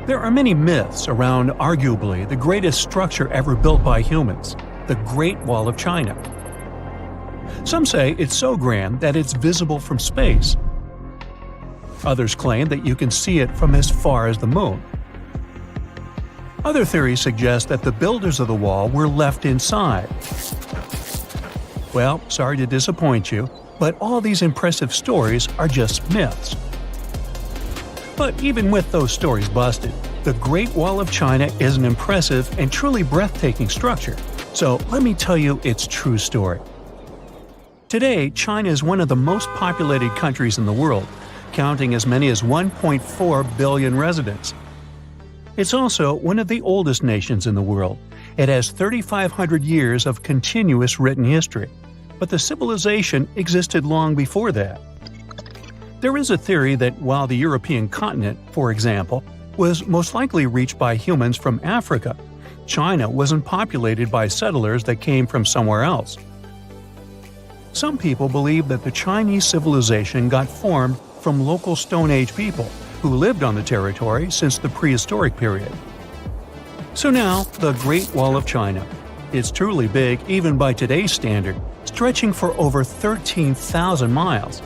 There are many myths around arguably the greatest structure ever built by humans, the Great Wall of China. Some say it's so grand that it's visible from space. Others claim that you can see it from as far as the moon. Other theories suggest that the builders of the wall were left inside. Well, sorry to disappoint you, but all these impressive stories are just myths. But even with those stories busted, the Great Wall of China is an impressive and truly breathtaking structure. So let me tell you its true story. Today, China is one of the most populated countries in the world, counting as many as 1.4 billion residents. It's also one of the oldest nations in the world. It has 3,500 years of continuous written history, but the civilization existed long before that. There is a theory that while the European continent, for example, was most likely reached by humans from Africa, China wasn't populated by settlers that came from somewhere else. Some people believe that the Chinese civilization got formed from local Stone Age people who lived on the territory since the prehistoric period. So now, the Great Wall of China. It's truly big even by today's standard, stretching for over 13,000 miles.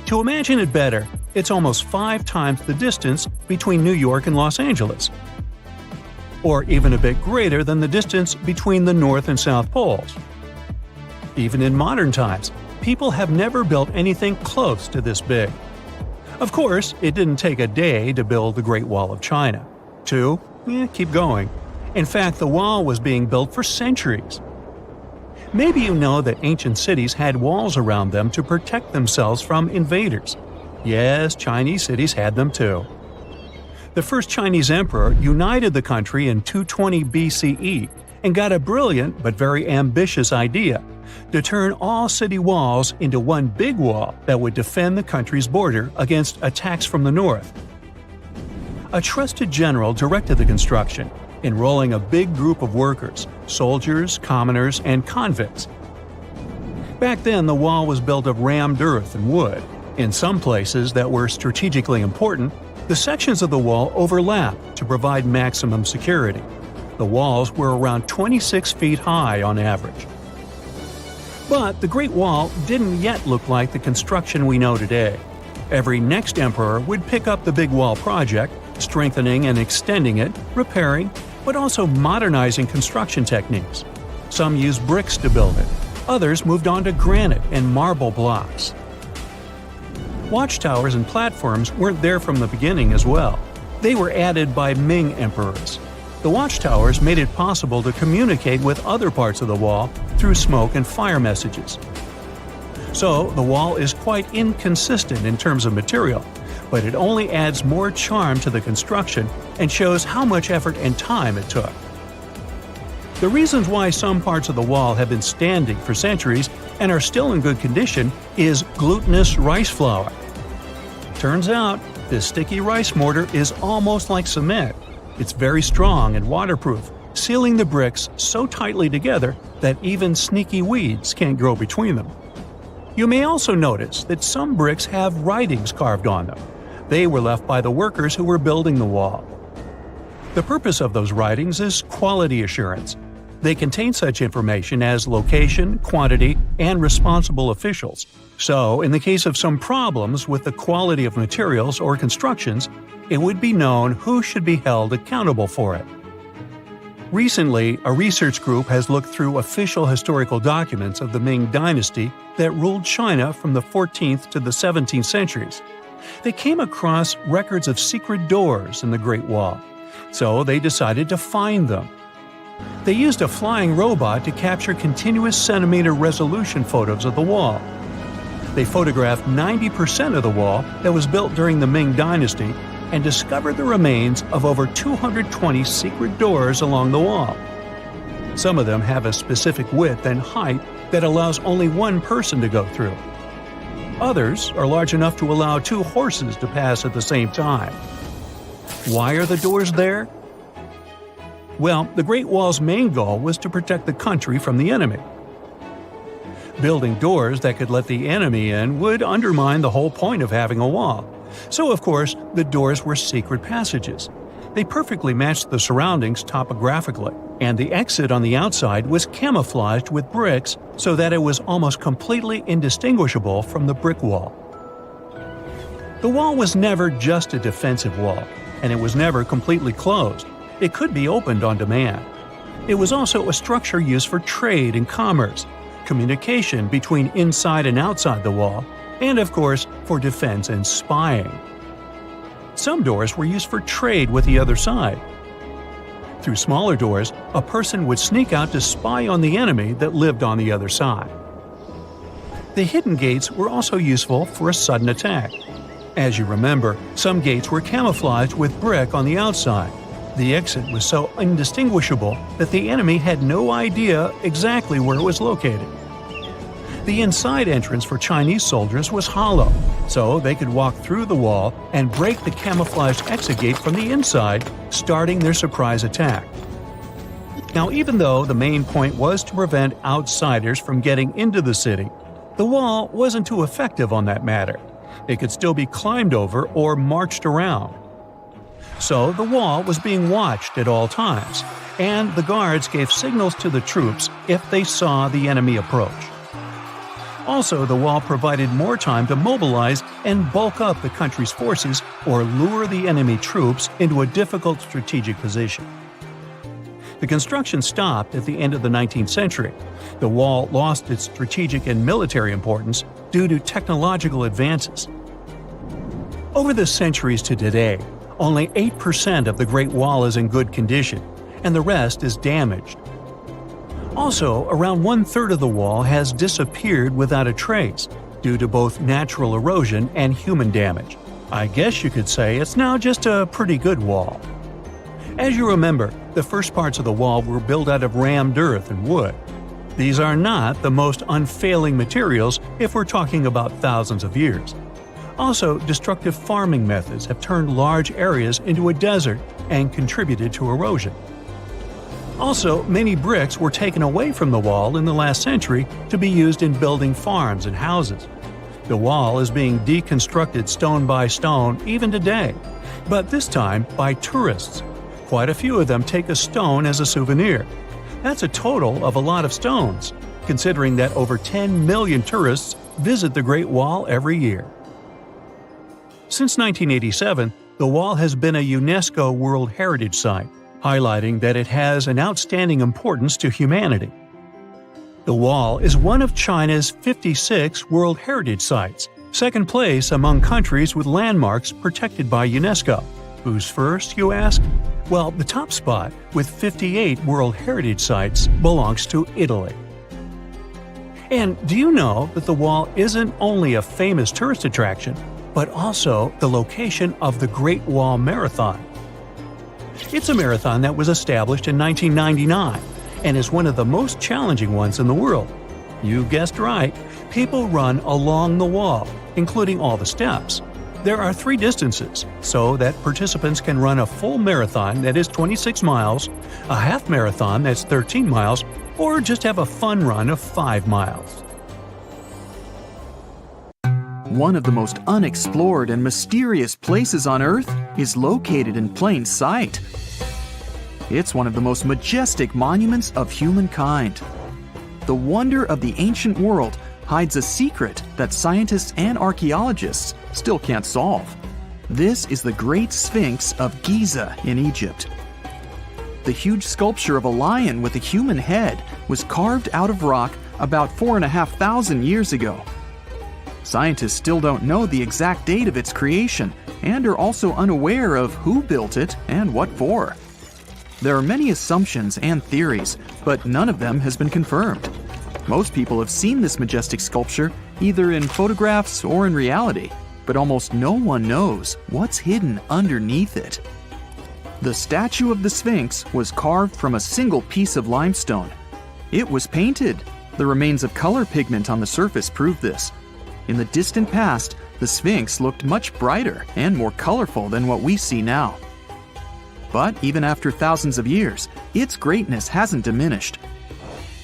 To imagine it better, it's almost 5 times the distance between New York and Los Angeles. Or even a bit greater than the distance between the North and South Poles. Even in modern times, people have never built anything close to this big. Of course, it didn't take a day to build the Great Wall of China. Keep going. In fact, the wall was being built for centuries. Maybe you know that ancient cities had walls around them to protect themselves from invaders. Yes, Chinese cities had them too. The first Chinese emperor united the country in 220 BCE and got a brilliant but very ambitious idea to turn all city walls into one big wall that would defend the country's border against attacks from the north. A trusted general directed the construction, enrolling a big group of workers, soldiers, commoners, and convicts. Back then, the wall was built of rammed earth and wood. In some places that were strategically important, the sections of the wall overlapped to provide maximum security. The walls were around 26 feet high on average. But the Great Wall didn't yet look like the construction we know today. Every next emperor would pick up the big wall project, strengthening and extending it, repairing, but also modernizing construction techniques. Some used bricks to build it. Others moved on to granite and marble blocks. Watchtowers and platforms weren't there from the beginning as well. They were added by Ming emperors. The watchtowers made it possible to communicate with other parts of the wall through smoke and fire messages. So, the wall is quite inconsistent in terms of material, but it only adds more charm to the construction and shows how much effort and time it took. The reasons why some parts of the wall have been standing for centuries and are still in good condition is glutinous rice flour. Turns out, this sticky rice mortar is almost like cement. It's very strong and waterproof, sealing the bricks so tightly together that even sneaky weeds can't grow between them. You may also notice that some bricks have writings carved on them. They were left by the workers who were building the wall. The purpose of those writings is quality assurance. They contain such information as location, quantity, and responsible officials. So, in the case of some problems with the quality of materials or constructions, it would be known who should be held accountable for it. Recently, a research group has looked through official historical documents of the Ming Dynasty that ruled China from the 14th to the 17th centuries. They came across records of secret doors in the Great Wall, so they decided to find them. They used a flying robot to capture continuous centimeter resolution photos of the wall. They photographed 90% of the wall that was built during the Ming Dynasty and discovered the remains of over 220 secret doors along the wall. Some of them have a specific width and height that allows only one person to go through. Others are large enough to allow 2 horses to pass at the same time. Why are the doors there? Well, the Great Wall's main goal was to protect the country from the enemy. Building doors that could let the enemy in would undermine the whole point of having a wall. So, of course, the doors were secret passages. They perfectly matched the surroundings topographically, and the exit on the outside was camouflaged with bricks so that it was almost completely indistinguishable from the brick wall. The wall was never just a defensive wall, and it was never completely closed. It could be opened on demand. It was also a structure used for trade and commerce, communication between inside and outside the wall, and of course, for defense and spying. Some doors were used for trade with the other side. Through smaller doors, a person would sneak out to spy on the enemy that lived on the other side. The hidden gates were also useful for a sudden attack. As you remember, some gates were camouflaged with brick on the outside. The exit was so indistinguishable that the enemy had no idea exactly where it was located. The inside entrance for Chinese soldiers was hollow, so they could walk through the wall and break the camouflaged exit gate from the inside, starting their surprise attack. Now, even though the main point was to prevent outsiders from getting into the city, the wall wasn't too effective on that matter. It could still be climbed over or marched around. So the wall was being watched at all times, and the guards gave signals to the troops if they saw the enemy approach. Also, the wall provided more time to mobilize and bulk up the country's forces or lure the enemy troops into a difficult strategic position. The construction stopped at the end of the 19th century. The wall lost its strategic and military importance due to technological advances. Over the centuries to today, only 8% of the Great Wall is in good condition, and the rest is damaged. Also, around 1/3 of the wall has disappeared without a trace, due to both natural erosion and human damage. I guess you could say it's now just a pretty good wall. As you remember, the first parts of the wall were built out of rammed earth and wood. These are not the most unfailing materials if we're talking about thousands of years. Also, destructive farming methods have turned large areas into a desert and contributed to erosion. Also, many bricks were taken away from the wall in the last century to be used in building farms and houses. The wall is being deconstructed stone by stone even today, but this time by tourists. Quite a few of them take a stone as a souvenir. That's a total of a lot of stones, considering that over 10 million tourists visit the Great Wall every year. Since 1987, the wall has been a UNESCO World Heritage Site, highlighting that it has an outstanding importance to humanity. The wall is one of China's 56 World Heritage Sites, second place among countries with landmarks protected by UNESCO. Who's first, you ask? Well, the top spot, with 58 World Heritage Sites, belongs to Italy. And do you know that the wall isn't only a famous tourist attraction, but also the location of the Great Wall Marathon? It's a marathon that was established in 1999 and is one of the most challenging ones in the world. You guessed right, people run along the wall, including all the steps. There are 3 distances, so that participants can run a full marathon that is 26 miles, a half marathon that's 13 miles, or just have a fun run of 5 miles. One of the most unexplored and mysterious places on Earth is located in plain sight. It's one of the most majestic monuments of humankind. The wonder of the ancient world hides a secret that scientists and archaeologists still can't solve. This is the Great Sphinx of Giza in Egypt. The huge sculpture of a lion with a human head was carved out of rock about 4,500 years ago. Scientists still don't know the exact date of its creation and are also unaware of who built it and what for. There are many assumptions and theories, but none of them has been confirmed. Most people have seen this majestic sculpture either in photographs or in reality, but almost no one knows what's hidden underneath it. The statue of the Sphinx was carved from a single piece of limestone. It was painted. The remains of color pigment on the surface prove this. In the distant past, the Sphinx looked much brighter and more colorful than what we see now. But even after thousands of years, its greatness hasn't diminished.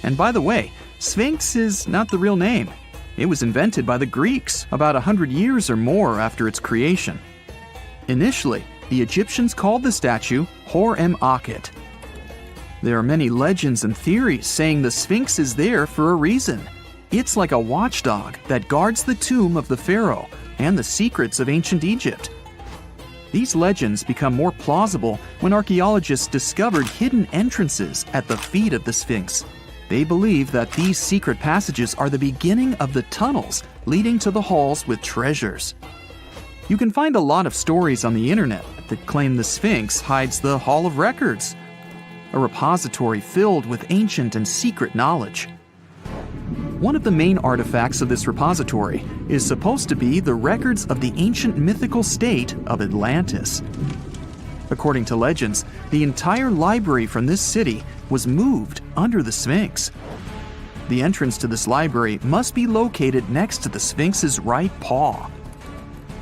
And by the way, Sphinx is not the real name. It was invented by the Greeks about 100 years or more after its creation. Initially, the Egyptians called the statue Hor-em-Akhet. There are many legends and theories saying the Sphinx is there for a reason. It's like a watchdog that guards the tomb of the pharaoh and the secrets of ancient Egypt. These legends become more plausible when archaeologists discovered hidden entrances at the feet of the Sphinx. They believe that these secret passages are the beginning of the tunnels leading to the halls with treasures. You can find a lot of stories on the internet that claim the Sphinx hides the Hall of Records, a repository filled with ancient and secret knowledge. One of the main artifacts of this repository is supposed to be the records of the ancient mythical state of Atlantis. According to legends, the entire library from this city was moved under the Sphinx. The entrance to this library must be located next to the Sphinx's right paw.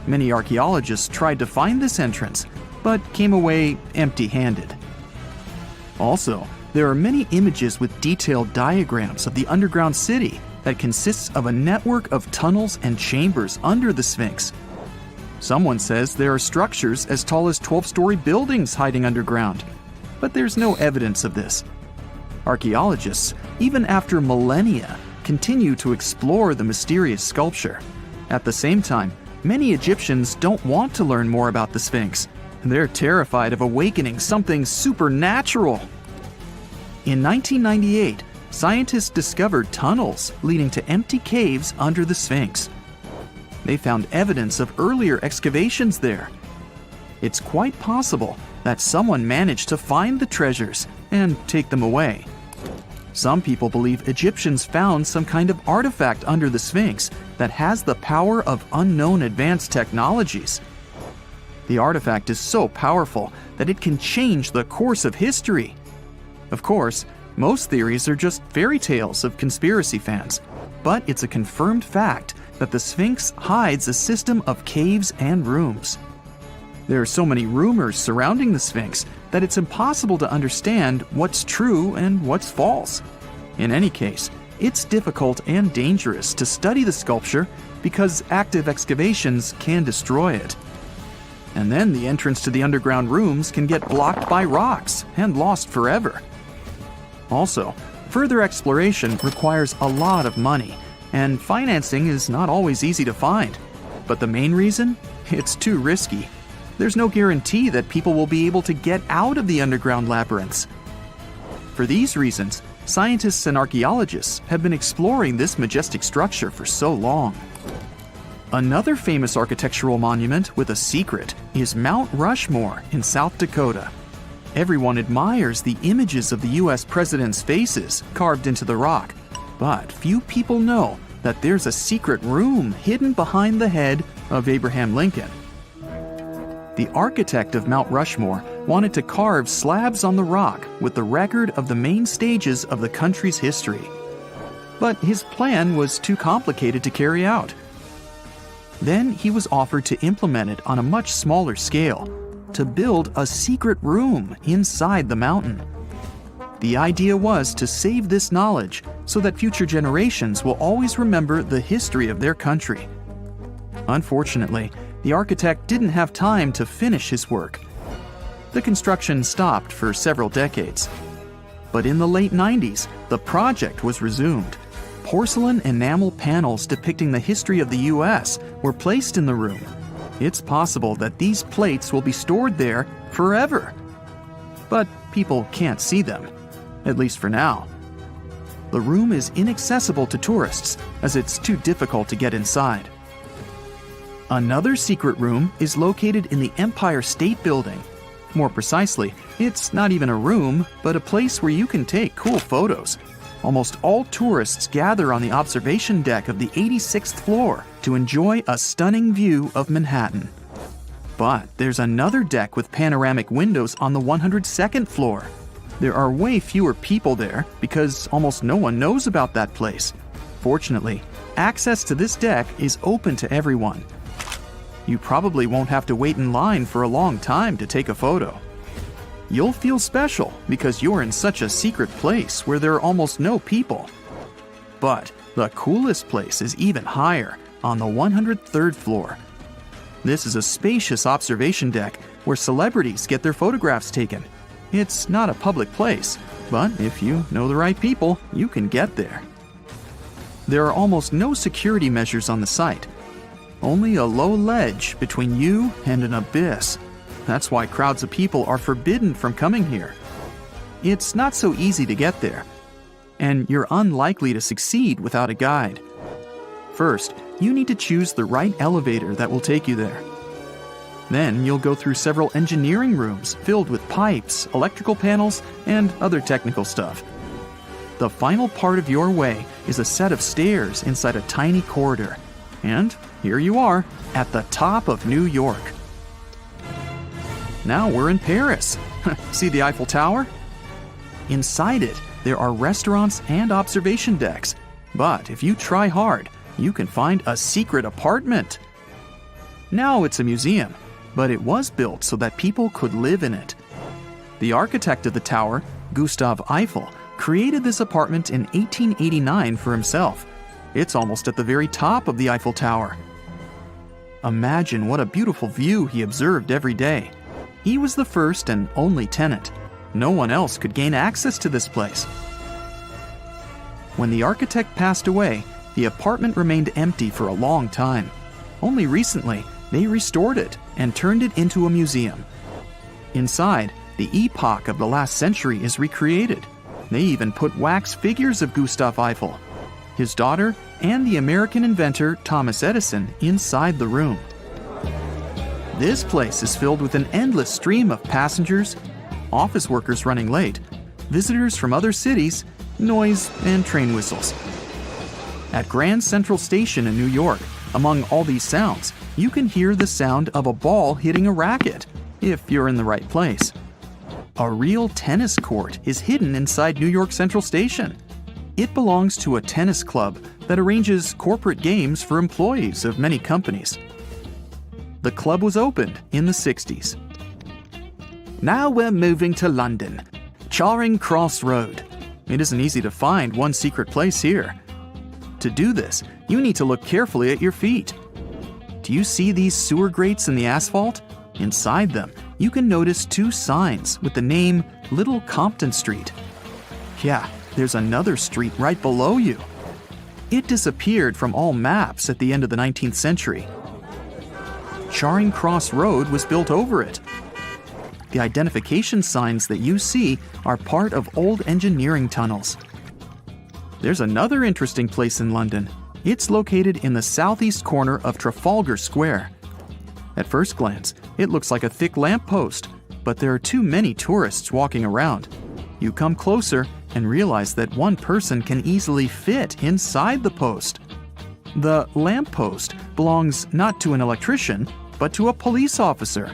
Many archaeologists tried to find this entrance, but came away empty-handed. Also, there are many images with detailed diagrams of the underground city that consists of a network of tunnels and chambers under the Sphinx. Someone says there are structures as tall as 12-story buildings hiding underground, but there's no evidence of this. Archaeologists, even after millennia, continue to explore the mysterious sculpture. At the same time, many Egyptians don't want to learn more about the Sphinx. They're terrified of awakening something supernatural. In 1998, scientists discovered tunnels leading to empty caves under the Sphinx. They found evidence of earlier excavations there. It's quite possible that someone managed to find the treasures and take them away. Some people believe Egyptians found some kind of artifact under the Sphinx that has the power of unknown advanced technologies. The artifact is so powerful that it can change the course of history. Of course, most theories are just fairy tales of conspiracy fans, but it's a confirmed fact that the Sphinx hides a system of caves and rooms. There are so many rumors surrounding the Sphinx that it's impossible to understand what's true and what's false. In any case, it's difficult and dangerous to study the sculpture because active excavations can destroy it. And then the entrance to the underground rooms can get blocked by rocks and lost forever. Also, further exploration requires a lot of money, and financing is not always easy to find. But the main reason? It's too risky. There's no guarantee that people will be able to get out of the underground labyrinths. For these reasons, scientists and archaeologists have been exploring this majestic structure for so long. Another famous architectural monument with a secret is Mount Rushmore in South Dakota. Everyone admires the images of the U.S. presidents' faces carved into the rock, but few people know that there's a secret room hidden behind the head of Abraham Lincoln. The architect of Mount Rushmore wanted to carve slabs on the rock with the record of the main stages of the country's history. But his plan was too complicated to carry out. Then he was offered to implement it on a much smaller scale, to build a secret room inside the mountain. The idea was to save this knowledge so that future generations will always remember the history of their country. Unfortunately, the architect didn't have time to finish his work. The construction stopped for several decades. But in the late 90s, the project was resumed. Porcelain enamel panels depicting the history of the U.S. were placed in the room. It's possible that these plates will be stored there forever. But people can't see them, at least for now. The room is inaccessible to tourists as it's too difficult to get inside. Another secret room is located in the Empire State Building. More precisely, it's not even a room, but a place where you can take cool photos. Almost all tourists gather on the observation deck of the 86th floor to enjoy a stunning view of Manhattan. But there's another deck with panoramic windows on the 102nd floor. There are way fewer people there because almost no one knows about that place. Fortunately, access to this deck is open to everyone. You probably won't have to wait in line for a long time to take a photo. You'll feel special because you're in such a secret place where there are almost no people. But the coolest place is even higher, on the 103rd floor. This is a spacious observation deck where celebrities get their photographs taken. It's not a public place, but if you know the right people, you can get there. There are almost no security measures on the site. Only a low ledge between you and an abyss. That's why crowds of people are forbidden from coming here. It's not so easy to get there, and you're unlikely to succeed without a guide. First, you need to choose the right elevator that will take you there. Then you'll go through several engineering rooms filled with pipes, electrical panels, and other technical stuff. The final part of your way is a set of stairs inside a tiny corridor. And here you are, at the top of New York. Now we're in Paris. See the Eiffel Tower? Inside it, there are restaurants and observation decks. But if you try hard, you can find a secret apartment. Now it's a museum, but it was built so that people could live in it. The architect of the tower, Gustav Eiffel, created this apartment in 1889 for himself. It's almost at the very top of the Eiffel Tower. Imagine what a beautiful view he observed every day. He was the first and only tenant. No one else could gain access to this place. When the architect passed away, the apartment remained empty for a long time. Only recently, they restored it and turned it into a museum. Inside, the epoch of the last century is recreated. They even put wax figures of Gustav Eiffel, his daughter, and the American inventor Thomas Edison inside the room. This place is filled with an endless stream of passengers, office workers running late, visitors from other cities, noise, and train whistles. At Grand Central Station in New York, among all these sounds, you can hear the sound of a ball hitting a racket, if you're in the right place. A real tennis court is hidden inside New York Central Station. It belongs to a tennis club that arranges corporate games for employees of many companies. The club was opened in the 60s. Now we're moving to London, Charing Cross Road. It isn't easy to find one secret place here. To do this, you need to look carefully at your feet. Do you see these sewer grates in the asphalt? Inside them, you can notice two signs with the name Little Compton Street. Yeah, there's another street right below you. It disappeared from all maps at the end of the 19th century. Charing Cross Road was built over it. The identification signs that you see are part of old engineering tunnels. There's another interesting place in London. It's located in the southeast corner of Trafalgar Square. At first glance, it looks like a thick lamppost, but there are too many tourists walking around. You come closer and realize that one person can easily fit inside the post. The lamppost belongs not to an electrician, but to a police officer.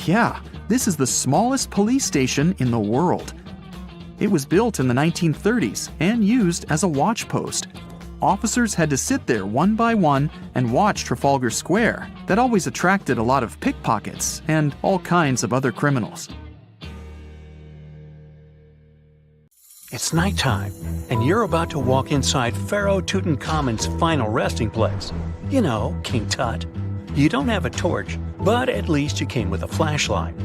Yeah, this is the smallest police station in the world. It was built in the 1930s and used as a watch post. Officers had to sit there one by one and watch Trafalgar Square. That always attracted a lot of pickpockets and all kinds of other criminals. It's nighttime, and you're about to walk inside Pharaoh Tutankhamun's final resting place. You know, King Tut. You don't have a torch, but at least you came with a flashlight.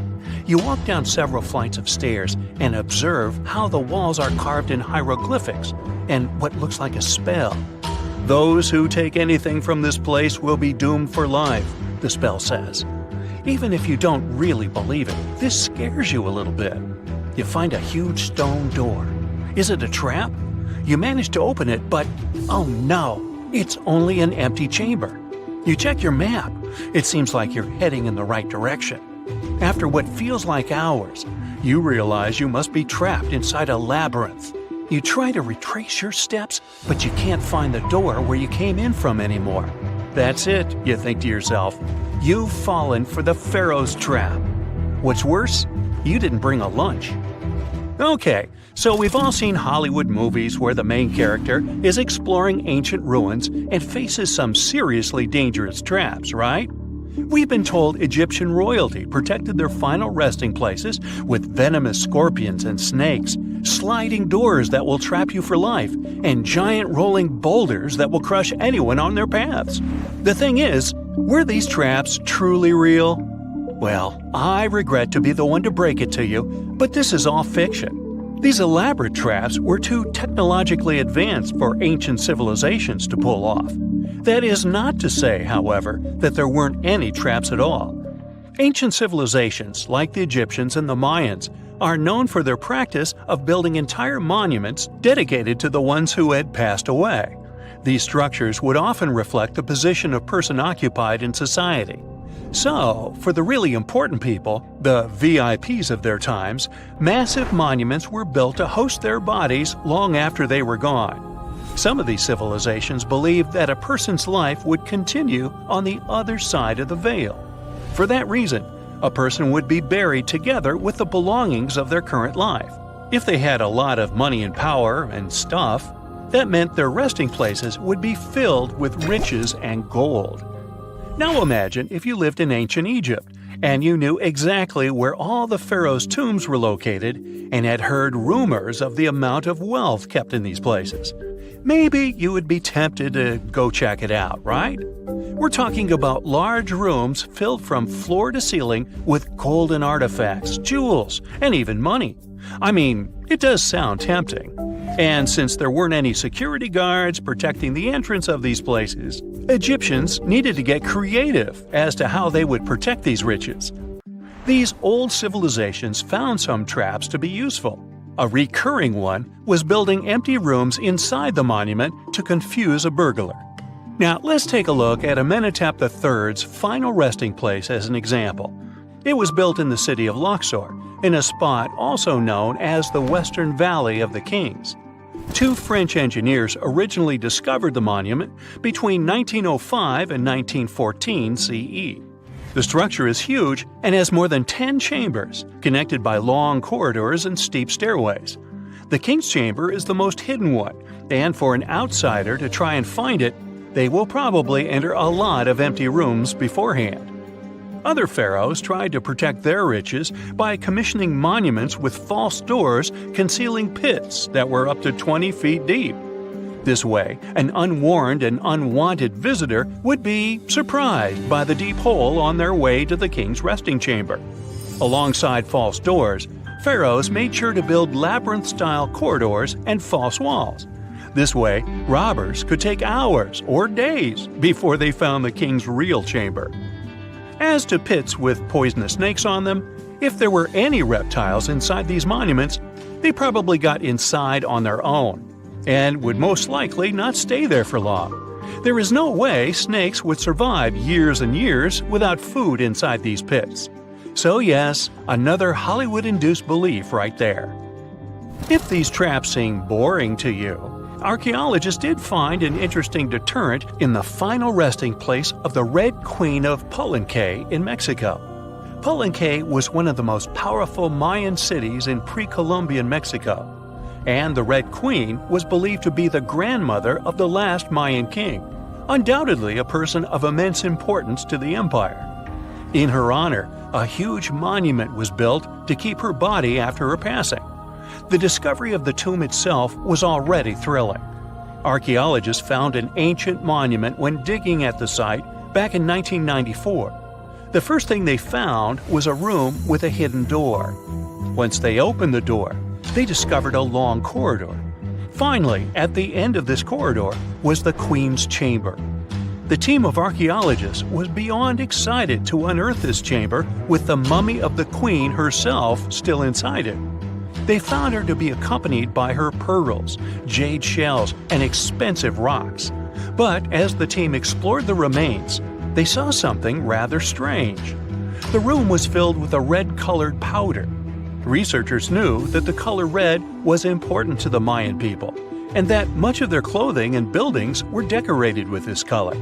You walk down several flights of stairs and observe how the walls are carved in hieroglyphics and what looks like a spell. Those who take anything from this place will be doomed for life, the spell says. Even if you don't really believe it, this scares you a little bit. You find a huge stone door. Is it a trap? You manage to open it, but oh no, it's only an empty chamber. You check your map. It seems like you're heading in the right direction. After what feels like hours, you realize you must be trapped inside a labyrinth. You try to retrace your steps, but you can't find the door where you came in from anymore. That's it, you think to yourself. You've fallen for the Pharaoh's trap. What's worse, you didn't bring a lunch. Okay, so we've all seen Hollywood movies where the main character is exploring ancient ruins and faces some seriously dangerous traps, right? We've been told Egyptian royalty protected their final resting places with venomous scorpions and snakes, sliding doors that will trap you for life, and giant rolling boulders that will crush anyone on their paths. The thing is, were these traps truly real? Well, I regret to be the one to break it to you, but this is all fiction. These elaborate traps were too technologically advanced for ancient civilizations to pull off. That is not to say, however, that there weren't any traps at all. Ancient civilizations, like the Egyptians and the Mayans, are known for their practice of building entire monuments dedicated to the ones who had passed away. These structures would often reflect the position of person occupied in society. So, for the really important people, the VIPs of their times, massive monuments were built to host their bodies long after they were gone. Some of these civilizations believed that a person's life would continue on the other side of the veil. For that reason, a person would be buried together with the belongings of their current life. If they had a lot of money and power and stuff, that meant their resting places would be filled with riches and gold. Now imagine if you lived in ancient Egypt and you knew exactly where all the pharaohs' tombs were located and had heard rumors of the amount of wealth kept in these places. Maybe you would be tempted to go check it out, right? We're talking about large rooms filled from floor to ceiling with golden artifacts, jewels, and even money. I mean, it does sound tempting. And since there weren't any security guards protecting the entrance of these places, Egyptians needed to get creative as to how they would protect these riches. These old civilizations found some traps to be useful. A recurring one was building empty rooms inside the monument to confuse a burglar. Now, let's take a look at Amenhotep III's final resting place as an example. It was built in the city of Luxor, in a spot also known as the Western Valley of the Kings. Two French engineers originally discovered the monument between 1905 and 1914 CE. The structure is huge and has more than 10 chambers, connected by long corridors and steep stairways. The King's Chamber is the most hidden one, and for an outsider to try and find it, they will probably enter a lot of empty rooms beforehand. Other pharaohs tried to protect their riches by commissioning monuments with false doors concealing pits that were up to 20 feet deep. This way, an unwarned and unwanted visitor would be surprised by the deep hole on their way to the king's resting chamber. Alongside false doors, pharaohs made sure to build labyrinth-style corridors and false walls. This way, robbers could take hours or days before they found the king's real chamber. As to pits with poisonous snakes on them, if there were any reptiles inside these monuments, they probably got inside on their own and would most likely not stay there for long. There is no way snakes would survive years and years without food inside these pits. So yes, another Hollywood-induced belief right there. If these traps seem boring to you, archaeologists did find an interesting deterrent in the final resting place of the Red Queen of Palenque in Mexico. Palenque was one of the most powerful Mayan cities in pre-Columbian Mexico, and the Red Queen was believed to be the grandmother of the last Mayan king, undoubtedly a person of immense importance to the empire. In her honor, a huge monument was built to keep her body after her passing. The discovery of the tomb itself was already thrilling. Archaeologists found an ancient monument when digging at the site back in 1994. The first thing they found was a room with a hidden door. Once they opened the door, they discovered a long corridor. Finally, at the end of this corridor was the Queen's chamber. The team of archaeologists was beyond excited to unearth this chamber with the mummy of the Queen herself still inside it. They found her to be accompanied by her pearls, jade shells, and expensive rocks. But as the team explored the remains, they saw something rather strange. The room was filled with a red-colored powder. Researchers knew that the color red was important to the Mayan people, and that much of their clothing and buildings were decorated with this color.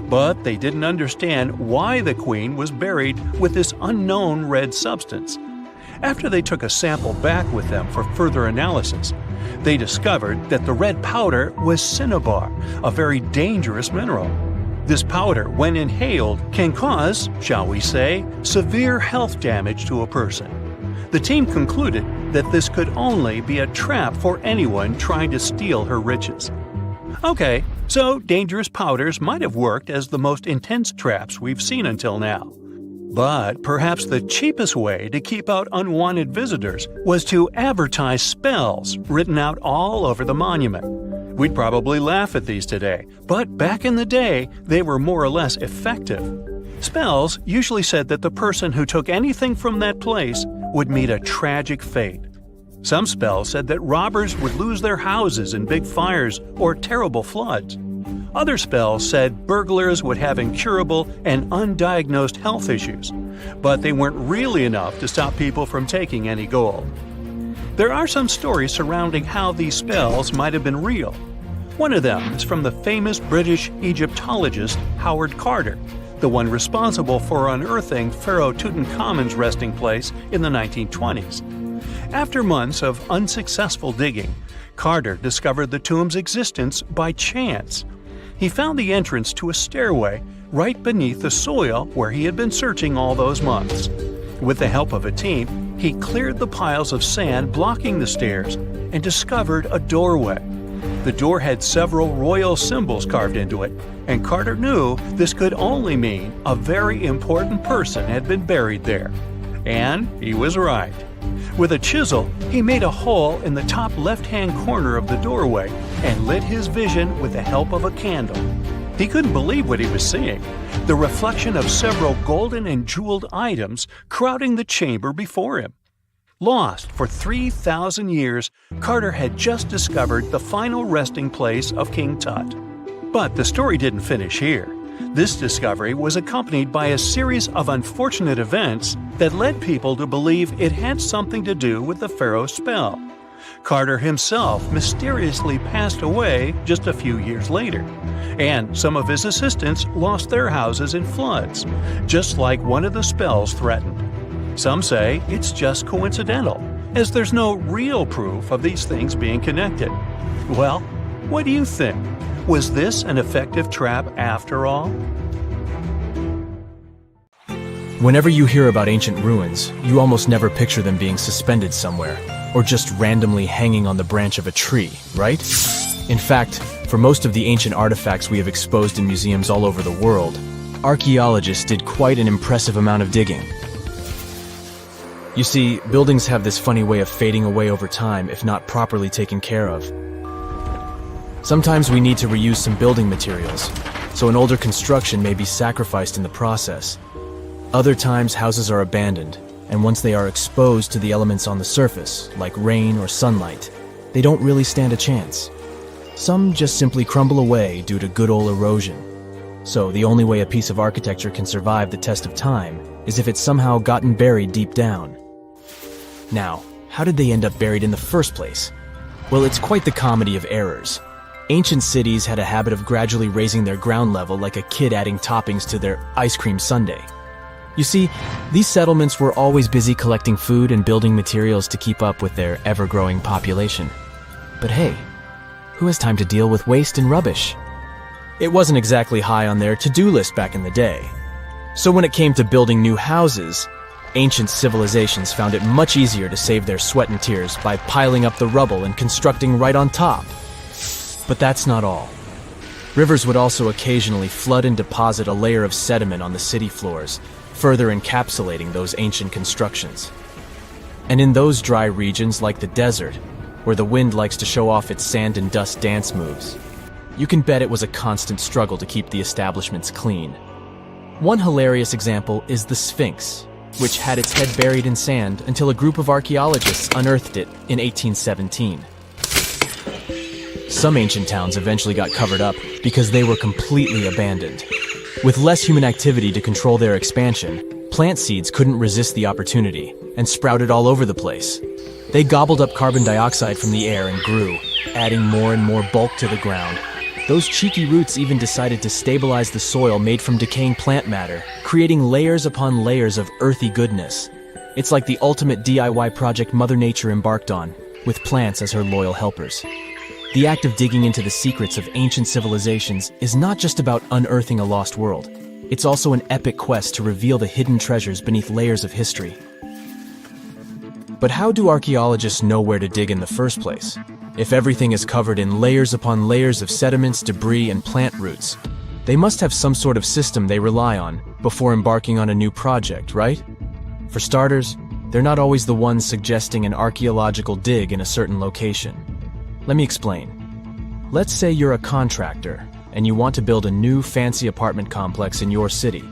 But they didn't understand why the queen was buried with this unknown red substance. After they took a sample back with them for further analysis, they discovered that the red powder was cinnabar, a very dangerous mineral. This powder, when inhaled, can cause, shall we say, severe health damage to a person. The team concluded that this could only be a trap for anyone trying to steal her riches. Okay, so dangerous powders might have worked as the most intense traps we've seen until now. But perhaps the cheapest way to keep out unwanted visitors was to advertise spells written out all over the monument. We'd probably laugh at these today, but back in the day, they were more or less effective. Spells usually said that the person who took anything from that place would meet a tragic fate. Some spells said that robbers would lose their houses in big fires or terrible floods. Other spells said burglars would have incurable and undiagnosed health issues, but they weren't really enough to stop people from taking any gold. There are some stories surrounding how these spells might have been real. One of them is from the famous British Egyptologist Howard Carter, the one responsible for unearthing Pharaoh Tutankhamun's resting place in the 1920s. After months of unsuccessful digging, Carter discovered the tomb's existence by chance. He found the entrance to a stairway right beneath the soil where he had been searching all those months. With the help of a team, he cleared the piles of sand blocking the stairs and discovered a doorway. The door had several royal symbols carved into it, and Carter knew this could only mean a very important person had been buried there. And he was right. With a chisel, he made a hole in the top left-hand corner of the doorway and lit his vision with the help of a candle. He couldn't believe what he was seeing, the reflection of several golden and jeweled items crowding the chamber before him. Lost for 3,000 years, Carter had just discovered the final resting place of King Tut. But the story didn't finish here. This discovery was accompanied by a series of unfortunate events that led people to believe it had something to do with the pharaoh's spell. Carter himself mysteriously passed away just a few years later, and some of his assistants lost their houses in floods, just like one of the spells threatened. Some say it's just coincidental, as there's no real proof of these things being connected. Well, what do you think? Was this an effective trap after all? Whenever you hear about ancient ruins, you almost never picture them being suspended somewhere, or just randomly hanging on the branch of a tree, right? In fact, for most of the ancient artifacts we have exposed in museums all over the world, archaeologists did quite an impressive amount of digging. You see, buildings have this funny way of fading away over time if not properly taken care of. Sometimes we need to reuse some building materials, so an older construction may be sacrificed in the process. Other times houses are abandoned, and once they are exposed to the elements on the surface, like rain or sunlight, they don't really stand a chance. Some just simply crumble away due to good old erosion. So the only way a piece of architecture can survive the test of time is if it's somehow gotten buried deep down. Now, how did they end up buried in the first place? Well, it's quite the comedy of errors. Ancient cities had a habit of gradually raising their ground level like a kid adding toppings to their ice cream sundae. You see, these settlements were always busy collecting food and building materials to keep up with their ever-growing population. But hey, who has time to deal with waste and rubbish? It wasn't exactly high on their to-do list back in the day. So when it came to building new houses, ancient civilizations found it much easier to save their sweat and tears by piling up the rubble and constructing right on top. But that's not all. Rivers would also occasionally flood and deposit a layer of sediment on the city floors, further encapsulating those ancient constructions. And in those dry regions like the desert, where the wind likes to show off its sand and dust dance moves, you can bet it was a constant struggle to keep the establishments clean. One hilarious example is the Sphinx, which had its head buried in sand until a group of archaeologists unearthed it in 1817. Some ancient towns eventually got covered up because they were completely abandoned. With less human activity to control their expansion, plant seeds couldn't resist the opportunity and sprouted all over the place. They gobbled up carbon dioxide from the air and grew, adding more and more bulk to the ground. Those cheeky roots even decided to stabilize the soil made from decaying plant matter, creating layers upon layers of earthy goodness. It's like the ultimate DIY project Mother Nature embarked on, with plants as her loyal helpers. The act of digging into the secrets of ancient civilizations is not just about unearthing a lost world. It's also an epic quest to reveal the hidden treasures beneath layers of history. But how do archaeologists know where to dig in the first place? If everything is covered in layers upon layers of sediments, debris, and plant roots, They must have some sort of system they rely on before embarking on a new project, right? For starters, they're not always the ones suggesting an archaeological dig in a certain location. Let me explain. Let's say you're a contractor and you want to build a new fancy apartment complex in your city.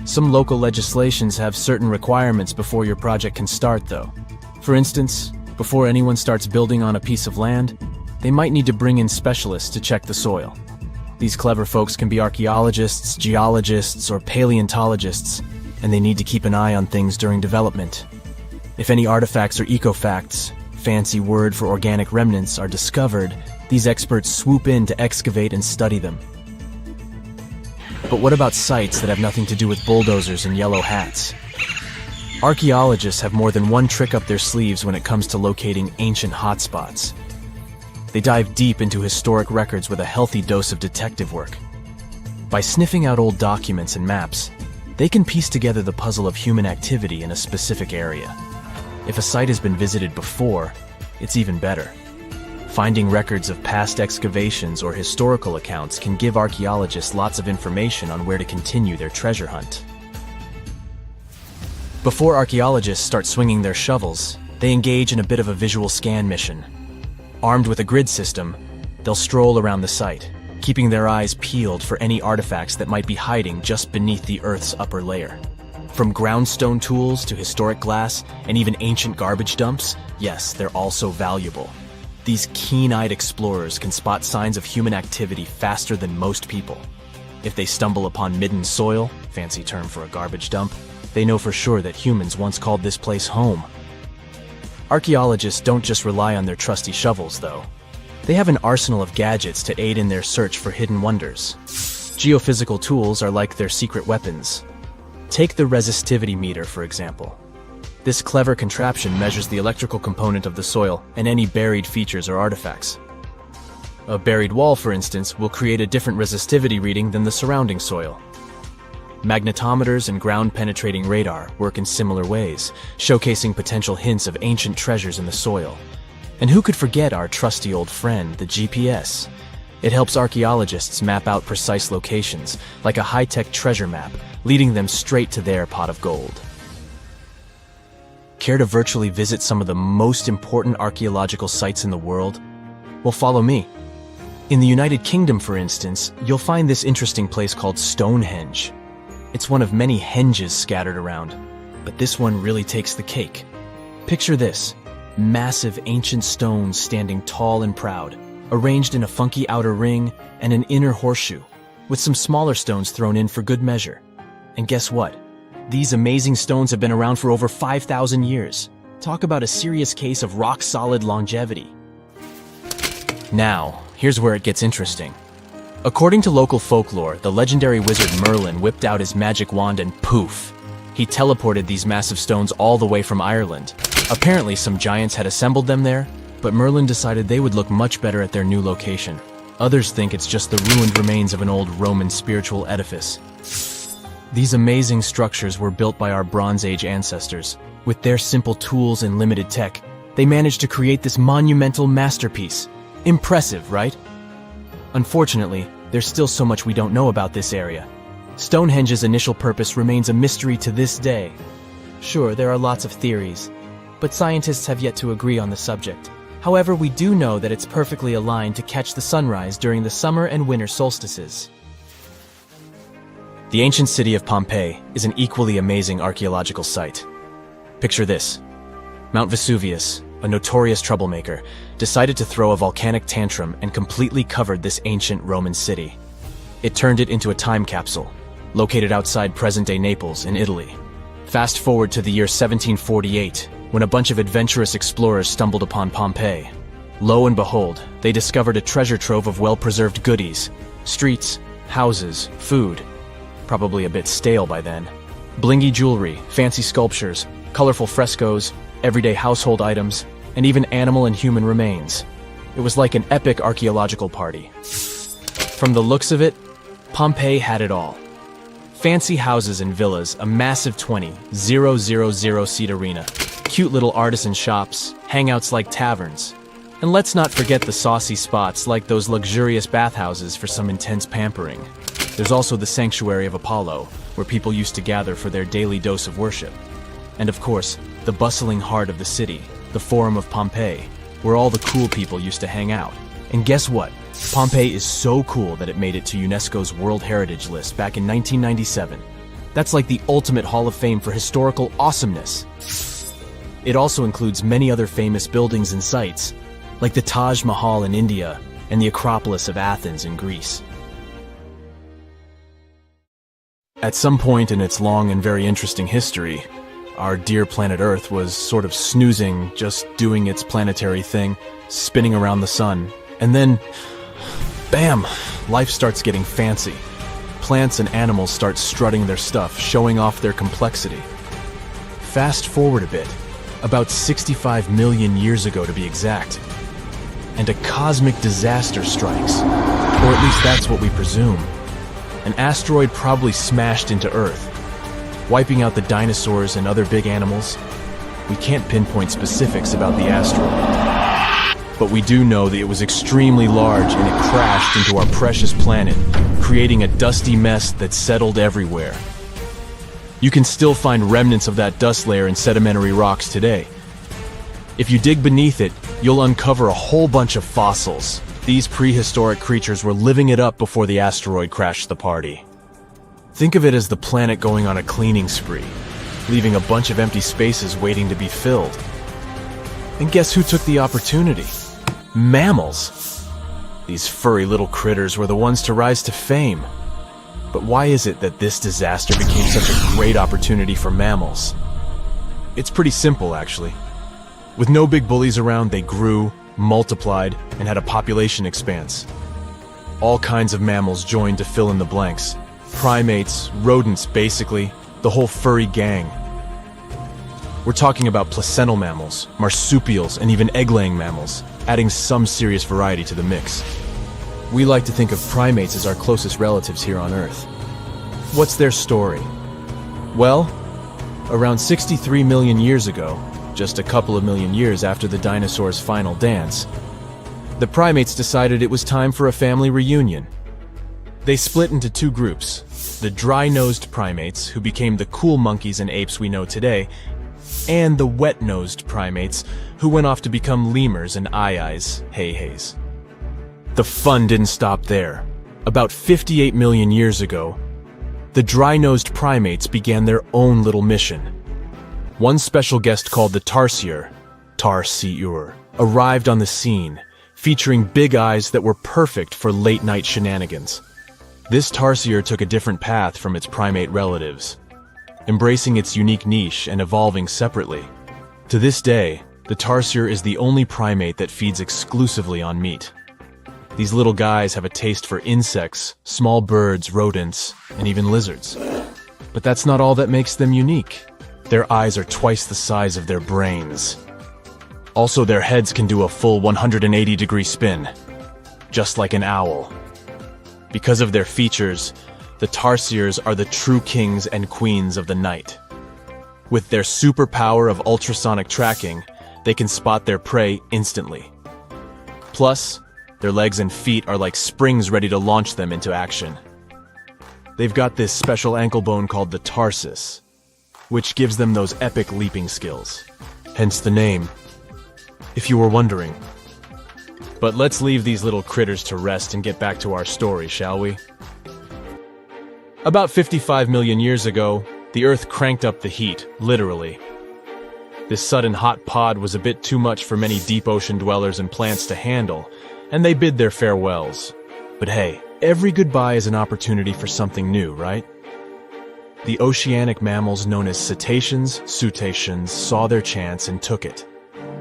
Some local legislations have certain requirements before your project can start, though. For instance, before anyone starts building on a piece of land, they might need to bring in specialists to check the soil. These clever folks can be archaeologists, geologists, or paleontologists, and they need to keep an eye on things during development. If any artifacts or ecofacts, fancy word for organic remnants, are discovered, these experts swoop in to excavate and study them. But what about sites that have nothing to do with bulldozers and yellow hats? Archaeologists have more than one trick up their sleeves when it comes to locating ancient hotspots. They dive deep into historic records with a healthy dose of detective work. By sniffing out old documents and maps, they can piece together the puzzle of human activity in a specific area. If a site has been visited before, it's even better. Finding records of past excavations or historical accounts can give archaeologists lots of information on where to continue their treasure hunt. Before archaeologists start swinging their shovels, they engage in a bit of a visual scan mission. Armed with a grid system, they'll stroll around the site, keeping their eyes peeled for any artifacts that might be hiding just beneath the Earth's upper layer. From groundstone tools to historic glass and even ancient garbage dumps, yes, they're all so valuable. These keen-eyed explorers can spot signs of human activity faster than most people. If they stumble upon midden soil, fancy term for a garbage dump, they know for sure that humans once called this place home. Archaeologists don't just rely on their trusty shovels, though. They have an arsenal of gadgets to aid in their search for hidden wonders. Geophysical tools are like their secret weapons. Take the resistivity meter, for example. This clever contraption measures the electrical component of the soil and any buried features or artifacts. A buried wall, for instance, will create a different resistivity reading than the surrounding soil. Magnetometers and ground-penetrating radar work in similar ways, showcasing potential hints of ancient treasures in the soil. And who could forget our trusty old friend, the GPS? It helps archaeologists map out precise locations, like a high-tech treasure map, leading them straight to their pot of gold. Care to virtually visit some of the most important archaeological sites in the world? Well, follow me. In the United Kingdom, for instance, you'll find this interesting place called Stonehenge. It's one of many henges scattered around, but this one really takes the cake. Picture this: massive ancient stones standing tall and proud, arranged in a funky outer ring and an inner horseshoe, with some smaller stones thrown in for good measure. And guess what? These amazing stones have been around for over 5,000 years. Talk about a serious case of rock-solid longevity. Now, here's where it gets interesting. According to local folklore, the legendary wizard Merlin whipped out his magic wand and poof! He teleported these massive stones all the way from Ireland. Apparently, some giants had assembled them there, but Merlin decided they would look much better at their new location. Others think it's just the ruined remains of an old Roman spiritual edifice. These amazing structures were built by our Bronze Age ancestors. With their simple tools and limited tech, they managed to create this monumental masterpiece. Impressive, right? Unfortunately, there's still so much we don't know about this area. Stonehenge's initial purpose remains a mystery to this day. Sure, there are lots of theories, but scientists have yet to agree on the subject. However, we do know that it's perfectly aligned to catch the sunrise during the summer and winter solstices. The ancient city of Pompeii is an equally amazing archaeological site. Picture this. Mount Vesuvius, a notorious troublemaker, decided to throw a volcanic tantrum and completely covered this ancient Roman city. It turned it into a time capsule, located outside present-day Naples in Italy. Fast forward to the year 1748, when a bunch of adventurous explorers stumbled upon Pompeii. Lo and behold, they discovered a treasure trove of well-preserved goodies: streets, houses, food. Probably a bit stale by then. Blingy jewelry, fancy sculptures, colorful frescoes, everyday household items, and even animal and human remains. It was like an epic archaeological party. From the looks of it, Pompeii had it all. Fancy houses and villas, a massive 20,000-seat arena, cute little artisan shops, hangouts like taverns. And let's not forget the saucy spots like those luxurious bathhouses for some intense pampering. There's also the Sanctuary of Apollo, where people used to gather for their daily dose of worship. And of course, the bustling heart of the city, the Forum of Pompeii, where all the cool people used to hang out. And guess what? Pompeii is so cool that it made it to UNESCO's World Heritage List back in 1997. That's like the ultimate Hall of Fame for historical awesomeness. It also includes many other famous buildings and sites, like the Taj Mahal in India and the Acropolis of Athens in Greece. At some point in its long and very interesting history, our dear planet Earth was sort of snoozing, just doing its planetary thing, spinning around the sun. And then, bam, life starts getting fancy. Plants and animals start strutting their stuff, showing off their complexity. Fast forward a bit, about 65 million years ago to be exact, and a cosmic disaster strikes, or at least that's what we presume. An asteroid probably smashed into Earth, wiping out the dinosaurs and other big animals. We can't pinpoint specifics about the asteroid, but we do know that it was extremely large and it crashed into our precious planet, creating a dusty mess that settled everywhere. You can still find remnants of that dust layer in sedimentary rocks today. If you dig beneath it, you'll uncover a whole bunch of fossils. These prehistoric creatures were living it up before the asteroid crashed the party. Think of it as the planet going on a cleaning spree, leaving a bunch of empty spaces waiting to be filled. And guess who took the opportunity? Mammals! These furry little critters were the ones to rise to fame. But why is it that this disaster became such a great opportunity for mammals? It's pretty simple, actually. With no big bullies around, they grew, multiplied, and had a population expanse. All kinds of mammals joined to fill in the blanks. Primates, rodents, basically, the whole furry gang. We're talking about placental mammals, marsupials, and even egg-laying mammals, adding some serious variety to the mix. We like to think of primates as our closest relatives here on Earth. What's their story? Well, around 63 million years ago, just a couple of million years after the dinosaurs' final dance, the primates decided it was time for a family reunion. They split into two groups, the dry-nosed primates, who became the cool monkeys and apes we know today, and the wet-nosed primates, who went off to become lemurs and aye-ayes, hey-hays. The fun didn't stop there. About 58 million years ago, the dry-nosed primates began their own little mission. One special guest called the tarsier, arrived on the scene, featuring big eyes that were perfect for late-night shenanigans. This tarsier took a different path from its primate relatives, embracing its unique niche and evolving separately. To this day, the tarsier is the only primate that feeds exclusively on meat. These little guys have a taste for insects, small birds, rodents, and even lizards. But that's not all that makes them unique. Their eyes are twice the size of their brains. Also, their heads can do a full 180-degree spin, just like an owl. Because of their features, the tarsiers are the true kings and queens of the night. With their superpower of ultrasonic tracking, they can spot their prey instantly. Plus, their legs and feet are like springs ready to launch them into action. They've got this special ankle bone called the tarsus, which gives them those epic leaping skills. Hence the name, if you were wondering. But let's leave these little critters to rest and get back to our story, shall we? About 55 million years ago, the Earth cranked up the heat, literally. This sudden hot pod was a bit too much for many deep ocean dwellers and plants to handle, and they bid their farewells. But hey, every goodbye is an opportunity for something new, right? The oceanic mammals known as cetaceans, saw their chance and took it.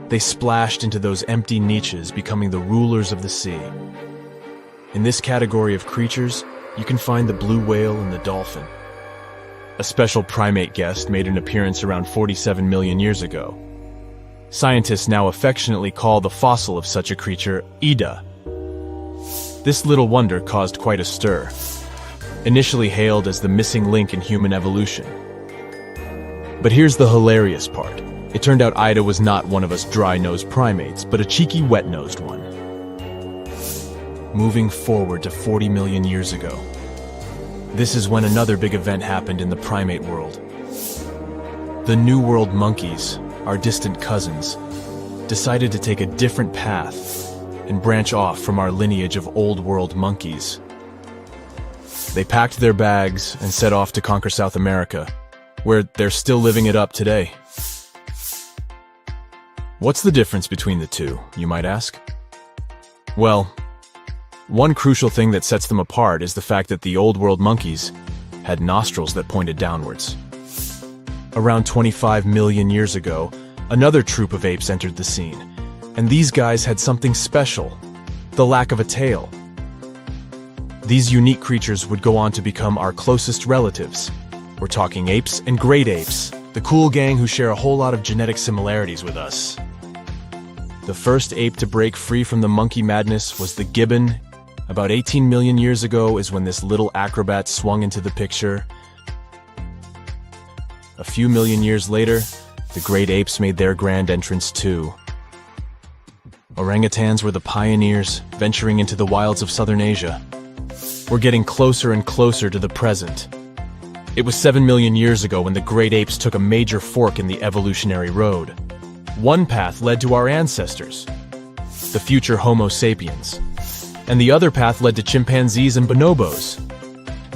They splashed into those empty niches, becoming the rulers of the sea. In this category of creatures, you can find the blue whale and the dolphin. A special primate guest made an appearance around 47 million years ago. Scientists now affectionately call the fossil of such a creature Ida. This little wonder caused quite a stir, initially hailed as the missing link in human evolution. But here's the hilarious part. It turned out Ida was not one of us dry-nosed primates, but a cheeky wet-nosed one. Moving forward to 40 million years ago, This is when another big event happened in the primate world. The New World monkeys, our distant cousins, decided to take a different path and branch off from our lineage of Old World monkeys. They packed their bags and set off to conquer South America, where they're still living it up today. What's the difference between the two, you might ask? Well, one crucial thing that sets them apart is the fact that the Old World monkeys had nostrils that pointed downwards. Around 25 million years ago, another troop of apes entered the scene, and these guys had something special: the lack of a tail. These unique creatures would go on to become our closest relatives. We're talking apes and great apes, the cool gang who share a whole lot of genetic similarities with us. The first ape to break free from the monkey madness was the gibbon. About 18 million years ago is when this little acrobat swung into the picture. A few million years later, the great apes made their grand entrance too. Orangutans were the pioneers, venturing into the wilds of southern Asia. We're getting closer and closer to the present. It was 7 million years ago when the great apes took a major fork in the evolutionary road. One path led to our ancestors, the future Homo sapiens, and the other path led to chimpanzees and bonobos.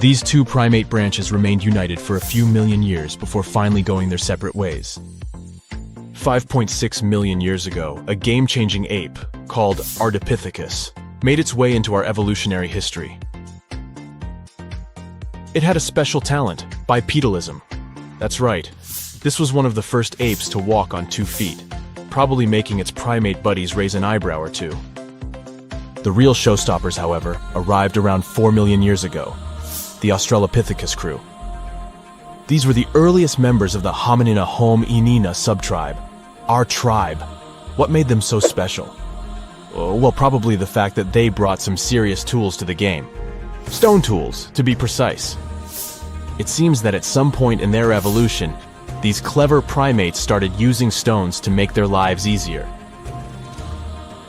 These two primate branches remained united for a few million years before finally going their separate ways. 5.6 million years ago, a game-changing ape, called Ardipithecus, made its way into our evolutionary history. It had a special talent: bipedalism. That's right, this was one of the first apes to walk on 2 feet, probably making its primate buddies raise an eyebrow or two. The real showstoppers, however, arrived around 4 million years ago: the Australopithecus crew. These were the earliest members of the Hominina hominina subtribe, our tribe. What made them so special? Well, probably the fact that they brought some serious tools to the game. Stone tools, to be precise. It seems that at some point in their evolution, these clever primates started using stones to make their lives easier.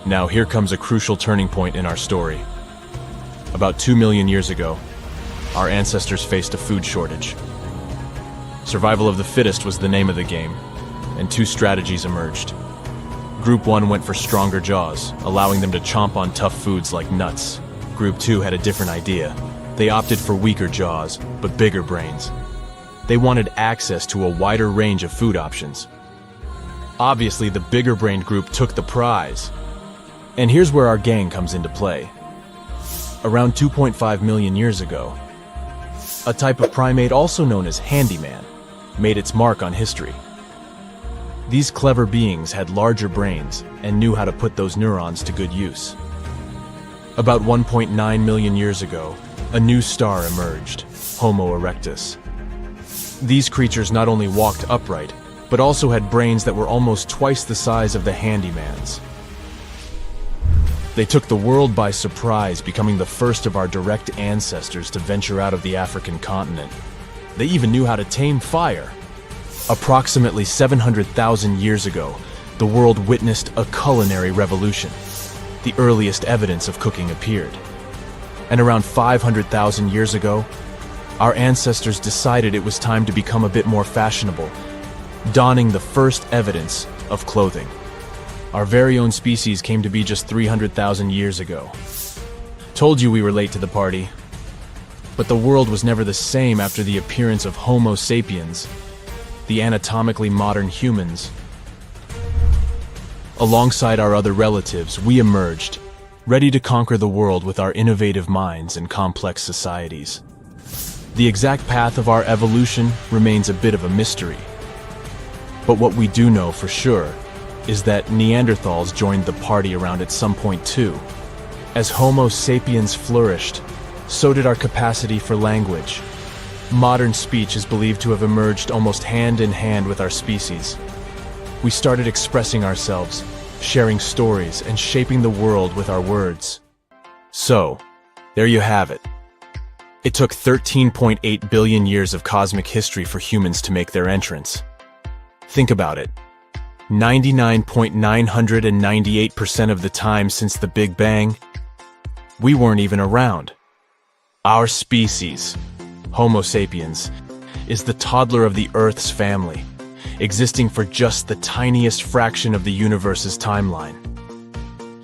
Now here comes a crucial turning point in our story. About 2 million years ago, our ancestors faced a food shortage. Survival of the fittest was the name of the game, and 2 strategies emerged. Group 1 went for stronger jaws, allowing them to chomp on tough foods like nuts. Group 2 had a different idea. They opted for weaker jaws, but bigger brains. They wanted access to a wider range of food options. Obviously, the bigger-brained group took the prize. And here's where our gang comes into play. Around 2.5 million years ago, a type of primate also known as handyman made its mark on history. These clever beings had larger brains and knew how to put those neurons to good use. About 1.9 million years ago, a new star emerged, Homo erectus. These creatures not only walked upright, but also had brains that were almost twice the size of the handyman's. They took the world by surprise, becoming the first of our direct ancestors to venture out of the African continent. They even knew how to tame fire. Approximately 700,000 years ago, the world witnessed a culinary revolution. The earliest evidence of cooking appeared. And around 500,000 years ago, our ancestors decided it was time to become a bit more fashionable, donning the first evidence of clothing. Our very own species came to be just 300,000 years ago. Told you we were late to the party. But the world was never the same after the appearance of Homo sapiens, the anatomically modern humans. Alongside our other relatives, we emerged, ready to conquer the world with our innovative minds and complex societies. The exact path of our evolution remains a bit of a mystery. But what we do know for sure is that Neanderthals joined the party around at some point too. As Homo sapiens flourished, so did our capacity for language. Modern speech is believed to have emerged almost hand in hand with our species. We started expressing ourselves, sharing stories, and shaping the world with our words. So, there you have it. It took 13.8 billion years of cosmic history for humans to make their entrance. Think about it. 99.998% of the time since the Big Bang, we weren't even around. Our species, Homo sapiens, is the toddler of the Earth's family, existing for just the tiniest fraction of the universe's timeline.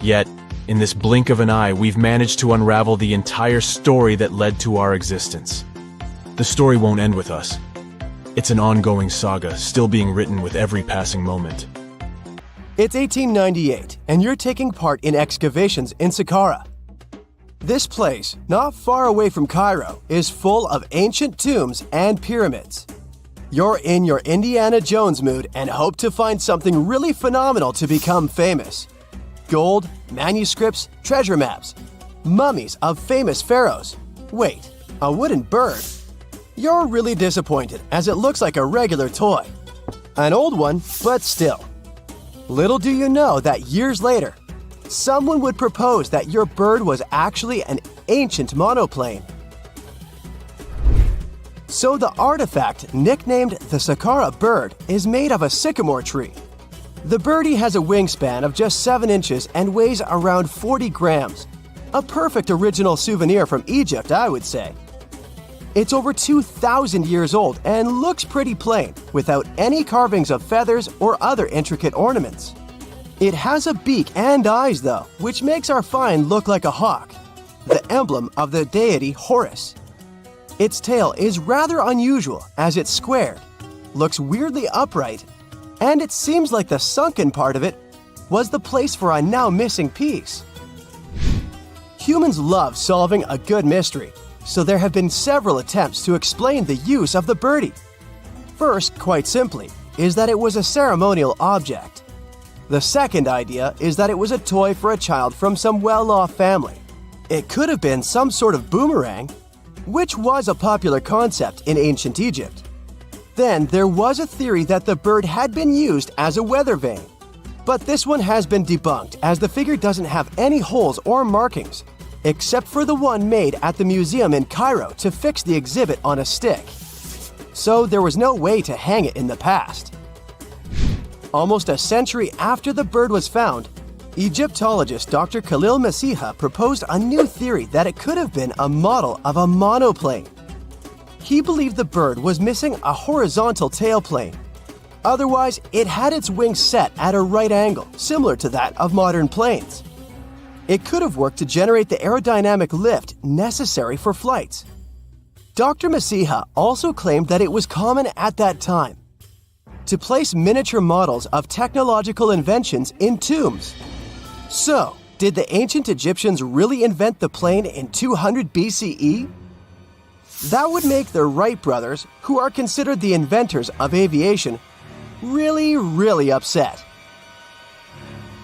Yet, in this blink of an eye, we've managed to unravel the entire story that led to our existence. The story won't end with us. It's an ongoing saga, still being written with every passing moment. It's 1898, and you're taking part in excavations in Sahara. This place, not far away from Cairo, is full of ancient tombs and pyramids. You're in your Indiana Jones mood and hope to find something really phenomenal to become famous. Gold, manuscripts, treasure maps, mummies of famous pharaohs. Wait, a wooden bird? You're really disappointed as it looks like a regular toy. An old one, but still. Little do you know that years later, someone would propose that your bird was actually an ancient monoplane. So the artifact, nicknamed the Sahara bird, is made of a sycamore tree. The birdie has a wingspan of just 7 inches and weighs around 40 grams. A perfect original souvenir from Egypt, I would say. It's over 2,000 years old and looks pretty plain, without any carvings of feathers or other intricate ornaments. It has a beak and eyes though, which makes our find look like a hawk, the emblem of the deity Horus. Its tail is rather unusual as it's squared, looks weirdly upright, and it seems like the sunken part of it was the place for a now missing piece. Humans love solving a good mystery, so there have been several attempts to explain the use of the birdie. First, quite simply, is that it was a ceremonial object. The second idea is that it was a toy for a child from some well-off family. It could have been some sort of boomerang, which was a popular concept in ancient Egypt. Then there was a theory that the bird had been used as a weather vane. But this one has been debunked as the figure doesn't have any holes or markings, except for the one made at the museum in Cairo to fix the exhibit on a stick. So there was no way to hang it in the past. Almost a century after the bird was found, Egyptologist Dr. Khalil Masiha proposed a new theory that it could have been a model of a monoplane. He believed the bird was missing a horizontal tailplane. Otherwise, it had its wings set at a right angle, similar to that of modern planes. It could have worked to generate the aerodynamic lift necessary for flights. Dr. Masiha also claimed that it was common at that time to place miniature models of technological inventions in tombs. So, did the ancient Egyptians really invent the plane in 200 BCE? That would make the Wright brothers, who are considered the inventors of aviation, really upset.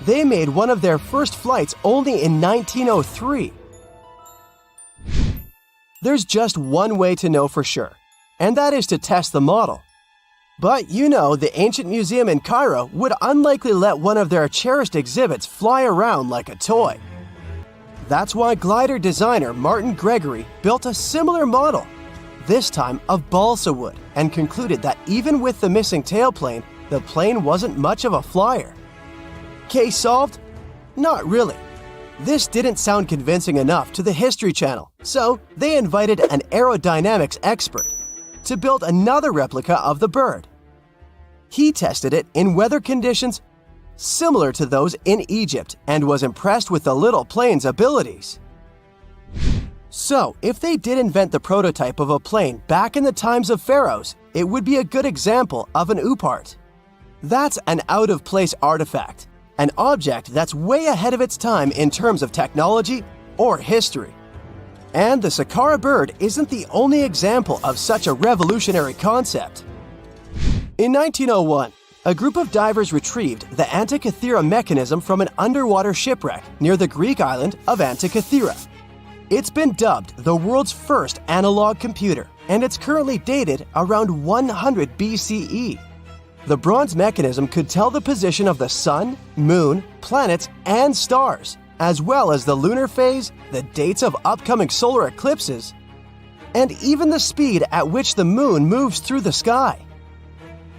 They made one of their first flights only in 1903. There's just one way to know for sure, and that is to test the model. But you know, the ancient museum in Cairo would unlikely let one of their cherished exhibits fly around like a toy. That's why glider designer Martin Gregory built a similar model, this time of balsa wood, and concluded that even with the missing tailplane, the plane wasn't much of a flyer. Case solved? Not really. This didn't sound convincing enough to the History Channel, so they invited an aerodynamics expert to build another replica of the bird. He tested it in weather conditions similar to those in Egypt and was impressed with the little plane's abilities. So, if they did invent the prototype of a plane back in the times of pharaohs, it would be a good example of an oopart. That's an out-of-place artifact, an object that's way ahead of its time in terms of technology or history. And the Sahara bird isn't the only example of such a revolutionary concept. In 1901, a group of divers retrieved the Antikythera mechanism from an underwater shipwreck near the Greek island of Antikythera. It's been dubbed the world's first analog computer, and it's currently dated around 100 BCE. The bronze mechanism could tell the position of the sun, moon, planets, and stars, as well as the lunar phase, the dates of upcoming solar eclipses, and even the speed at which the moon moves through the sky.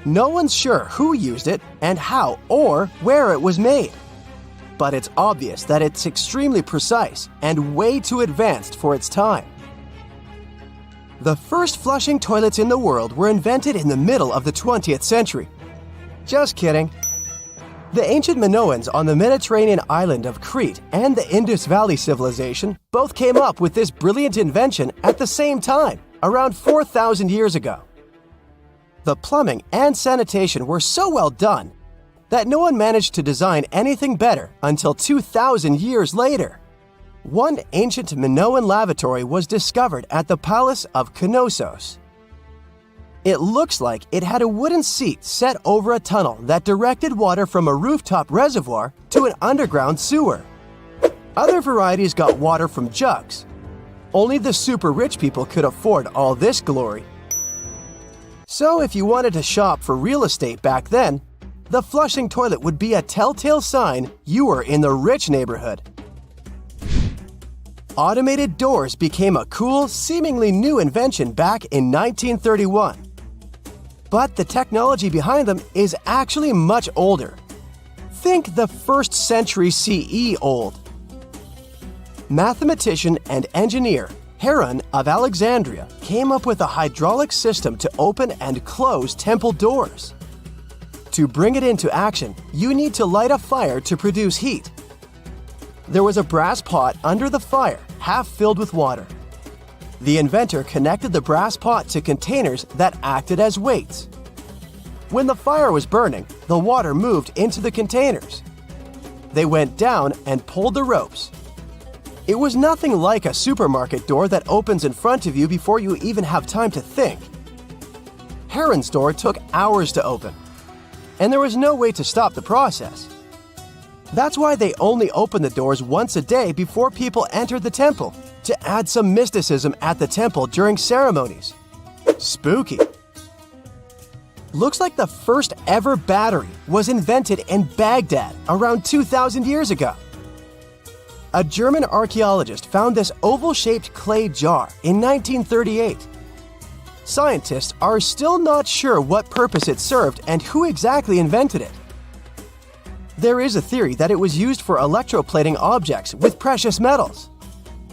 No one's sure who used it and how or where it was made. But it's obvious that it's extremely precise and way too advanced for its time. The first flushing toilets in the world were invented in the middle of the 20th century. Just kidding. The ancient Minoans on the Mediterranean island of Crete and the Indus Valley civilization both came up with this brilliant invention at the same time, around 4,000 years ago. The plumbing and sanitation were so well done that no one managed to design anything better until 2,000 years later. One ancient Minoan lavatory was discovered at the Palace of Knossos. It looks like it had a wooden seat set over a tunnel that directed water from a rooftop reservoir to an underground sewer. Other varieties got water from jugs. Only the super rich people could afford all this glory. So if you wanted to shop for real estate back then, the flushing toilet would be a telltale sign you were in the rich neighborhood. Automated doors became a cool, seemingly new invention back in 1931. But the technology behind them is actually much older. Think the 1st century CE old. Mathematician and engineer Heron of Alexandria came up with a hydraulic system to open and close temple doors. To bring it into action, you need to light a fire to produce heat. There was a brass pot under the fire, half filled with water. The inventor connected the brass pot to containers that acted as weights. When the fire was burning, the water moved into the containers. They went down and pulled the ropes. It was nothing like a supermarket door that opens in front of you before you even have time to think. Heron's door took hours to open, and there was no way to stop the process. That's why they only opened the doors once a day before people entered the temple, to add some mysticism at the temple during ceremonies. Spooky. Looks like the first ever battery was invented in Baghdad around 2,000 years ago. A German archaeologist found this oval-shaped clay jar in 1938. Scientists are still not sure what purpose it served and who exactly invented it. There is a theory that it was used for electroplating objects with precious metals.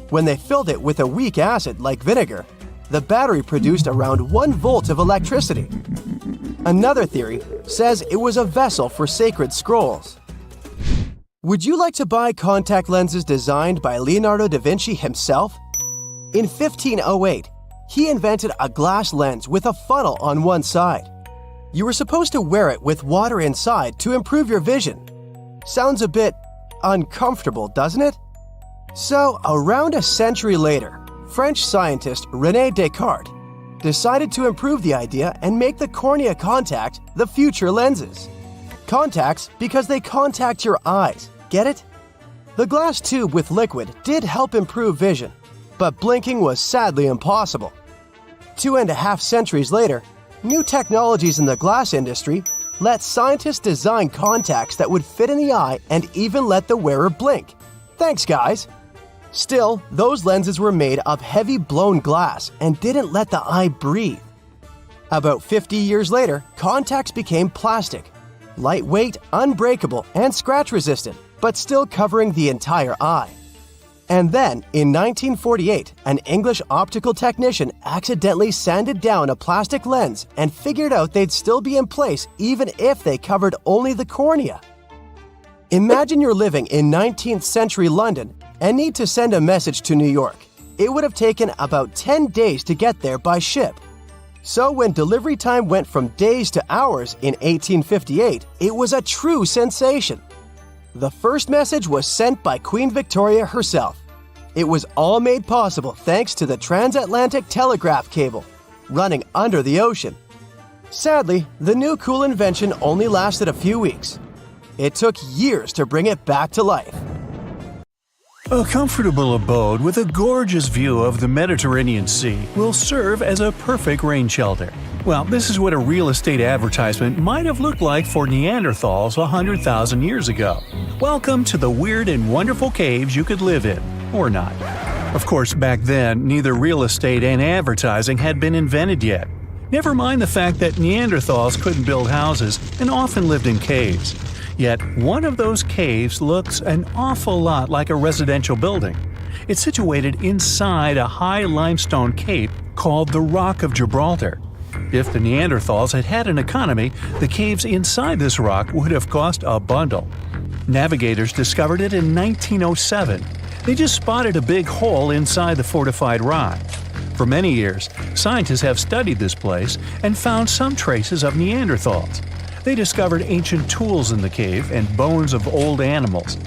When they filled it with a weak acid like vinegar, the battery produced around 1 volt of electricity. Another theory says it was a vessel for sacred scrolls. Would you like to buy contact lenses designed by Leonardo da Vinci himself? In 1508, he invented a glass lens with a funnel on one side. You were supposed to wear it with water inside to improve your vision. Sounds a bit uncomfortable, doesn't it? So, around a century later, French scientist René Descartes decided to improve the idea and make the cornea contact the future lenses. Contacts because they contact your eyes, get it? The glass tube with liquid did help improve vision, but blinking was sadly impossible. 2.5 centuries later, new technologies in the glass industry let scientists design contacts that would fit in the eye and even let the wearer blink. Thanks, guys! Still, those lenses were made of heavy blown glass and didn't let the eye breathe. About 50 years later, contacts became plastic, lightweight, unbreakable, and scratch-resistant, but still covering the entire eye. And then, in 1948, an English optical technician accidentally sanded down a plastic lens and figured out they'd still be in place even if they covered only the cornea. Imagine you're living in 19th century London and need to send a message to New York. It would have taken about 10 days to get there by ship. So when delivery time went from days to hours in 1858, it was a true sensation. The first message was sent by Queen Victoria herself. It was all made possible thanks to the transatlantic telegraph cable, running under the ocean. Sadly, the new cool invention only lasted a few weeks. It took years to bring it back to life. A comfortable abode with a gorgeous view of the Mediterranean Sea will serve as a perfect rain shelter. Well, this is what a real estate advertisement might have looked like for Neanderthals 100,000 years ago. Welcome to the weird and wonderful caves you could live in, or not. Of course, back then, neither real estate and advertising had been invented yet. Never mind the fact that Neanderthals couldn't build houses and often lived in caves. Yet, one of those caves looks an awful lot like a residential building. It's situated inside a high limestone cape called the Rock of Gibraltar. If the Neanderthals had had an economy, the caves inside this rock would have cost a bundle. Navigators discovered it in 1907. They just spotted a big hole inside the fortified rock. For many years, scientists have studied this place and found some traces of Neanderthals. They discovered ancient tools in the cave and bones of old animals.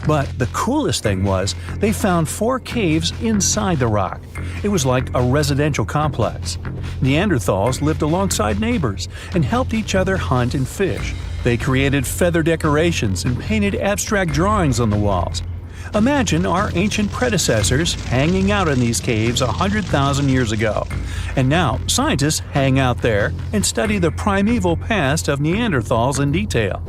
But the coolest thing was, they found 4 caves inside the rock. It was like a residential complex. Neanderthals lived alongside neighbors and helped each other hunt and fish. They created feather decorations and painted abstract drawings on the walls. Imagine our ancient predecessors hanging out in these caves 100,000 years ago. And now, scientists hang out there and study the primeval past of Neanderthals in detail.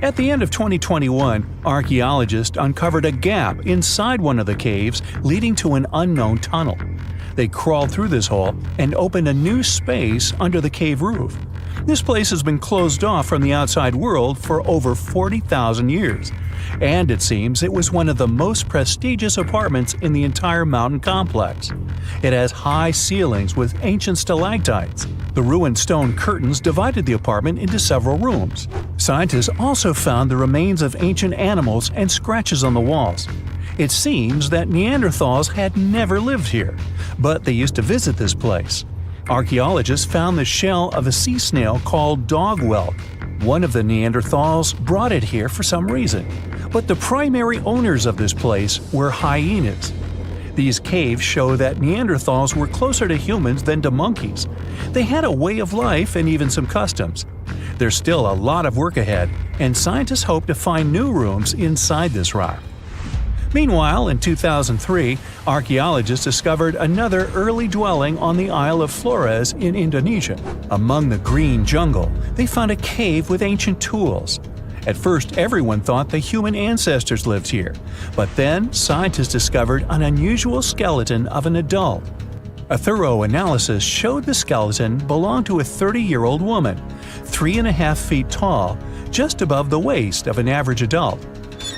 At the end of 2021, archaeologists uncovered a gap inside one of the caves leading to an unknown tunnel. They crawled through this hole and opened a new space under the cave roof. This place has been closed off from the outside world for over 40,000 years. And it seems it was one of the most prestigious apartments in the entire mountain complex. It has high ceilings with ancient stalactites. The ruined stone curtains divided the apartment into several rooms. Scientists also found the remains of ancient animals and scratches on the walls. It seems that Neanderthals had never lived here, but they used to visit this place. Archaeologists found the shell of a sea snail called dog whelk. One of the Neanderthals brought it here for some reason, but the primary owners of this place were hyenas. These caves show that Neanderthals were closer to humans than to monkeys. They had a way of life and even some customs. There's still a lot of work ahead, and scientists hope to find new rooms inside this rock. Meanwhile, in 2003, archaeologists discovered another early dwelling on the Isle of Flores in Indonesia. Among the green jungle, they found a cave with ancient tools. At first, everyone thought the human ancestors lived here, but then scientists discovered an unusual skeleton of an adult. A thorough analysis showed the skeleton belonged to a 30-year-old woman, 3.5 feet tall, just above the waist of an average adult.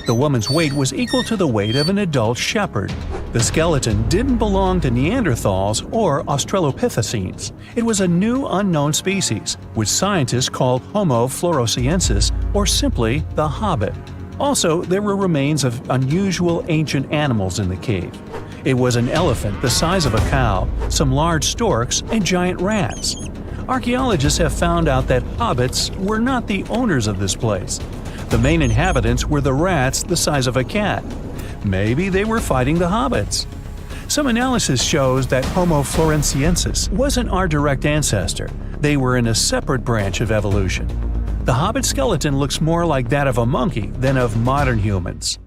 The woman's weight was equal to the weight of an adult shepherd. The skeleton didn't belong to Neanderthals or Australopithecines. It was a new unknown species, which scientists called Homo floresiensis, or simply the Hobbit. Also, there were remains of unusual ancient animals in the cave. It was an elephant the size of a cow, some large storks, and giant rats. Archaeologists have found out that hobbits were not the owners of this place. The main inhabitants were the rats the size of a cat. Maybe they were fighting the hobbits. Some analysis shows that Homo floresiensis wasn't our direct ancestor. They were in a separate branch of evolution. The hobbit skeleton looks more like that of a monkey than of modern humans.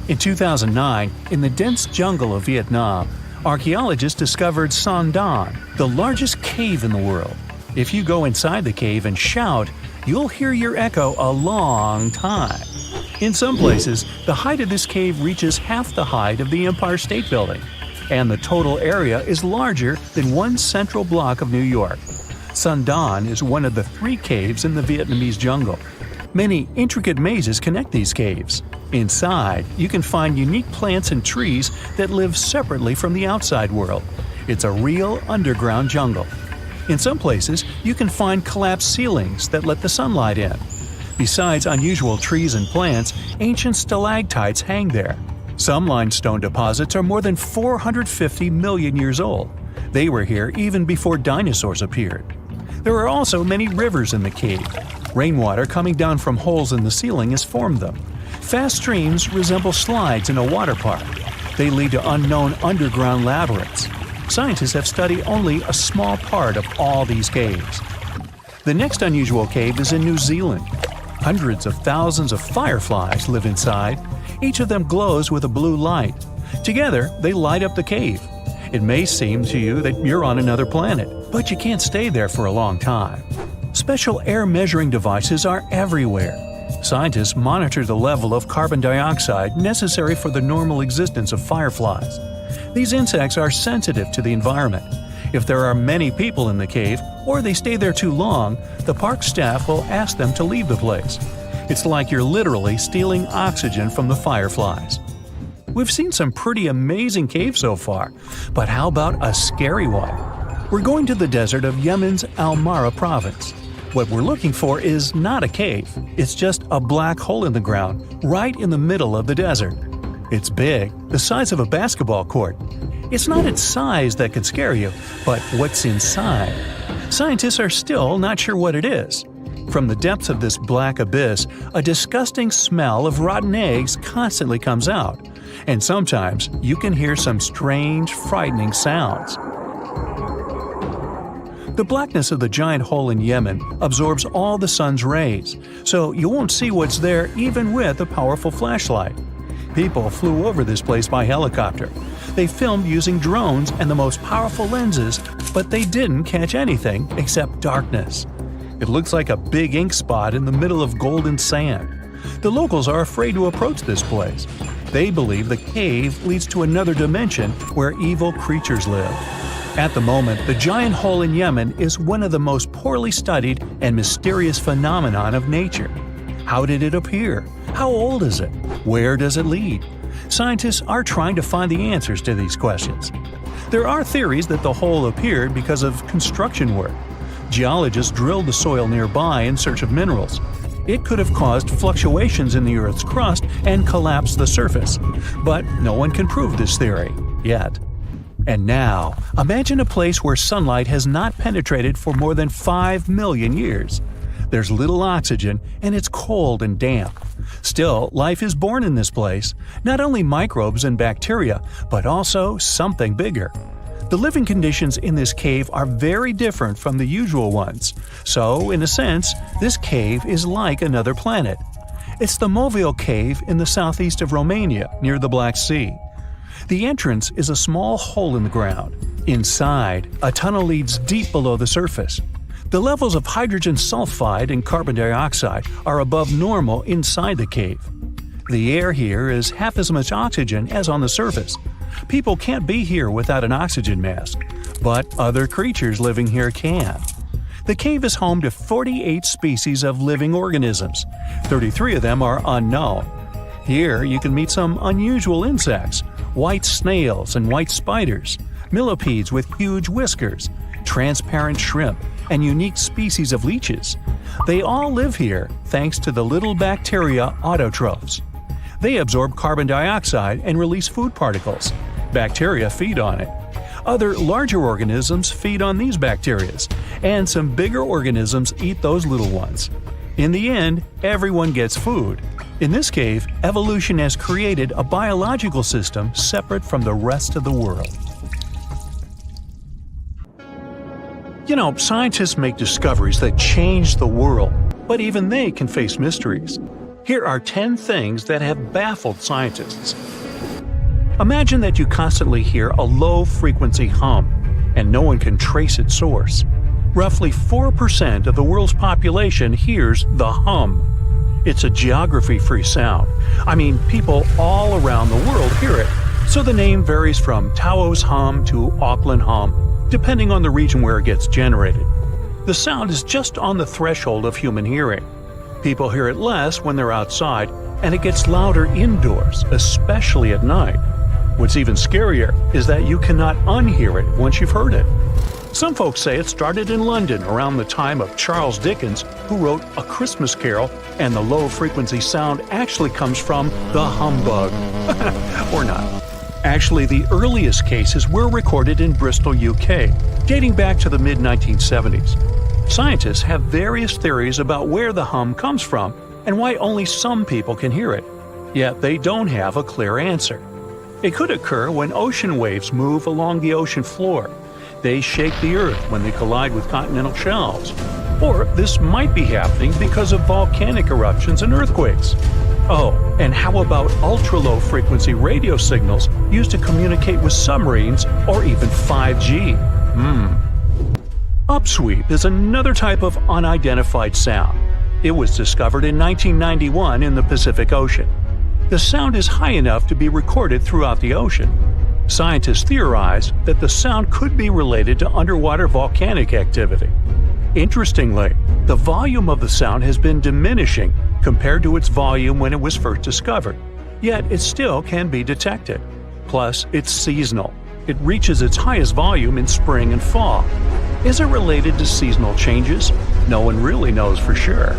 In 2009, in the dense jungle of Vietnam, archaeologists discovered Son Don, the largest cave in the world. If you go inside the cave and shout, you'll hear your echo a long time. In some places, the height of this cave reaches half the height of the Empire State Building, and the total area is larger than one central block of New York. Son Don is one of the 3 caves in the Vietnamese jungle. Many intricate mazes connect these caves. Inside, you can find unique plants and trees that live separately from the outside world. It's a real underground jungle. In some places, you can find collapsed ceilings that let the sunlight in. Besides unusual trees and plants, ancient stalactites hang there. Some limestone deposits are more than 450 million years old. They were here even before dinosaurs appeared. There are also many rivers in the cave. Rainwater coming down from holes in the ceiling has formed them. Fast streams resemble slides in a water park. They lead to unknown underground labyrinths. Scientists have studied only a small part of all these caves. The next unusual cave is in New Zealand. Hundreds of thousands of fireflies live inside. Each of them glows with a blue light. Together, they light up the cave. It may seem to you that you're on another planet, but you can't stay there for a long time. Special air measuring devices are everywhere. Scientists monitor the level of carbon dioxide necessary for the normal existence of fireflies. These insects are sensitive to the environment. If there are many people in the cave, or they stay there too long, the park staff will ask them to leave the place. It's like you're literally stealing oxygen from the fireflies. We've seen some pretty amazing caves so far, but how about a scary one? We're going to the desert of Yemen's Al-Mara province. What we're looking for is not a cave, it's just a black hole in the ground, right in the middle of the desert. It's big, the size of a basketball court. It's not its size that could scare you, but what's inside. Scientists are still not sure what it is. From the depths of this black abyss, a disgusting smell of rotten eggs constantly comes out, and sometimes you can hear some strange, frightening sounds. The blackness of the giant hole in Yemen absorbs all the sun's rays, so you won't see what's there even with a powerful flashlight. People flew over this place by helicopter. They filmed using drones and the most powerful lenses, but they didn't catch anything except darkness. It looks like a big ink spot in the middle of golden sand. The locals are afraid to approach this place. They believe the cave leads to another dimension where evil creatures live. At the moment, the giant hole in Yemen is one of the most poorly studied and mysterious phenomenon of nature. How did it appear? How old is it? Where does it lead? Scientists are trying to find the answers to these questions. There are theories that the hole appeared because of construction work. Geologists drilled the soil nearby in search of minerals. It could have caused fluctuations in the Earth's crust and collapsed the surface. But no one can prove this theory, yet. And now, imagine a place where sunlight has not penetrated for more than 5 million years. There's little oxygen, and it's cold and damp. Still, life is born in this place, not only microbes and bacteria, but also something bigger. The living conditions in this cave are very different from the usual ones, so, in a sense, this cave is like another planet. It's the Mojave Cave in the southeast of Romania, near the Black Sea. The entrance is a small hole in the ground. Inside, a tunnel leads deep below the surface. The levels of hydrogen sulfide and carbon dioxide are above normal inside the cave. The air here is half as much oxygen as on the surface. People can't be here without an oxygen mask, but other creatures living here can. The cave is home to 48 species of living organisms. 33 of them are unknown. Here you can meet some unusual insects, white snails and white spiders, millipedes with huge whiskers, transparent shrimp, and unique species of leeches. They all live here thanks to the little bacteria autotrophs. They absorb carbon dioxide and release food particles. Bacteria feed on it. Other larger organisms feed on these bacteria, and some bigger organisms eat those little ones. In the end, everyone gets food. In this cave, evolution has created a biological system separate from the rest of the world. You know, scientists make discoveries that change the world, but even they can face mysteries. Here are 10 things that have baffled scientists. Imagine that you constantly hear a low-frequency hum, and no one can trace its source. Roughly 4% of the world's population hears the hum. It's a geography-free sound. I mean, people all around the world hear it, so the name varies from Tao's hum to Auckland hum, depending on the region where it gets generated. The sound is just on the threshold of human hearing. People hear it less when they're outside, and it gets louder indoors, especially at night. What's even scarier is that you cannot unhear it once you've heard it. Some folks say it started in London around the time of Charles Dickens, who wrote A Christmas Carol, and the low-frequency sound actually comes from the humbug. Or not. Actually, the earliest cases were recorded in Bristol, UK, dating back to the mid-1970s. Scientists have various theories about where the hum comes from and why only some people can hear it, yet they don't have a clear answer. It could occur when ocean waves move along the ocean floor. They shake the Earth when they collide with continental shelves. Or this might be happening because of volcanic eruptions and earthquakes. Oh, and how about ultra-low frequency radio signals used to communicate with submarines or even 5G? Upsweep is another type of unidentified sound. It was discovered in 1991 in the Pacific Ocean. The sound is high enough to be recorded throughout the ocean. Scientists theorize that the sound could be related to underwater volcanic activity. Interestingly, the volume of the sound has been diminishing compared to its volume when it was first discovered. yet it still can be detected. Plus, it's seasonal. It reaches its highest volume in spring and fall. Is it related to seasonal changes? No one really knows for sure.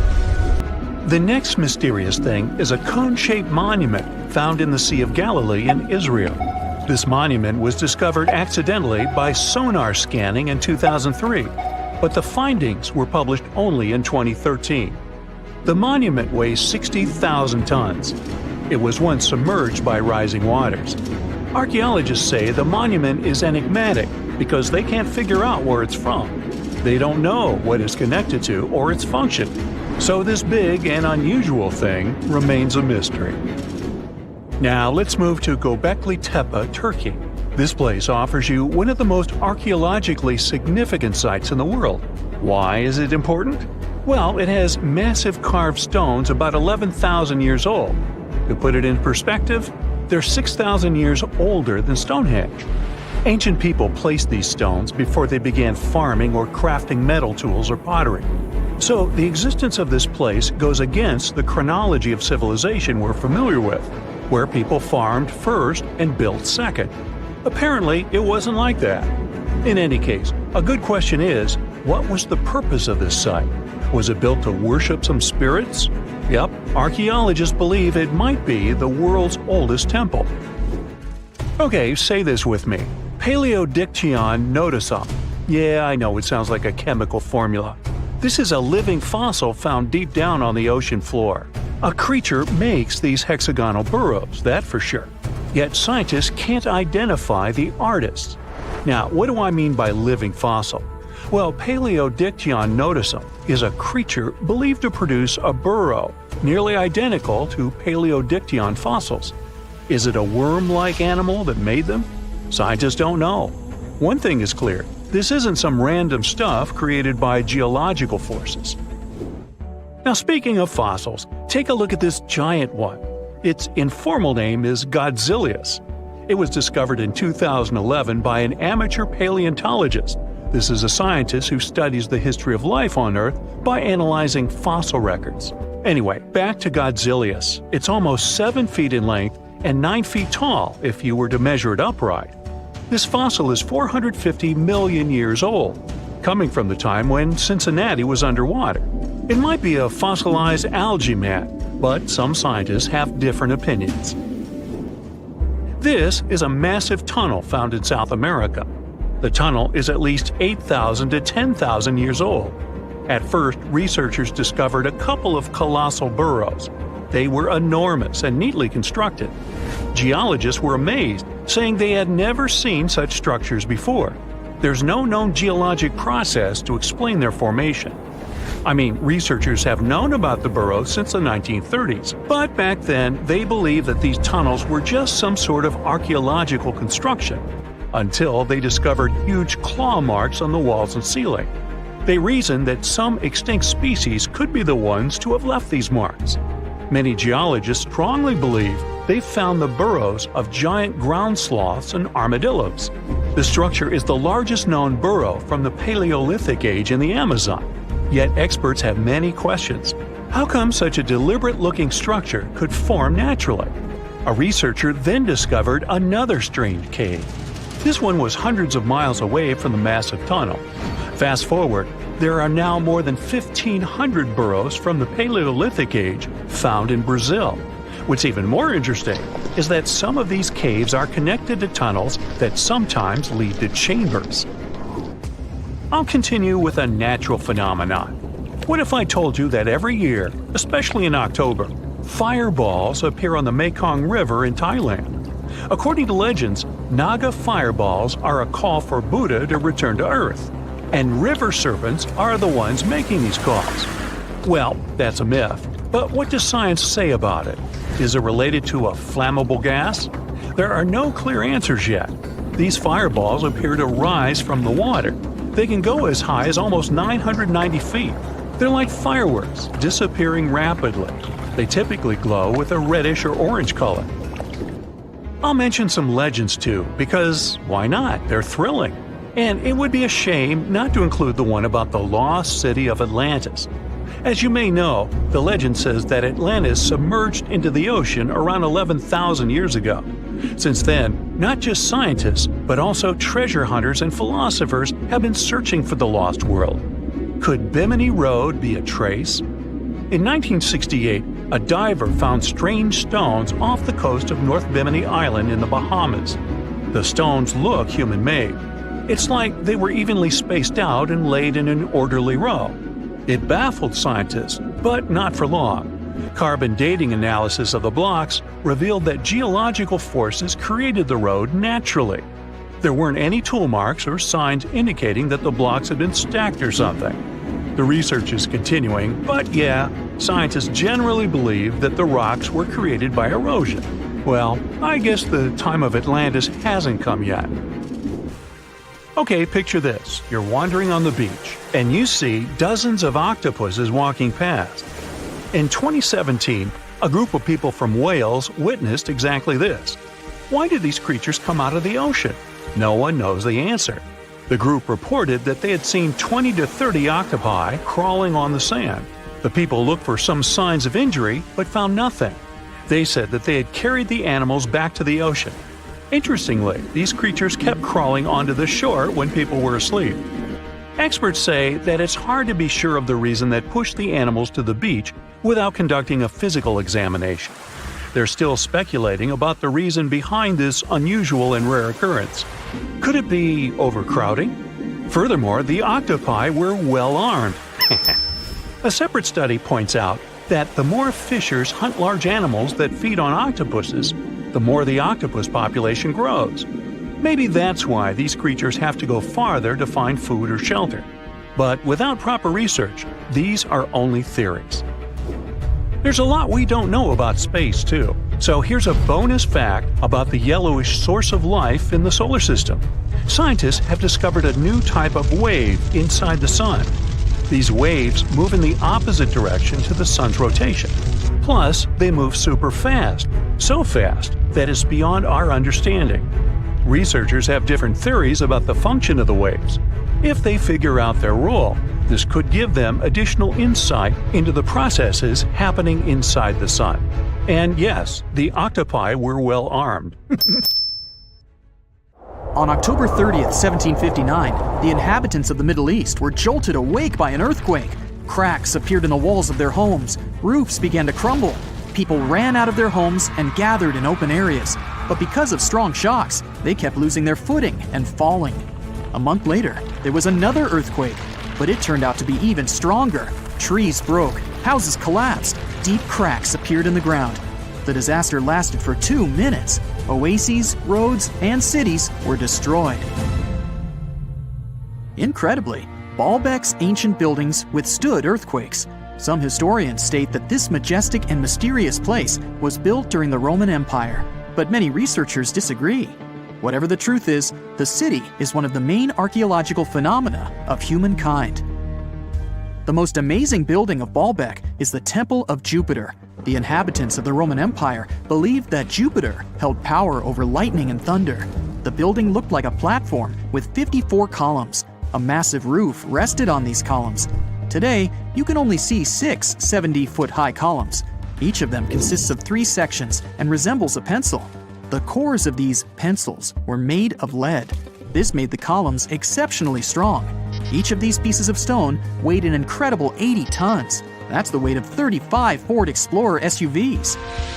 The next mysterious thing is a cone-shaped monument found in the Sea of Galilee in Israel. This monument was discovered accidentally by sonar scanning in 2003, but the findings were published only in 2013. The monument weighs 60,000 tons. It was once submerged by rising waters. Archaeologists say the monument is enigmatic because they can't figure out where it's from. They don't know what it's connected to or its function. So this big and unusual thing remains a mystery. Now let's move to Göbekli Tepe, Turkey. This place offers you one of the most archaeologically significant sites in the world. Why is it important? Well, it has massive carved stones about 11,000 years old. To put it in perspective, they're 6,000 years older than Stonehenge. Ancient people placed these stones before they began farming or crafting metal tools or pottery. So the existence of this place goes against the chronology of civilization we're familiar with, where people farmed first and built second. Apparently, it wasn't like that. In any case, a good question is, what was the purpose of this site? Was it built to worship some spirits? Yep, archaeologists believe it might be the world's oldest temple. Okay, say this with me. Paleodictyon notusum. Yeah, I know it sounds like a chemical formula. This is a living fossil found deep down on the ocean floor. A creature makes these hexagonal burrows, that for sure. Yet scientists can't identify the artists. Now, what do I mean by living fossil? Well, Paleodictyon notusum is a creature believed to produce a burrow nearly identical to Paleodictyon fossils. Is it a worm-like animal that made them? Scientists don't know. One thing is clear, this isn't some random stuff created by geological forces. Now speaking of fossils, take a look at this giant one. Its informal name is Godzillius. It was discovered in 2011 by an amateur paleontologist. This is a scientist who studies the history of life on Earth by analyzing fossil records. Anyway, back to Godzillius. It's almost 7 feet in length and 9 feet tall if you were to measure it upright. This fossil is 450 million years old, coming from the time when Cincinnati was underwater. It might be a fossilized algae mat, but some scientists have different opinions. This is a massive tunnel found in South America. The tunnel is at least 8,000 to 10,000 years old. At first, researchers discovered a couple of colossal burrows. They were enormous and neatly constructed. Geologists were amazed, saying they had never seen such structures before. There's no known geologic process to explain their formation. I mean, researchers have known about the burrows since the 1930s, but back then they believed that these tunnels were just some sort of archaeological construction, until they discovered huge claw marks on the walls and ceiling. They reasoned that some extinct species could be the ones to have left these marks. Many geologists strongly believe they found the burrows of giant ground sloths and armadillos. The structure is the largest known burrow from the Paleolithic age in the Amazon. Yet experts have many questions. How come such a deliberate-looking structure could form naturally? A researcher then discovered another strange cave. This one was hundreds of miles away from the massive tunnel. Fast forward, there are now more than 1,500 burrows from the Paleolithic age found in Brazil. What's even more interesting is that some of these caves are connected to tunnels that sometimes lead to chambers. I'll continue with a natural phenomenon. What if I told you that every year, especially in October, fireballs appear on the Mekong River in Thailand? According to legends, Naga fireballs are a call for Buddha to return to Earth, and river serpents are the ones making these calls. Well, that's a myth, but what does science say about it? Is it related to a flammable gas? There are no clear answers yet. These fireballs appear to rise from the water. They can go as high as almost 990 feet. They're like fireworks, disappearing rapidly. They typically glow with a reddish or orange color. I'll mention some legends too, because why not? They're thrilling. And it would be a shame not to include the one about the lost city of Atlantis. As you may know, the legend says that Atlantis submerged into the ocean around 11,000 years ago. Since then, not just scientists, but also treasure hunters and philosophers have been searching for the lost world. Could Bimini Road be a trace? In 1968, a diver found strange stones off the coast of North Bimini Island in the Bahamas. The stones look human-made. It's like they were evenly spaced out and laid in an orderly row. It baffled scientists, but not for long. Carbon dating analysis of the blocks revealed that geological forces created the road naturally. There weren't any tool marks or signs indicating that the blocks had been stacked or something. The research is continuing, but yeah, scientists generally believe that the rocks were created by erosion. Well, I guess the time of Atlantis hasn't come yet. Okay, picture this. You're wandering on the beach, and you see dozens of octopuses walking past. In 2017, a group of people from Wales witnessed exactly this. Why did these creatures come out of the ocean? No one knows the answer. The group reported that they had seen 20 to 30 octopi crawling on the sand. The people looked for some signs of injury, but found nothing. They said that they had carried the animals back to the ocean. Interestingly, these creatures kept crawling onto the shore when people were asleep. Experts say that it's hard to be sure of the reason that pushed the animals to the beach without conducting a physical examination. They're still speculating about the reason behind this unusual and rare occurrence. Could it be overcrowding? Furthermore, the octopi were well armed. A separate study points out that the more fishers hunt large animals that feed on octopuses, the more the octopus population grows. Maybe that's why these creatures have to go farther to find food or shelter. But without proper research, these are only theories. There's a lot we don't know about space, too. So here's a bonus fact about the yellowish source of life in the solar system. Scientists have discovered a new type of wave inside the sun. These waves move in the opposite direction to the sun's rotation. Plus, they move super fast. So fast that it's beyond our understanding. Researchers have different theories about the function of the waves. If they figure out their role, this could give them additional insight into the processes happening inside the sun. And yes, the octopi were well armed. On October 30th, 1759, the inhabitants of the Middle East were jolted awake by an earthquake. Cracks appeared in the walls of their homes, roofs began to crumble. People ran out of their homes and gathered in open areas. But because of strong shocks, they kept losing their footing and falling. A month later, there was another earthquake, but it turned out to be even stronger. Trees broke, houses collapsed, deep cracks appeared in the ground. The disaster lasted for 2 minutes. Oases, roads, and cities were destroyed. Incredibly, Balbeck's ancient buildings withstood earthquakes. Some historians state that this majestic and mysterious place was built during the Roman Empire, but many researchers disagree. Whatever the truth is, the city is one of the main archaeological phenomena of humankind. The most amazing building of Balbeck is the Temple of Jupiter. The inhabitants of the Roman Empire believed that Jupiter held power over lightning and thunder. The building looked like a platform with 54 columns. A massive roof rested on these columns. Today, you can only see 6 70-foot-high columns. Each of them consists of 3 sections and resembles a pencil. The cores of these pencils were made of lead. This made the columns exceptionally strong. Each of these pieces of stone weighed an incredible 80 tons. That's the weight of 35 Ford Explorer SUVs.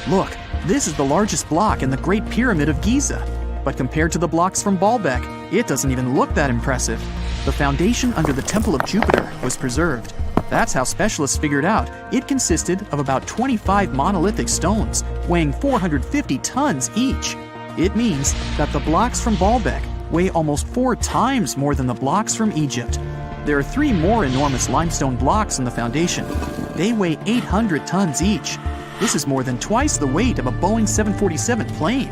Look, this is the largest block in the Great Pyramid of Giza. But compared to the blocks from Balbeck, it doesn't even look that impressive. The foundation under the Temple of Jupiter was preserved. That's how specialists figured out it consisted of about 25 monolithic stones, weighing 450 tons each. It means that the blocks from Balbeck weigh almost 4 times more than the blocks from Egypt. There are 3 more enormous limestone blocks in the foundation. They weigh 800 tons each. This is more than twice the weight of a Boeing 747 plane.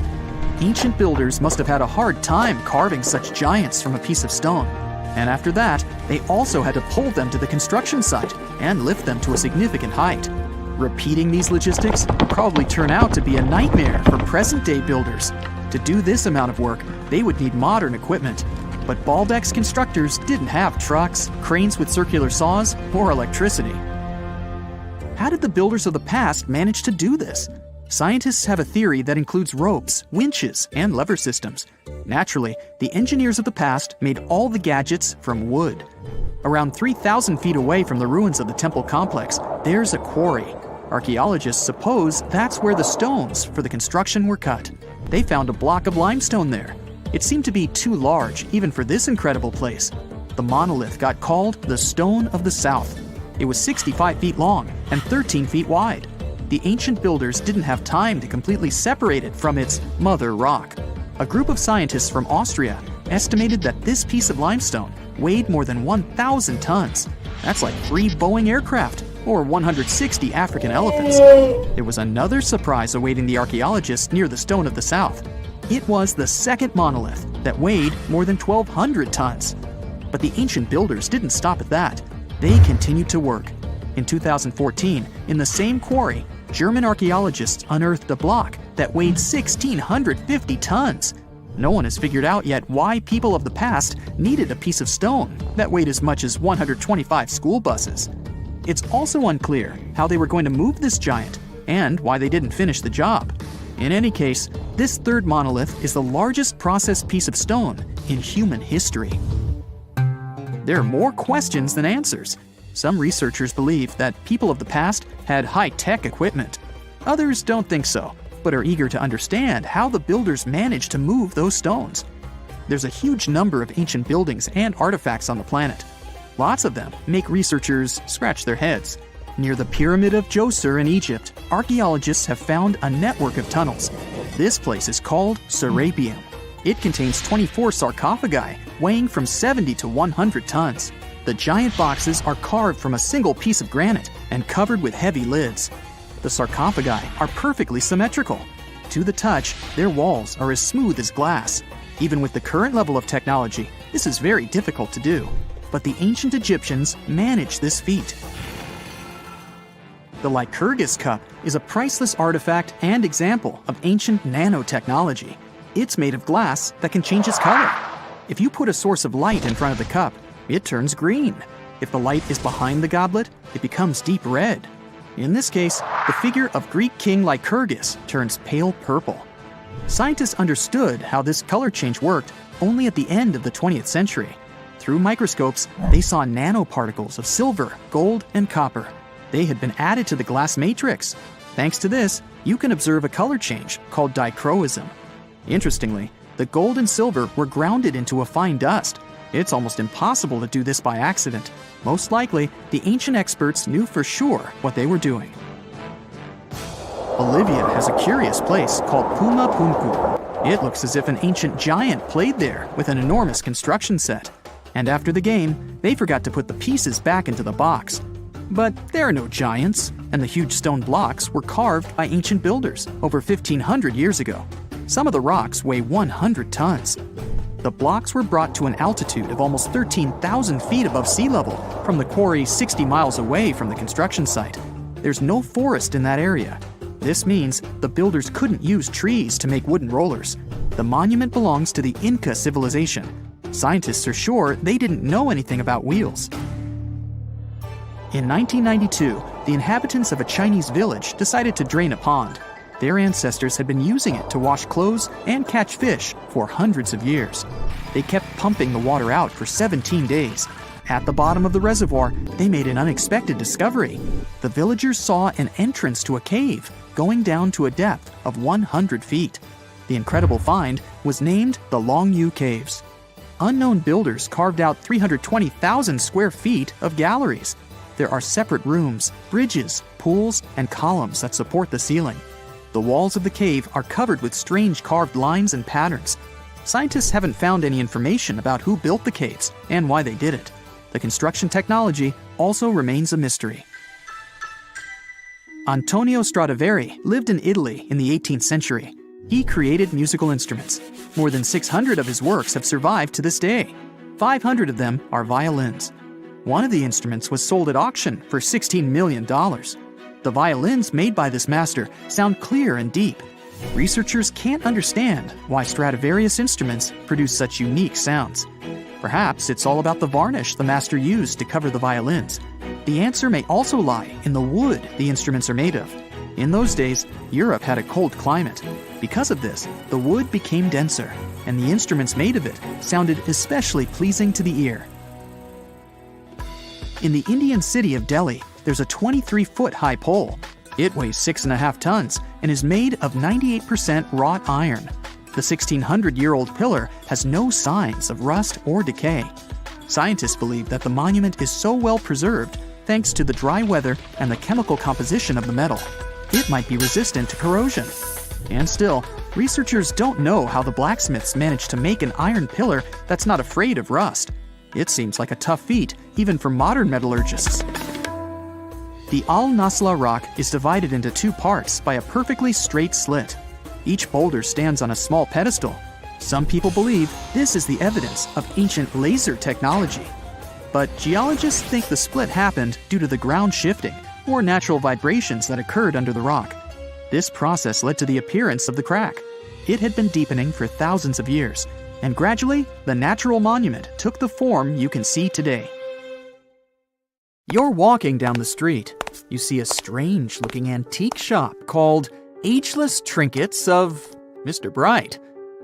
Ancient builders must have had a hard time carving such giants from a piece of stone. And after that, they also had to pull them to the construction site and lift them to a significant height. Repeating these logistics would probably turn out to be a nightmare for present-day builders. To do this amount of work, they would need modern equipment. But Balbeck's constructors didn't have trucks, cranes with circular saws, or electricity. How did the builders of the past manage to do this? Scientists have a theory that includes ropes, winches, and lever systems. Naturally, the engineers of the past made all the gadgets from wood. Around 3,000 feet away from the ruins of the temple complex, there's a quarry. Archaeologists suppose that's where the stones for the construction were cut. They found a block of limestone there. It seemed to be too large, even for this incredible place. The monolith got called the Stone of the South. It was 65 feet long and 13 feet wide. The ancient builders didn't have time to completely separate it from its mother rock. A group of scientists from Austria estimated that this piece of limestone weighed more than 1,000 tons. That's like 3 Boeing aircraft, or 160 African elephants. There was another surprise awaiting the archaeologists near the Stone of the South. It was the second monolith that weighed more than 1,200 tons. But the ancient builders didn't stop at that. They continued to work. In 2014, in the same quarry, German archaeologists unearthed a block that weighed 1,650 tons. No one has figured out yet why people of the past needed a piece of stone that weighed as much as 125 school buses. It's also unclear how they were going to move this giant and why they didn't finish the job. In any case, this third monolith is the largest processed piece of stone in human history. There are more questions than answers. Some researchers believe that people of the past had high-tech equipment. Others don't think so, but are eager to understand how the builders managed to move those stones. There's a huge number of ancient buildings and artifacts on the planet. Lots of them make researchers scratch their heads. Near the Pyramid of Djoser in Egypt, archaeologists have found a network of tunnels. This place is called Serapeum. It contains 24 sarcophagi weighing from 70 to 100 tons. The giant boxes are carved from a single piece of granite and covered with heavy lids. The sarcophagi are perfectly symmetrical. To the touch, their walls are as smooth as glass. Even with the current level of technology, this is very difficult to do. But the ancient Egyptians managed this feat. The Lycurgus cup is a priceless artifact and example of ancient nanotechnology. It's made of glass that can change its color. If you put a source of light in front of the cup, it turns green. If the light is behind the goblet, it becomes deep red. In this case, the figure of Greek king Lycurgus turns pale purple. Scientists understood how this color change worked only at the end of the 20th century. Through microscopes, they saw nanoparticles of silver, gold, and copper. They had been added to the glass matrix. Thanks to this, you can observe a color change called dichroism. Interestingly, the gold and silver were grounded into a fine dust. It's almost impossible to do this by accident. Most likely, the ancient experts knew for sure what they were doing. Bolivia has a curious place called Puma Punku. It looks as if an ancient giant played there with an enormous construction set. And after the game, they forgot to put the pieces back into the box. But there are no giants, and the huge stone blocks were carved by ancient builders over 1,500 years ago. Some of the rocks weigh 100 tons. The blocks were brought to an altitude of almost 13,000 feet above sea level from the quarry 60 miles away from the construction site. There's no forest in that area. This means the builders couldn't use trees to make wooden rollers. The monument belongs to the Inca civilization. Scientists are sure they didn't know anything about wheels. In 1992, the inhabitants of a Chinese village decided to drain a pond. Their ancestors had been using it to wash clothes and catch fish for hundreds of years. They kept pumping the water out for 17 days. At the bottom of the reservoir, they made an unexpected discovery. The villagers saw an entrance to a cave going down to a depth of 100 feet. The incredible find was named the Longyu Caves. Unknown builders carved out 320,000 square feet of galleries. There are separate rooms, bridges, pools, and columns that support the ceiling. The walls of the cave are covered with strange carved lines and patterns. Scientists haven't found any information about who built the caves and why they did it. The construction technology also remains a mystery. Antonio Stradivari lived in Italy in the 18th century. He created musical instruments. More than 600 of his works have survived to this day. 500 of them are violins. One of the instruments was sold at auction for $16 million. The violins made by this master sound clear and deep. Researchers can't understand why Stradivarius instruments produce such unique sounds. Perhaps it's all about the varnish the master used to cover the violins. The answer may also lie in the wood the instruments are made of. In those days, Europe had a cold climate. Because of this, the wood became denser, and the instruments made of it sounded especially pleasing to the ear. In the Indian city of Delhi, there's a 23-foot-high pole. It weighs 6.5 tons and is made of 98% wrought iron. The 1,600-year-old pillar has no signs of rust or decay. Scientists believe that the monument is so well preserved thanks to the dry weather and the chemical composition of the metal. It might be resistant to corrosion. And still, researchers don't know how the blacksmiths managed to make an iron pillar that's not afraid of rust. It seems like a tough feat, even for modern metallurgists. The Al-Nasla rock is divided into 2 parts by a perfectly straight slit. Each boulder stands on a small pedestal. Some people believe this is the evidence of ancient laser technology. But geologists think the split happened due to the ground shifting or natural vibrations that occurred under the rock. This process led to the appearance of the crack. It had been deepening for thousands of years, and gradually, the natural monument took the form you can see today. You're walking down the street. You see a strange-looking antique shop called Ageless Trinkets of Mr. Bright.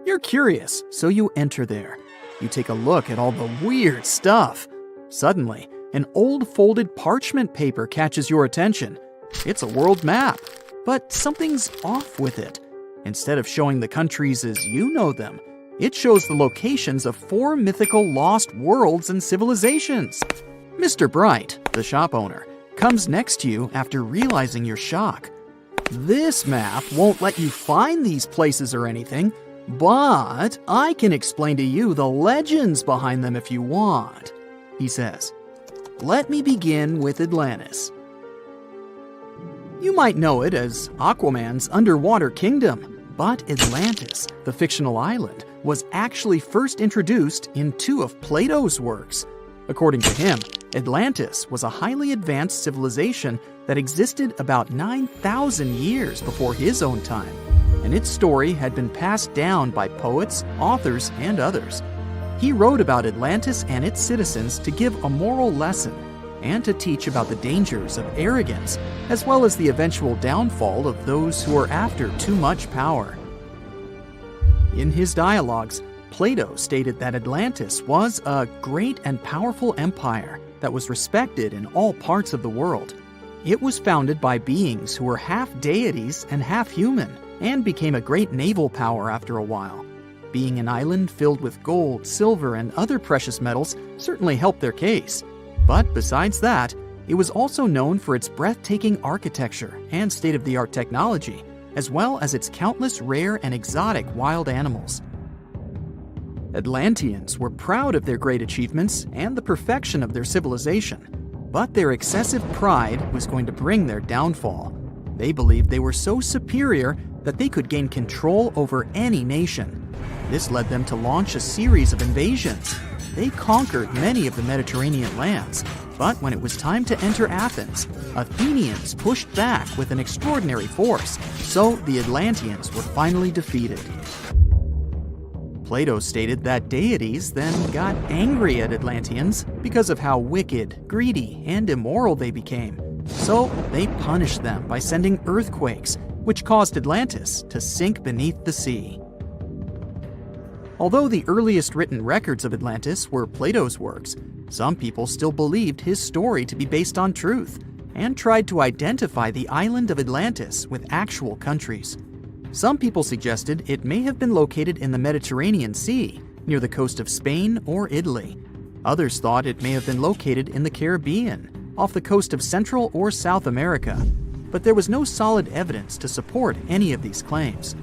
You're curious, so you enter there. You take a look at all the weird stuff. Suddenly, an old folded parchment paper catches your attention. It's a world map, but something's off with it. Instead of showing the countries as you know them, it shows the locations of 4 mythical lost worlds and civilizations. Mr. Bright, the shop owner, comes next to you after realizing your shock. This map won't let you find these places or anything, but I can explain to you the legends behind them if you want, he says. Let me begin with Atlantis. You might know it as Aquaman's underwater kingdom, but Atlantis, the fictional island, was actually first introduced in 2 of Plato's works. According to him, Atlantis was a highly advanced civilization that existed about 9,000 years before his own time, and its story had been passed down by poets, authors, and others. He wrote about Atlantis and its citizens to give a moral lesson and to teach about the dangers of arrogance, as well as the eventual downfall of those who are after too much power. In his dialogues, Plato stated that Atlantis was a great and powerful empire that was respected in all parts of the world. It was founded by beings who were half deities and half human, and became a great naval power after a while. Being an island filled with gold, silver, and other precious metals certainly helped their case. But besides that, it was also known for its breathtaking architecture and state-of-the-art technology, as well as its countless rare and exotic wild animals. Atlanteans were proud of their great achievements and the perfection of their civilization, but their excessive pride was going to bring their downfall. They believed they were so superior that they could gain control over any nation. This led them to launch a series of invasions. They conquered many of the Mediterranean lands, but when it was time to enter Athens, Athenians pushed back with an extraordinary force, so the Atlanteans were finally defeated. Plato stated that deities then got angry at Atlanteans because of how wicked, greedy, and immoral they became. So they punished them by sending earthquakes, which caused Atlantis to sink beneath the sea. Although the earliest written records of Atlantis were Plato's works, some people still believed his story to be based on truth and tried to identify the island of Atlantis with actual countries. Some people suggested it may have been located in the Mediterranean Sea, near the coast of Spain or Italy. Others thought it may have been located in the Caribbean, off the coast of Central or South America, but there was no solid evidence to support any of these claims.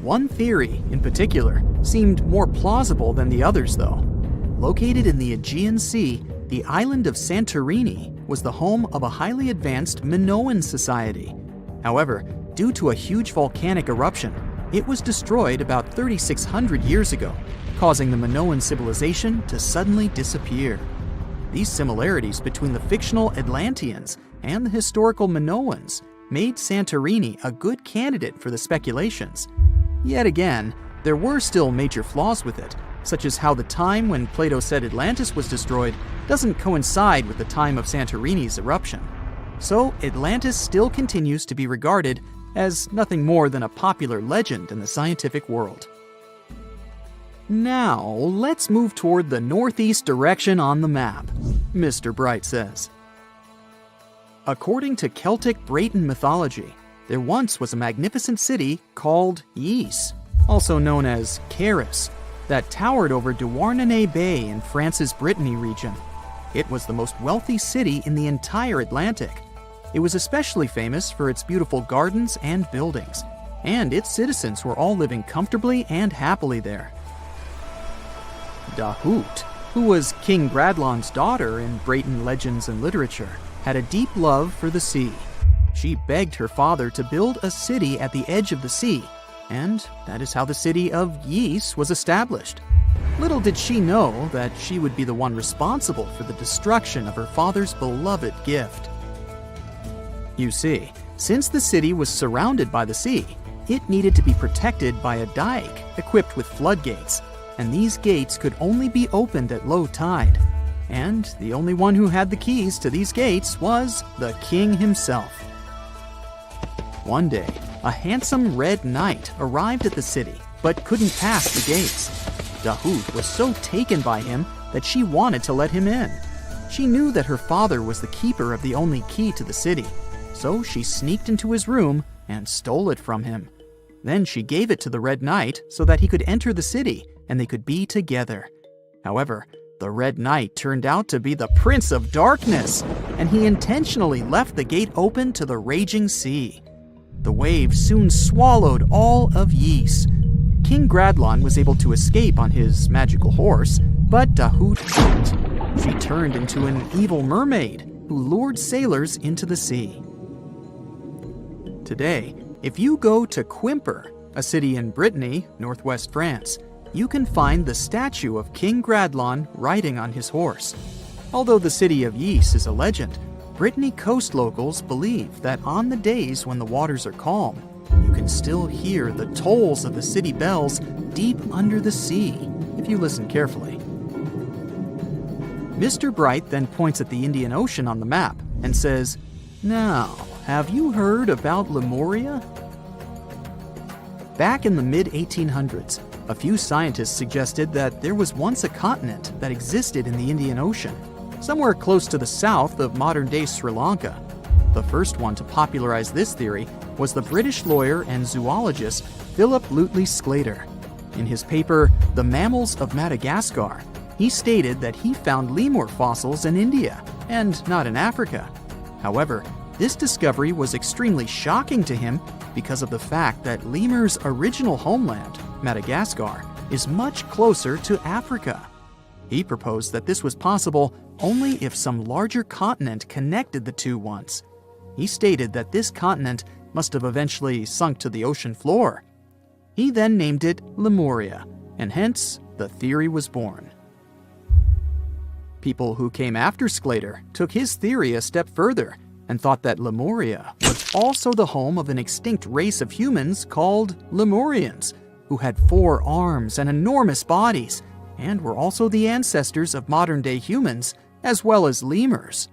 One theory, in particular, seemed more plausible than the others, though. Located in the Aegean Sea, the island of Santorini was the home of a highly advanced Minoan society. However, due to a huge volcanic eruption, it was destroyed about 3,600 years ago, causing the Minoan civilization to suddenly disappear. These similarities between the fictional Atlanteans and the historical Minoans made Santorini a good candidate for the speculations. Yet again, there were still major flaws with it, such as how the time when Plato said Atlantis was destroyed doesn't coincide with the time of Santorini's eruption. So Atlantis still continues to be regarded as nothing more than a popular legend in the scientific world. Now, let's move toward the northeast direction on the map, Mr. Bright says. According to Celtic Breton mythology, there once was a magnificent city called Ys, also known as Caris, that towered over Douarnenez Bay in France's Brittany region. It was the most wealthy city in the entire Atlantic. It was especially famous for its beautiful gardens and buildings, and its citizens were all living comfortably and happily there. Dahut, who was King Bradlaughn's daughter in Breton legends and literature, had a deep love for the sea. She begged her father to build a city at the edge of the sea, and that is how the city of Ys was established. Little did she know that she would be the one responsible for the destruction of her father's beloved gift. You see, since the city was surrounded by the sea, it needed to be protected by a dike equipped with floodgates, and these gates could only be opened at low tide. And the only one who had the keys to these gates was the king himself. One day, a handsome red knight arrived at the city, but couldn't pass the gates. Dahut was so taken by him that she wanted to let him in. She knew that her father was the keeper of the only key to the city, so she sneaked into his room and stole it from him. Then she gave it to the Red Knight so that he could enter the city and they could be together. However, the Red Knight turned out to be the Prince of Darkness, and he intentionally left the gate open to the raging sea. The waves soon swallowed all of Ys. King Gradlaugh was able to escape on his magical horse, but Dahut couldn't. She turned into an evil mermaid who lured sailors into the sea. Today, if you go to Quimper, a city in Brittany, northwest France, you can find the statue of King Gradlaugh riding on his horse. Although the city of Ys is a legend, Brittany coast locals believe that on the days when the waters are calm, you can still hear the tolls of the city bells deep under the sea, if you listen carefully. Mr. Bright then points at the Indian Ocean on the map and says, "Now, have you heard about Lemuria?" Back in the mid-1800s, a few scientists suggested that there was once a continent that existed in the Indian Ocean, somewhere close to the south of modern-day Sri Lanka. The first one to popularize this theory was the British lawyer and zoologist Philip Lutley Sclater. In his paper, The Mammals of Madagascar, he stated that he found lemur fossils in India, and not in Africa. However, this discovery was extremely shocking to him because of the fact that lemurs' original homeland, Madagascar, is much closer to Africa. He proposed that this was possible only if some larger continent connected the two once. He stated that this continent must have eventually sunk to the ocean floor. He then named it Lemuria, and hence the theory was born. People who came after Sclater took his theory a step further and thought that Lemuria was also the home of an extinct race of humans called Lemurians, who had 4 arms and enormous bodies, and were also the ancestors of modern-day humans, as well as lemurs.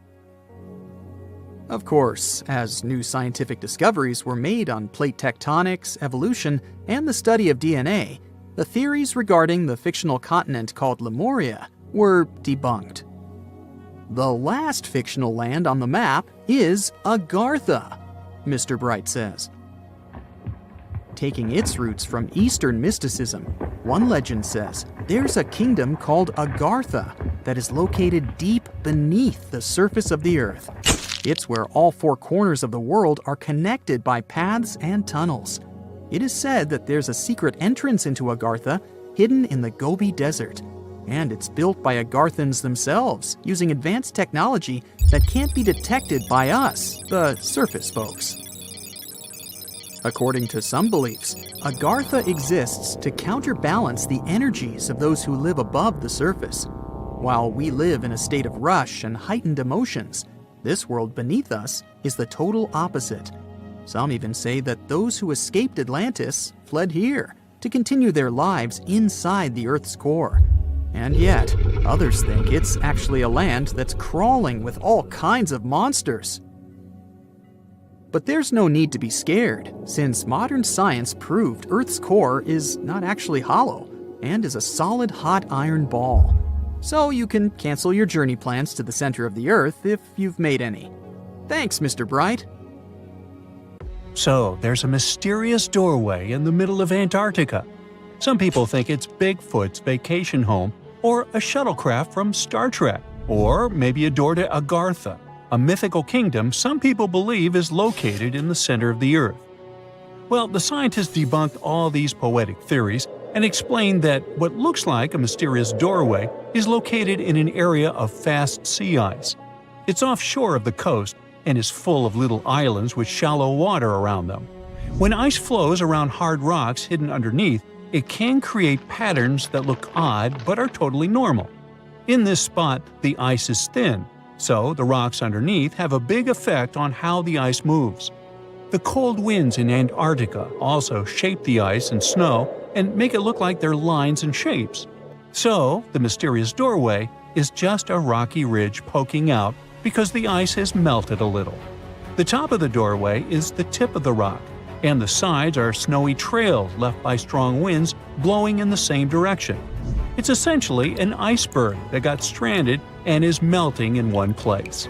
Of course, as new scientific discoveries were made on plate tectonics, evolution, and the study of DNA, the theories regarding the fictional continent called Lemuria were debunked. The last fictional land on the map is Agartha, Mr. Bright says. Taking its roots from Eastern mysticism, one legend says there's a kingdom called Agartha that is located deep beneath the surface of the earth. It's where all 4 corners of the world are connected by paths and tunnels. It is said that there's a secret entrance into Agartha hidden in the Gobi Desert, and it's built by Agarthans themselves using advanced technology that can't be detected by us, the surface folks. According to some beliefs, Agartha exists to counterbalance the energies of those who live above the surface. While we live in a state of rush and heightened emotions, this world beneath us is the total opposite. Some even say that those who escaped Atlantis fled here to continue their lives inside the Earth's core. And yet, others think it's actually a land that's crawling with all kinds of monsters. But there's no need to be scared, since modern science proved Earth's core is not actually hollow and is a solid hot iron ball. So you can cancel your journey plans to the center of the Earth if you've made any. Thanks, Mr. Bright. So, there's a mysterious doorway in the middle of Antarctica. Some people think it's Bigfoot's vacation home, or a shuttlecraft from Star Trek, or maybe a door to Agartha, a mythical kingdom some people believe is located in the center of the Earth. Well, the scientists debunked all these poetic theories and explained that what looks like a mysterious doorway is located in an area of fast sea ice. It's offshore of the coast and is full of little islands with shallow water around them. When ice flows around hard rocks hidden underneath, it can create patterns that look odd but are totally normal. In this spot, the ice is thin, so the rocks underneath have a big effect on how the ice moves. The cold winds in Antarctica also shape the ice and snow and make it look like they're lines and shapes. So, the mysterious doorway is just a rocky ridge poking out because the ice has melted a little. The top of the doorway is the tip of the rock, and the sides are snowy trails left by strong winds blowing in the same direction. It's essentially an iceberg that got stranded and is melting in one place.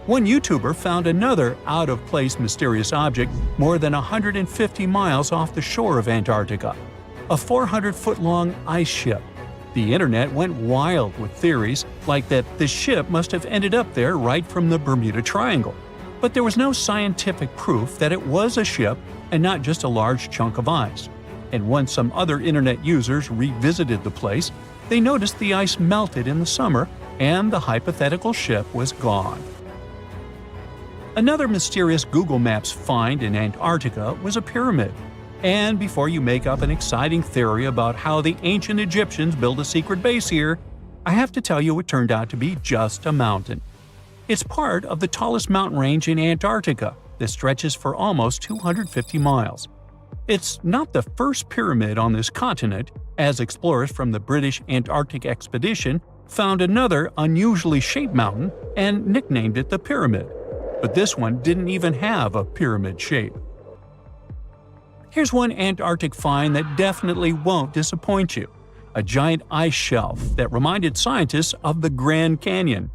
One YouTuber found another out-of-place mysterious object more than 150 miles off the shore of Antarctica, a 400-foot-long ice ship. The internet went wild with theories like that the ship must have ended up there right from the Bermuda Triangle. But there was no scientific proof that it was a ship and not just a large chunk of ice. And once some other internet users revisited the place, they noticed the ice melted in the summer and the hypothetical ship was gone. Another mysterious Google Maps find in Antarctica was a pyramid. And before you make up an exciting theory about how the ancient Egyptians built a secret base here, I have to tell you it turned out to be just a mountain. It's part of the tallest mountain range in Antarctica that stretches for almost 250 miles. It's not the first pyramid on this continent, as explorers from the British Antarctic expedition found another unusually shaped mountain and nicknamed it the Pyramid. But this one didn't even have a pyramid shape. Here's one Antarctic find that definitely won't disappoint you: a giant ice shelf that reminded scientists of the Grand Canyon.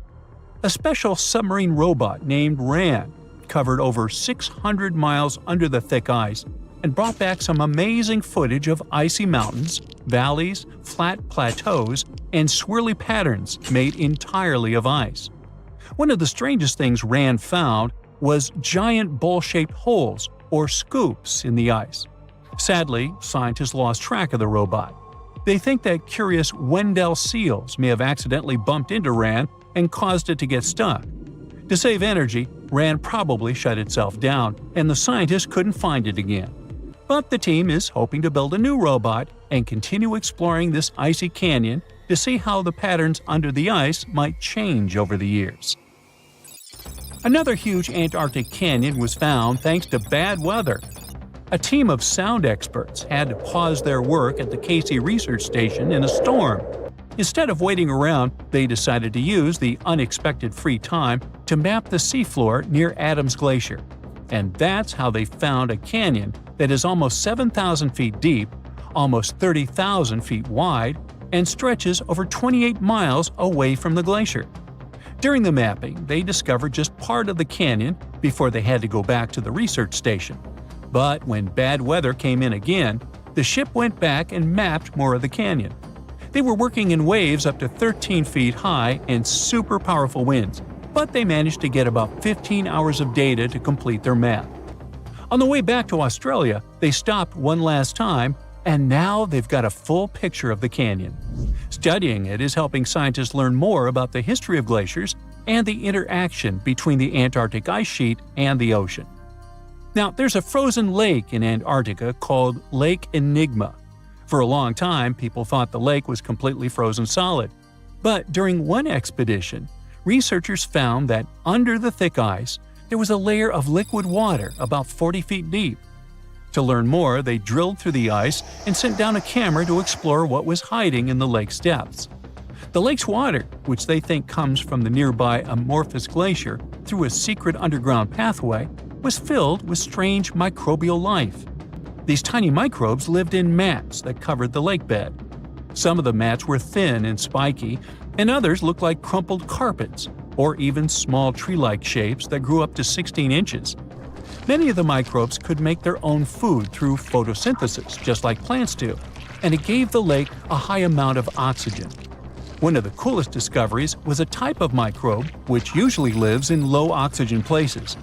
A special submarine robot named RAN covered over 600 miles under the thick ice and brought back some amazing footage of icy mountains, valleys, flat plateaus, and swirly patterns made entirely of ice. One of the strangest things RAN found was giant bowl-shaped holes, or scoops, in the ice. Sadly, scientists lost track of the robot. They think that curious Wendell seals may have accidentally bumped into RAN and caused it to get stuck. To save energy, RAN probably shut itself down, and the scientists couldn't find it again. But the team is hoping to build a new robot and continue exploring this icy canyon to see how the patterns under the ice might change over the years. Another huge Antarctic canyon was found thanks to bad weather. A team of sound experts had to pause their work at the Casey Research Station in a storm. Instead of waiting around, they decided to use the unexpected free time to map the seafloor near Adams Glacier. And that's how they found a canyon that is almost 7,000 feet deep, almost 30,000 feet wide, and stretches over 28 miles away from the glacier. During the mapping, they discovered just part of the canyon before they had to go back to the research station. But when bad weather came in again, the ship went back and mapped more of the canyon. They were working in waves up to 13 feet high and super powerful winds, but they managed to get about 15 hours of data to complete their map. On the way back to Australia, they stopped one last time, and now they've got a full picture of the canyon. Studying it is helping scientists learn more about the history of glaciers and the interaction between the Antarctic ice sheet and the ocean. Now, there's a frozen lake in Antarctica called Lake Enigma. For a long time, people thought the lake was completely frozen solid. But during one expedition, researchers found that under the thick ice, there was a layer of liquid water about 40 feet deep. To learn more, they drilled through the ice and sent down a camera to explore what was hiding in the lake's depths. The lake's water, which they think comes from the nearby amorphous glacier through a secret underground pathway, was filled with strange microbial life. These tiny microbes lived in mats that covered the lake bed. Some of the mats were thin and spiky, and others looked like crumpled carpets, or even small tree-like shapes that grew up to 16 inches. Many of the microbes could make their own food through photosynthesis, just like plants do, and it gave the lake a high amount of oxygen. One of the coolest discoveries was a type of microbe which usually lives in low-oxygen places.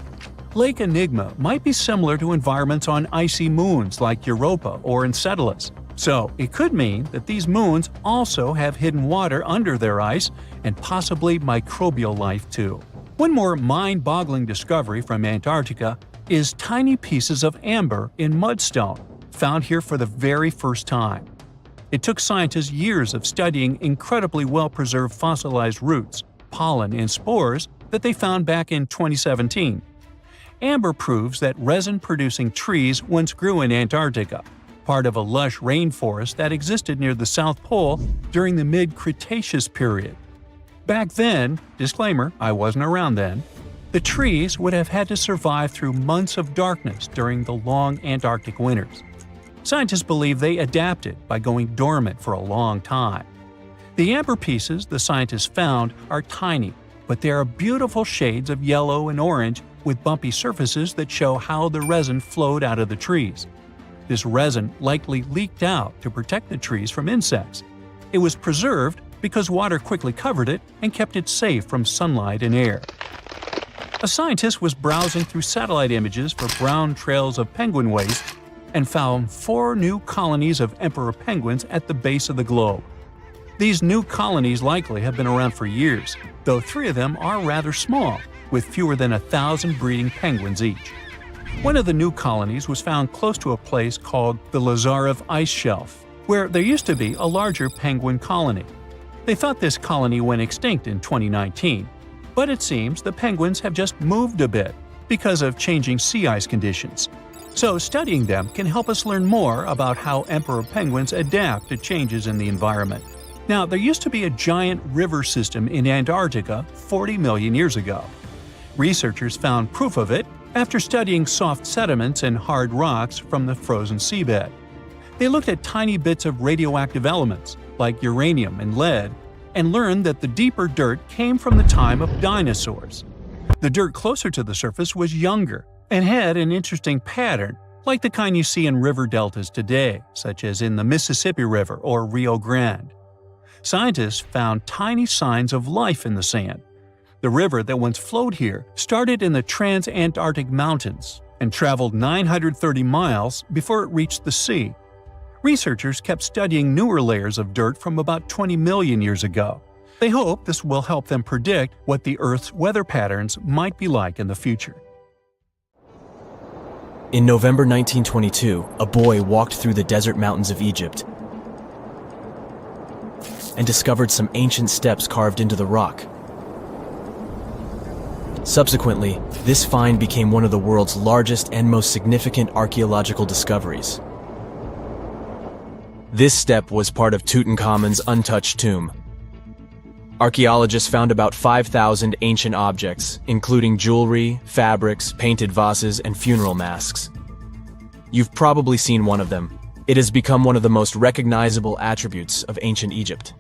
Lake Enigma might be similar to environments on icy moons like Europa or Enceladus, so it could mean that these moons also have hidden water under their ice and possibly microbial life too. One more mind-boggling discovery from Antarctica is tiny pieces of amber in mudstone, found here for the very first time. It took scientists years of studying incredibly well-preserved fossilized roots, pollen, and spores that they found back in 2017. Amber proves that resin-producing trees once grew in Antarctica, part of a lush rainforest that existed near the South Pole during the mid-Cretaceous period. Back then, disclaimer, I wasn't around then, the trees would have had to survive through months of darkness during the long Antarctic winters. Scientists believe they adapted by going dormant for a long time. The amber pieces the scientists found are tiny, but they are beautiful shades of yellow and orange with bumpy surfaces that show how the resin flowed out of the trees. This resin likely leaked out to protect the trees from insects. It was preserved because water quickly covered it and kept it safe from sunlight and air. A scientist was browsing through satellite images for brown trails of penguin waste and found 4 new colonies of emperor penguins at the base of the globe. These new colonies likely have been around for years, though 3 of them are rather small, with fewer than 1,000 breeding penguins each. One of the new colonies was found close to a place called the Lazarev Ice Shelf, where there used to be a larger penguin colony. They thought this colony went extinct in 2019, but it seems the penguins have just moved a bit because of changing sea ice conditions. So studying them can help us learn more about how emperor penguins adapt to changes in the environment. Now, there used to be a giant river system in Antarctica 40 million years ago. Researchers found proof of it after studying soft sediments and hard rocks from the frozen seabed. They looked at tiny bits of radioactive elements, like uranium and lead, and learned that the deeper dirt came from the time of dinosaurs. The dirt closer to the surface was younger and had an interesting pattern, like the kind you see in river deltas today, such as in the Mississippi River or Rio Grande. Scientists found tiny signs of life in the sand. The river that once flowed here started in the Trans-Antarctic Mountains and traveled 930 miles before it reached the sea. Researchers kept studying newer layers of dirt from about 20 million years ago. They hope this will help them predict what the Earth's weather patterns might be like in the future. In November 1922, a boy walked through the desert mountains of Egypt and discovered some ancient steps carved into the rock. Subsequently, this find became one of the world's largest and most significant archaeological discoveries. This step was part of Tutankhamun's untouched tomb. Archaeologists found about 5,000 ancient objects, including jewelry, fabrics, painted vases, and funeral masks. You've probably seen one of them. It has become one of the most recognizable attributes of ancient Egypt.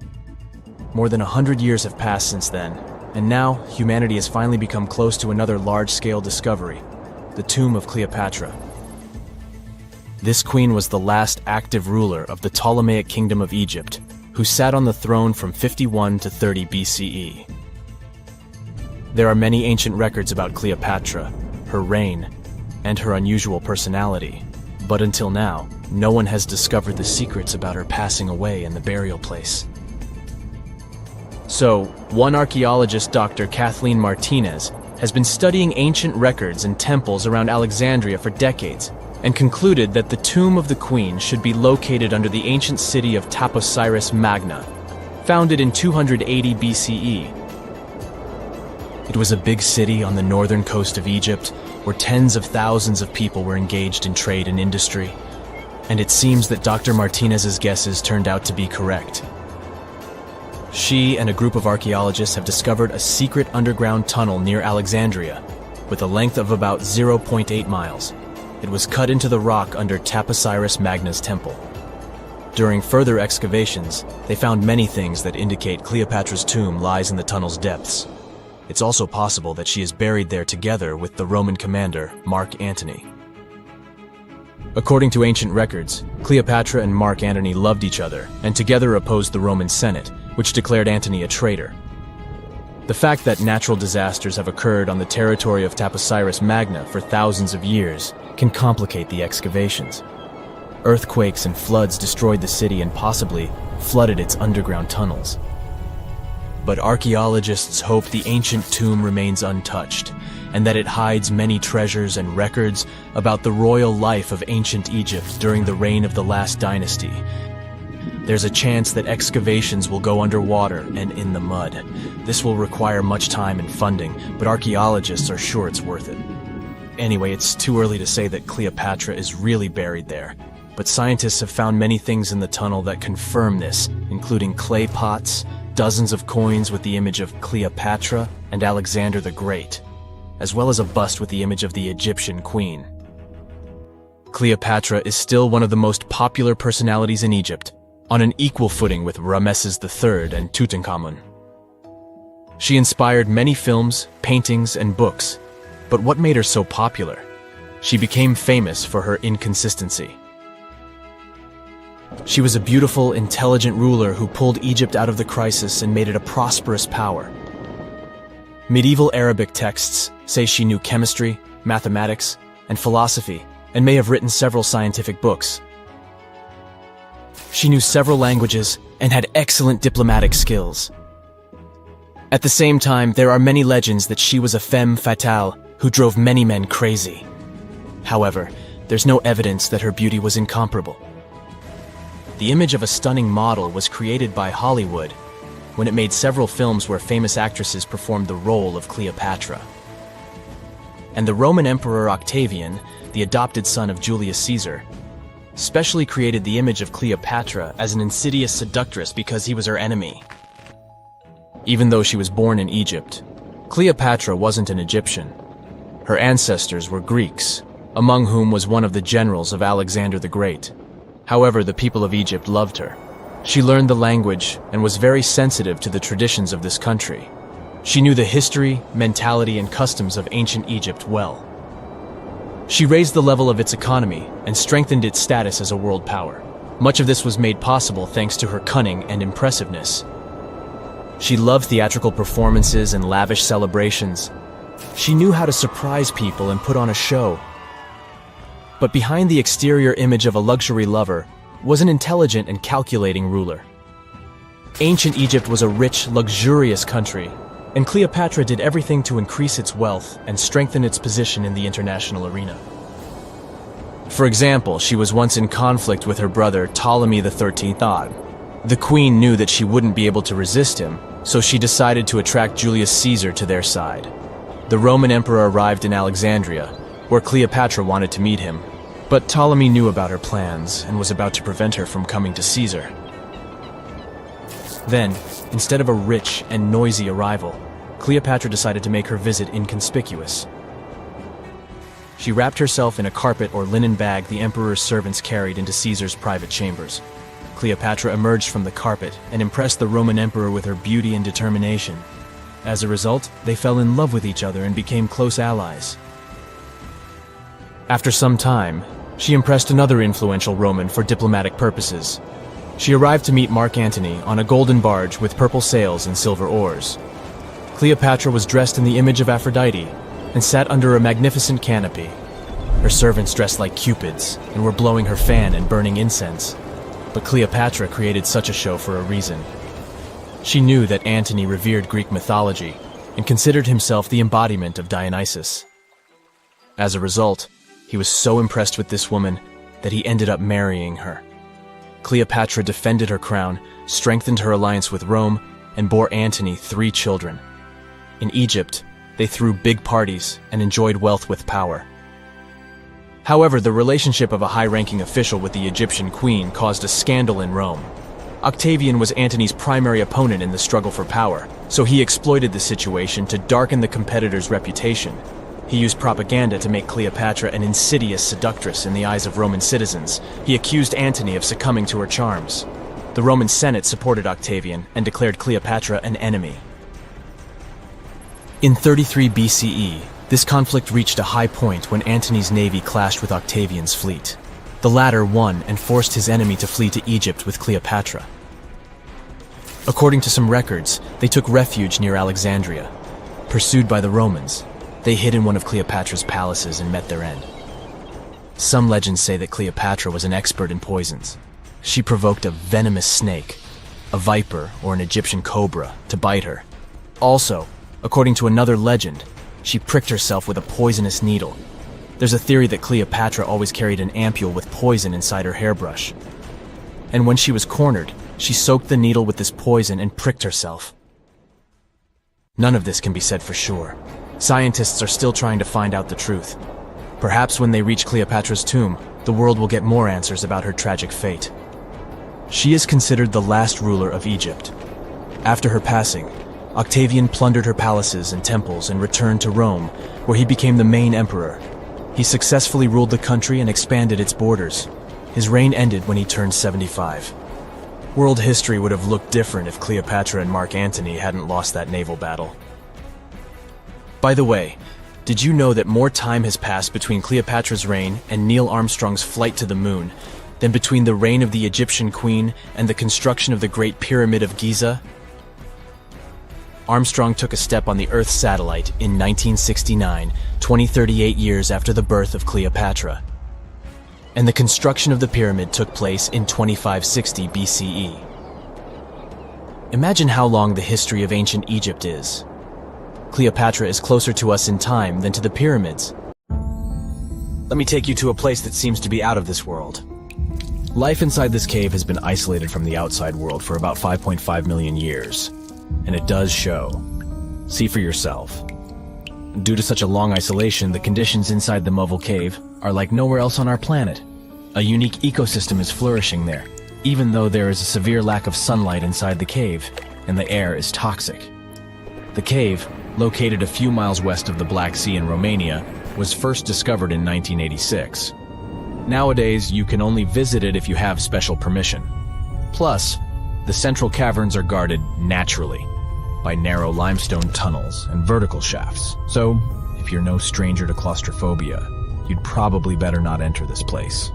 More than 100 years have passed since then, and now humanity has finally become close to another large-scale discovery, the tomb of Cleopatra. This queen was the last active ruler of the Ptolemaic Kingdom of Egypt, who sat on the throne from 51 to 30 BCE. There are many ancient records about Cleopatra, her reign, and her unusual personality, but until now, no one has discovered the secrets about her passing away in the burial place. So, one archaeologist, Dr. Kathleen Martinez, has been studying ancient records and temples around Alexandria for decades, and concluded that the tomb of the queen should be located under the ancient city of Taposiris Magna, founded in 280 BCE. It was a big city on the northern coast of Egypt where tens of thousands of people were engaged in trade and industry. And it seems that Dr. Martinez's guesses turned out to be correct. She and a group of archaeologists have discovered a secret underground tunnel near Alexandria with a length of about 0.8 miles. It was cut into the rock under Taposiris Magna's temple. During further excavations, they found many things that indicate Cleopatra's tomb lies in the tunnel's depths. It's also possible that she is buried there together with the Roman commander, Mark Antony. According to ancient records, Cleopatra and Mark Antony loved each other and together opposed the Roman Senate, which declared Antony a traitor. The fact that natural disasters have occurred on the territory of Taposiris Magna for thousands of years can complicate the excavations. Earthquakes and floods destroyed the city and possibly flooded its underground tunnels. But archaeologists hope the ancient tomb remains untouched, and that it hides many treasures and records about the royal life of ancient Egypt during the reign of the last dynasty. There's a chance that excavations will go underwater and in the mud. This will require much time and funding, but archaeologists are sure it's worth it. Anyway, it's too early to say that Cleopatra is really buried there, but scientists have found many things in the tunnel that confirm this, including clay pots, dozens of coins with the image of Cleopatra and Alexander the Great, as well as a bust with the image of the Egyptian queen. Cleopatra is still one of the most popular personalities in Egypt, on an equal footing with Ramesses III and Tutankhamun. She inspired many films, paintings, and books, but what made her so popular? She became famous for her inconsistency. She was a beautiful, intelligent ruler who pulled Egypt out of the crisis and made it a prosperous power. Medieval Arabic texts say she knew chemistry, mathematics, and philosophy, and may have written several scientific books. She knew several languages and had excellent diplomatic skills. At the same time, there are many legends that she was a femme fatale who drove many men crazy. However, there's no evidence that her beauty was incomparable. The image of a stunning model was created by Hollywood when it made several films where famous actresses performed the role of Cleopatra. And the Roman Emperor Octavian, the adopted son of Julius Caesar, specially created the image of Cleopatra as an insidious seductress because he was her enemy. Even though she was born in Egypt, Cleopatra wasn't an Egyptian. Her ancestors were Greeks, among whom was one of the generals of Alexander the Great. However, the people of Egypt loved her. She learned the language and was very sensitive to the traditions of this country. She knew the history, mentality, and customs of ancient Egypt well. She raised the level of its economy and strengthened its status as a world power. Much of this was made possible thanks to her cunning and impressiveness. She loved theatrical performances and lavish celebrations. She knew how to surprise people and put on a show. But behind the exterior image of a luxury lover was an intelligent and calculating ruler. Ancient Egypt was a rich, luxurious country, and Cleopatra did everything to increase its wealth and strengthen its position in the international arena. For example, she was once in conflict with her brother Ptolemy XIII. The queen knew that she wouldn't be able to resist him, so she decided to attract Julius Caesar to their side. The Roman emperor arrived in Alexandria, where Cleopatra wanted to meet him, but Ptolemy knew about her plans and was about to prevent her from coming to Caesar. Then, instead of a rich and noisy arrival, Cleopatra decided to make her visit inconspicuous. She wrapped herself in a carpet or linen bag the emperor's servants carried into Caesar's private chambers. Cleopatra emerged from the carpet and impressed the Roman emperor with her beauty and determination. As a result, they fell in love with each other and became close allies. After some time, she impressed another influential Roman for diplomatic purposes. She arrived to meet Mark Antony on a golden barge with purple sails and silver oars. Cleopatra was dressed in the image of Aphrodite and sat under a magnificent canopy. Her servants dressed like cupids and were blowing her fan and burning incense. But Cleopatra created such a show for a reason. She knew that Antony revered Greek mythology and considered himself the embodiment of Dionysus. As a result, he was so impressed with this woman that he ended up marrying her. Cleopatra defended her crown, strengthened her alliance with Rome, and bore Antony 3 children. In Egypt, They threw big parties and enjoyed wealth with power. However, the relationship of a high-ranking official with the Egyptian queen caused a scandal in Rome. Octavian was Antony's primary opponent in the struggle for power, so he exploited the situation to darken the competitor's reputation. He used propaganda to make Cleopatra an insidious seductress in the eyes of Roman citizens. He accused Antony of succumbing to her charms. The Roman Senate supported Octavian and declared Cleopatra an enemy. In 33 BCE, this conflict reached a high point when Antony's navy clashed with Octavian's fleet. The latter won and forced his enemy to flee to Egypt with Cleopatra. According to some records, they took refuge near Alexandria. Pursued by the Romans, they hid in one of Cleopatra's palaces and met their end. Some legends say that Cleopatra was an expert in poisons. She provoked a venomous snake, a viper or an Egyptian cobra, to bite her. Also, according to another legend, she pricked herself with a poisonous needle. There's a theory that Cleopatra always carried an ampule with poison inside her hairbrush. And when she was cornered, she soaked the needle with this poison and pricked herself. None of this can be said for sure. Scientists are still trying to find out the truth. Perhaps when they reach Cleopatra's tomb, the world will get more answers about her tragic fate. She is considered the last ruler of Egypt. After her passing, Octavian plundered her palaces and temples and returned to Rome, where he became the main emperor. He successfully ruled the country and expanded its borders. His reign ended when he turned 75. World history would have looked different if Cleopatra and Mark Antony hadn't lost that naval battle. By the way, did you know that more time has passed between Cleopatra's reign and Neil Armstrong's flight to the moon than between the reign of the Egyptian queen and the construction of the Great Pyramid of Giza? Armstrong took a step on the Earth satellite in 1969, 38 years after the birth of Cleopatra. And the construction of the pyramid took place in 2560 BCE. Imagine how long the history of ancient Egypt is. Cleopatra is closer to us in time than to the pyramids. Let me take you to a place that seems to be out of this world. Life inside this cave has been isolated from the outside world for about 5.5 million years. And it does show. See for yourself. Due to such a long isolation, the conditions inside the Mojave cave are like nowhere else on our planet. A unique ecosystem is flourishing there, even though there is a severe lack of sunlight inside the cave, and the air is toxic. The cave, located a few miles west of the Black Sea in Romania, was first discovered in 1986. Nowadays, you can only visit it if you have special permission. Plus, the central caverns are guarded naturally by narrow limestone tunnels and vertical shafts. So, if you're no stranger to claustrophobia, you'd probably better not enter this place.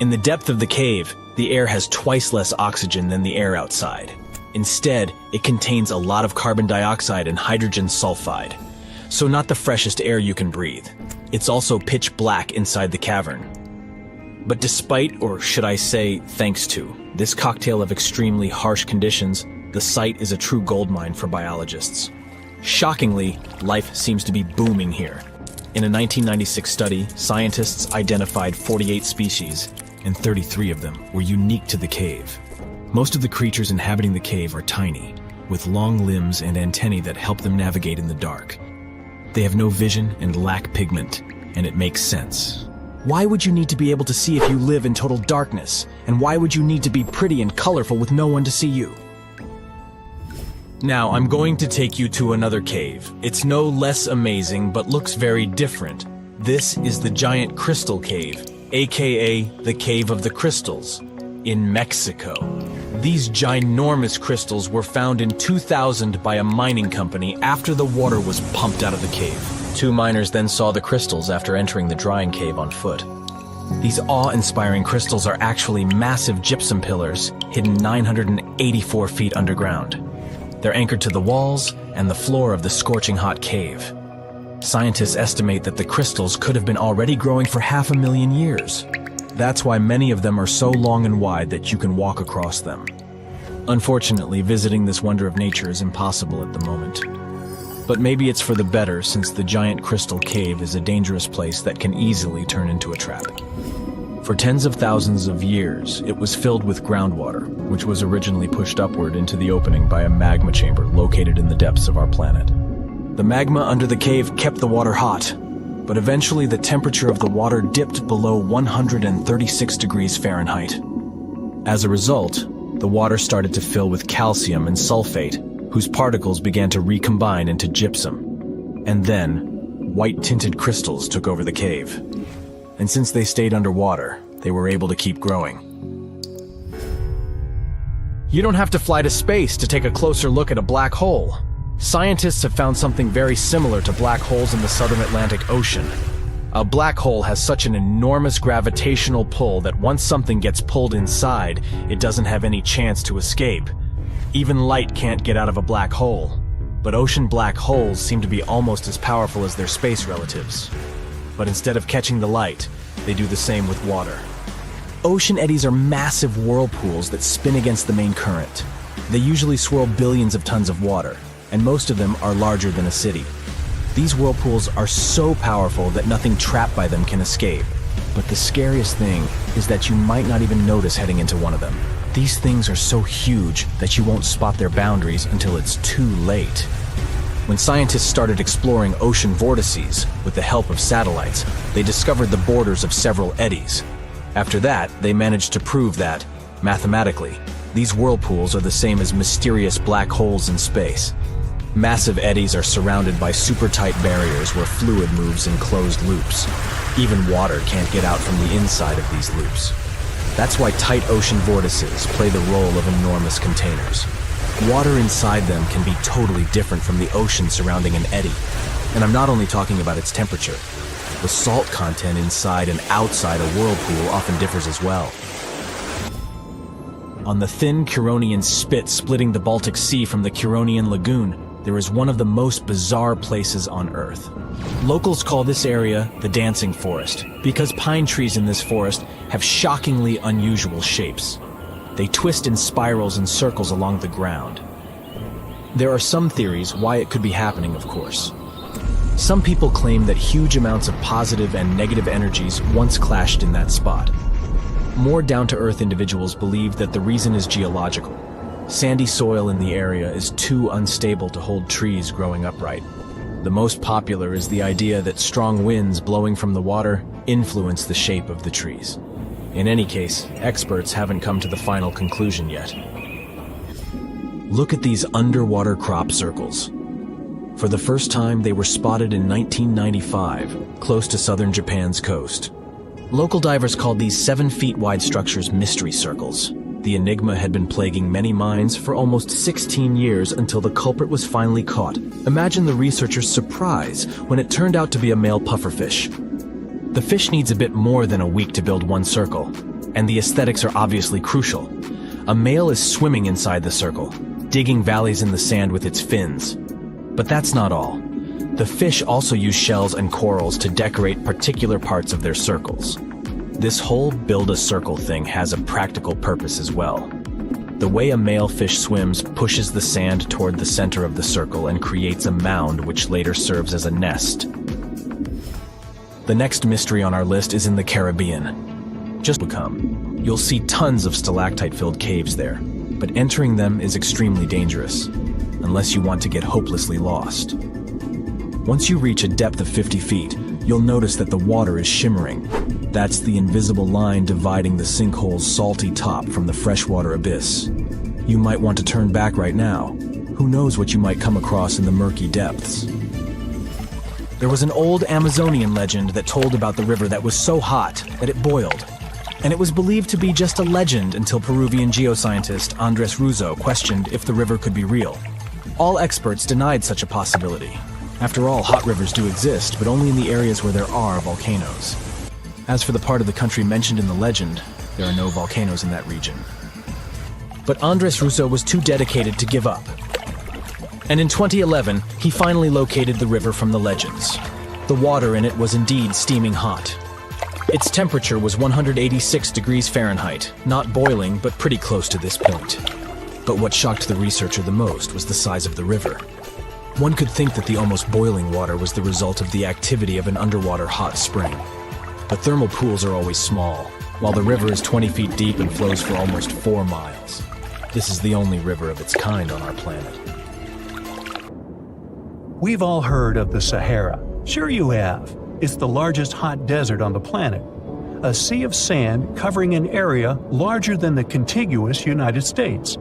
In the depth of the cave, the air has twice less oxygen than the air outside. Instead, it contains a lot of carbon dioxide and hydrogen sulfide, so not the freshest air you can breathe. It's also pitch black inside the cavern. But despite, or should I say thanks to, this cocktail of extremely harsh conditions, the site is a true goldmine for biologists. Shockingly, life seems to be booming here. In a 1996 study, scientists identified 48 species, and 33 of them were unique to the cave. Most of the creatures inhabiting the cave are tiny, with long limbs and antennae that help them navigate in the dark. They have no vision and lack pigment, and it makes sense. Why would you need to be able to see if you live in total darkness? And why would you need to be pretty and colorful with no one to see you? Now, I'm going to take you to another cave. It's no less amazing, but looks very different. This is the Giant Crystal Cave, aka the Cave of the Crystals, in Mexico. These ginormous crystals were found in 2000 by a mining company after the water was pumped out of the cave. 2 miners then saw the crystals after entering the drying cave on foot. These awe-inspiring crystals are actually massive gypsum pillars hidden 984 feet underground. They're anchored to the walls and the floor of the scorching hot cave. Scientists estimate that the crystals could have been already growing for 500,000 years. That's why many of them are so long and wide that you can walk across them. Unfortunately, visiting this wonder of nature is impossible at the moment. But maybe it's for the better, since the Giant Crystal Cave is a dangerous place that can easily turn into a trap. For tens of thousands of years, it was filled with groundwater, which was originally pushed upward into the opening by a magma chamber located in the depths of our planet. The magma under the cave kept the water hot, but eventually the temperature of the water dipped below 136 degrees Fahrenheit. As a result, the water started to fill with calcium and sulfate, whose particles began to recombine into gypsum. And then, white-tinted crystals took over the cave. And since they stayed underwater, they were able to keep growing. You don't have to fly to space to take a closer look at a black hole. Scientists have found something very similar to black holes in the southern Atlantic Ocean. A black hole has such an enormous gravitational pull that once something gets pulled inside, it doesn't have any chance to escape. Even light can't get out of a black hole. But ocean black holes seem to be almost as powerful as their space relatives. But instead of catching the light, they do the same with water. Ocean eddies are massive whirlpools that spin against the main current. They usually swirl billions of tons of water, and most of them are larger than a city. These whirlpools are so powerful that nothing trapped by them can escape. But the scariest thing is that you might not even notice heading into one of them. These things are so huge that you won't spot their boundaries until it's too late. When scientists started exploring ocean vortices with the help of satellites, they discovered the borders of several eddies. After that, they managed to prove that, mathematically, these whirlpools are the same as mysterious black holes in space. Massive eddies are surrounded by super-tight barriers where fluid moves in closed loops. Even water can't get out from the inside of these loops. That's why tight ocean vortices play the role of enormous containers. Water inside them can be totally different from the ocean surrounding an eddy. And I'm not only talking about its temperature. The salt content inside and outside a whirlpool often differs as well. On the thin Curonian spit splitting the Baltic Sea from the Curonian Lagoon, there is one of the most bizarre places on Earth. Locals call this area the Dancing Forest because pine trees in this forest have shockingly unusual shapes. They twist in spirals and circles along the ground. There are some theories why it could be happening, of course. Some people claim that huge amounts of positive and negative energies once clashed in that spot. More down-to-earth individuals believe that the reason is geological. Sandy soil in the area is too unstable to hold trees growing upright. The most popular is the idea that strong winds blowing from the water influence the shape of the trees. In any case, experts haven't come to the final conclusion yet. Look at these underwater crop circles. For the first time, they were spotted in 1995, close to southern Japan's coast. Local divers called these 7 feet wide structures mystery circles. The enigma had been plaguing many minds for almost 16 years until the culprit was finally caught. Imagine the researchers' surprise when it turned out to be a male pufferfish. The fish needs a bit more than a week to build one circle, and the aesthetics are obviously crucial. A male is swimming inside the circle, digging valleys in the sand with its fins. But that's not all. The fish also use shells and corals to decorate particular parts of their circles. This whole build-a-circle thing has a practical purpose as well. The way a male fish swims pushes the sand toward the center of the circle and creates a mound which later serves as a nest. The next mystery on our list is in the Caribbean. Just become. You'll see tons of stalactite-filled caves there, but entering them is extremely dangerous, unless you want to get hopelessly lost. Once you reach a depth of 50 feet, you'll notice that the water is shimmering. That's the invisible line dividing the sinkhole's salty top from the freshwater abyss. You might want to turn back right now. Who knows what you might come across in the murky depths. There was an old Amazonian legend that told about the river that was so hot that it boiled. And it was believed to be just a legend until Peruvian geoscientist Andrés Russo questioned if the river could be real. All experts denied such a possibility. After all, hot rivers do exist, but only in the areas where there are volcanoes. As for the part of the country mentioned in the legend, there are no volcanoes in that region. But Andrés Russo was too dedicated to give up. And in 2011, he finally located the river from the legends. The water in it was indeed steaming hot. Its temperature was 186 degrees Fahrenheit, not boiling, but pretty close to this point. But what shocked the researcher the most was the size of the river. One could think that the almost boiling water was the result of the activity of an underwater hot spring. But thermal pools are always small, while the river is 20 feet deep and flows for almost 4 miles. This is the only river of its kind on our planet. We've all heard of the Sahara. Sure you have. It's the largest hot desert on the planet. A sea of sand covering an area larger than the contiguous United States.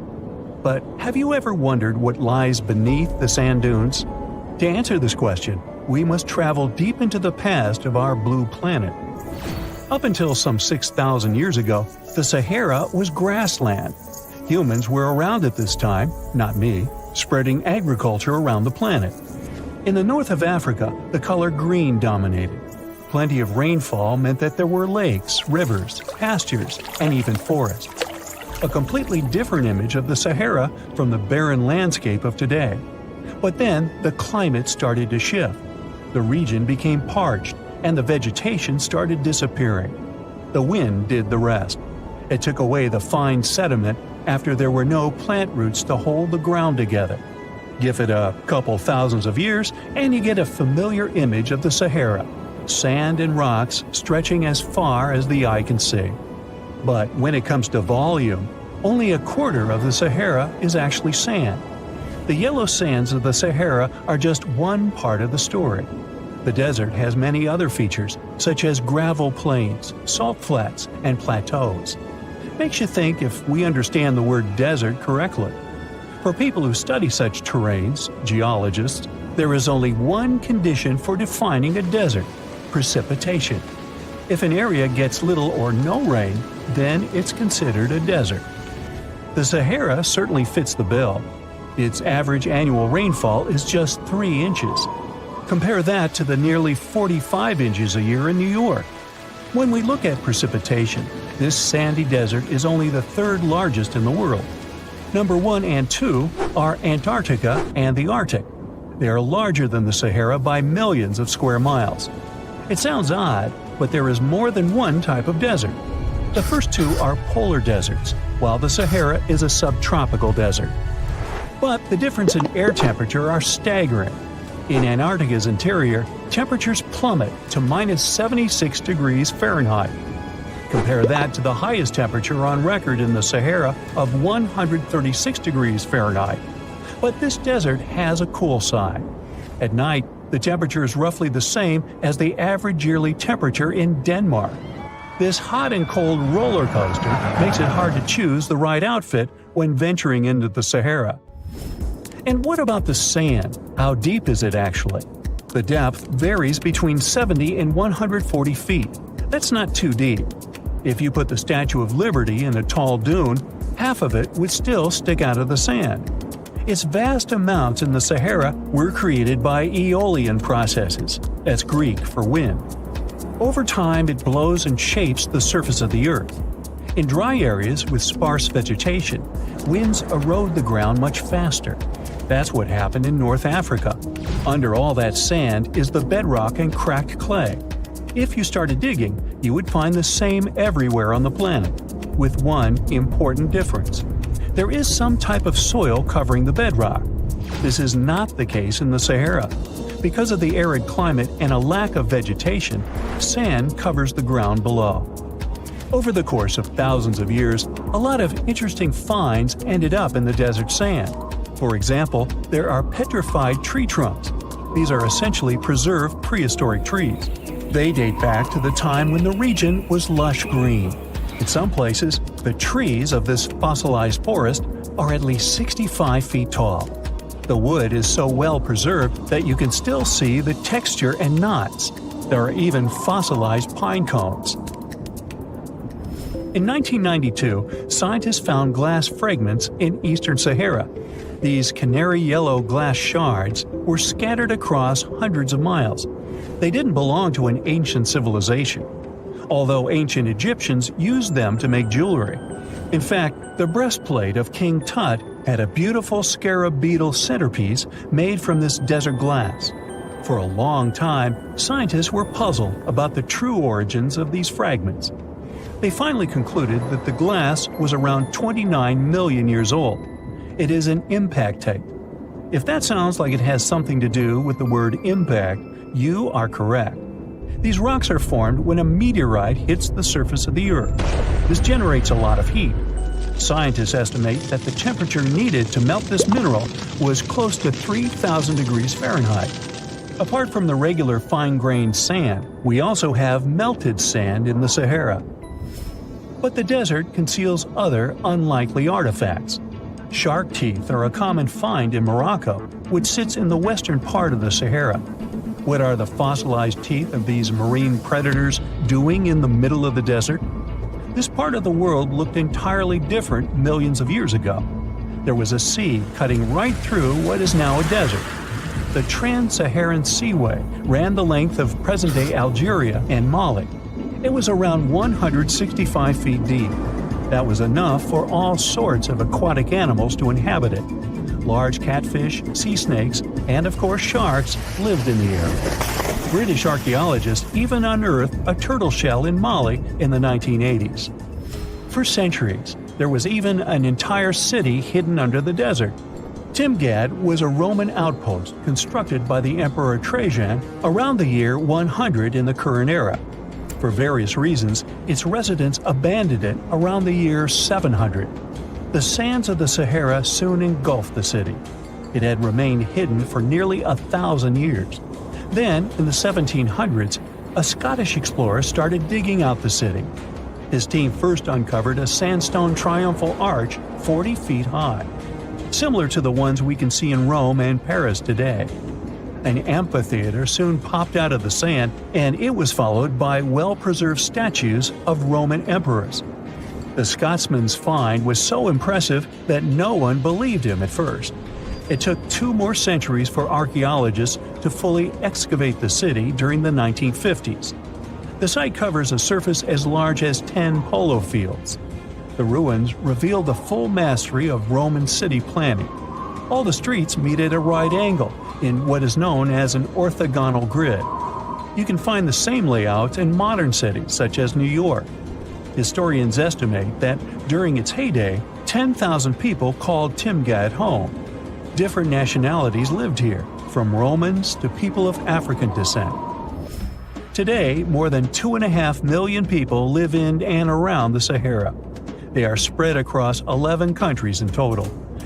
But have you ever wondered what lies beneath the sand dunes? To answer this question, we must travel deep into the past of our blue planet. Up until some 6,000 years ago, the Sahara was grassland. Humans were around at this time, not me, spreading agriculture around the planet. In the north of Africa, the color green dominated. Plenty of rainfall meant that there were lakes, rivers, pastures, and even forests. A completely different image of the Sahara from the barren landscape of today. But then the climate started to shift. The region became parched, and the vegetation started disappearing. The wind did the rest. It took away the fine sediment after there were no plant roots to hold the ground together. Give it a couple thousands of years, and you get a familiar image of the Sahara. Sand and rocks stretching as far as the eye can see. But when it comes to volume, only a quarter of the Sahara is actually sand. The yellow sands of the Sahara are just one part of the story. The desert has many other features, such as gravel plains, salt flats, and plateaus. Makes you think if we understand the word desert correctly. For people who study such terrains, geologists, there is only one condition for defining a desert: precipitation. If an area gets little or no rain, then it's considered a desert. The Sahara certainly fits the bill. Its average annual rainfall is just 3 inches. Compare that to the nearly 45 inches a year in New York. When we look at precipitation, this sandy desert is only the third largest in the world. Number 1 and 2 are Antarctica and the Arctic. They are larger than the Sahara by millions of square miles. It sounds odd, but there is more than one type of desert. The first two are polar deserts, while the Sahara is a subtropical desert. But the difference in air temperature are staggering. In Antarctica's interior, temperatures plummet to minus 76 degrees Fahrenheit. Compare that to the highest temperature on record in the Sahara of 136 degrees Fahrenheit. But this desert has a cool side. At night, the temperature is roughly the same as the average yearly temperature in Denmark. This hot and cold roller coaster makes it hard to choose the right outfit when venturing into the Sahara. And what about the sand? How deep is it actually? The depth varies between 70 and 140 feet. That's not too deep. If you put the Statue of Liberty in a tall dune, half of it would still stick out of the sand. Its vast amounts in the Sahara were created by aeolian processes. That's Greek for wind. Over time, it blows and shapes the surface of the earth. In dry areas with sparse vegetation, winds erode the ground much faster. That's what happened in North Africa. Under all that sand is the bedrock and cracked clay. If you started digging, you would find the same everywhere on the planet, with one important difference. There is some type of soil covering the bedrock. This is not the case in the Sahara. Because of the arid climate and a lack of vegetation, sand covers the ground below. Over the course of thousands of years, a lot of interesting finds ended up in the desert sand. For example, there are petrified tree trunks. These are essentially preserved prehistoric trees. They date back to the time when the region was lush green. In some places, the trees of this fossilized forest are at least 65 feet tall. The wood is so well preserved that you can still see the texture and knots. There are even fossilized pine cones. In 1992, scientists found glass fragments in eastern Sahara. These canary yellow glass shards were scattered across hundreds of miles. They didn't belong to an ancient civilization, although ancient Egyptians used them to make jewelry. In fact, the breastplate of King Tut had a beautiful scarab beetle centerpiece made from this desert glass. For a long time, scientists were puzzled about the true origins of these fragments. They finally concluded that the glass was around 29 million years old. It is an impact tape. If that sounds like it has something to do with the word impact, you are correct. These rocks are formed when a meteorite hits the surface of the Earth. This generates a lot of heat. Scientists estimate that the temperature needed to melt this mineral was close to 3,000 degrees Fahrenheit. Apart from the regular fine-grained sand, we also have melted sand in the Sahara. But the desert conceals other unlikely artifacts. Shark teeth are a common find in Morocco, which sits in the western part of the Sahara. What are the fossilized teeth of these marine predators doing in the middle of the desert? This part of the world looked entirely different millions of years ago. There was a sea cutting right through what is now a desert. The Trans-Saharan Seaway ran the length of present-day Algeria and Mali. It was around 165 feet deep. That was enough for all sorts of aquatic animals to inhabit it. Large catfish, sea snakes, and of course sharks lived in the area. British archaeologists even unearthed a turtle shell in Mali in the 1980s. For centuries, there was even an entire city hidden under the desert. Timgad was a Roman outpost constructed by the Emperor Trajan around the year 100 in the current era. For various reasons, its residents abandoned it around the year 700. The sands of the Sahara soon engulfed the city. It had remained hidden for nearly 1,000 years. Then, in the 1700s, a Scottish explorer started digging out the city. His team first uncovered a sandstone triumphal arch 40 feet high, similar to the ones we can see in Rome and Paris today. An amphitheater soon popped out of the sand, and it was followed by well-preserved statues of Roman emperors. The Scotsman's find was so impressive that no one believed him at first. It took 2 more centuries for archaeologists to fully excavate the city during the 1950s. The site covers a surface as large as 10 polo fields. The ruins reveal the full mastery of Roman city planning. All the streets meet at a right angle in what is known as an orthogonal grid. You can find the same layout in modern cities such as New York. Historians estimate that during its heyday, 10,000 people called Timgad home. Different nationalities lived here, from Romans to people of African descent. Today, more than 2.5 million people live in and around the Sahara. They are spread across 11 countries in total,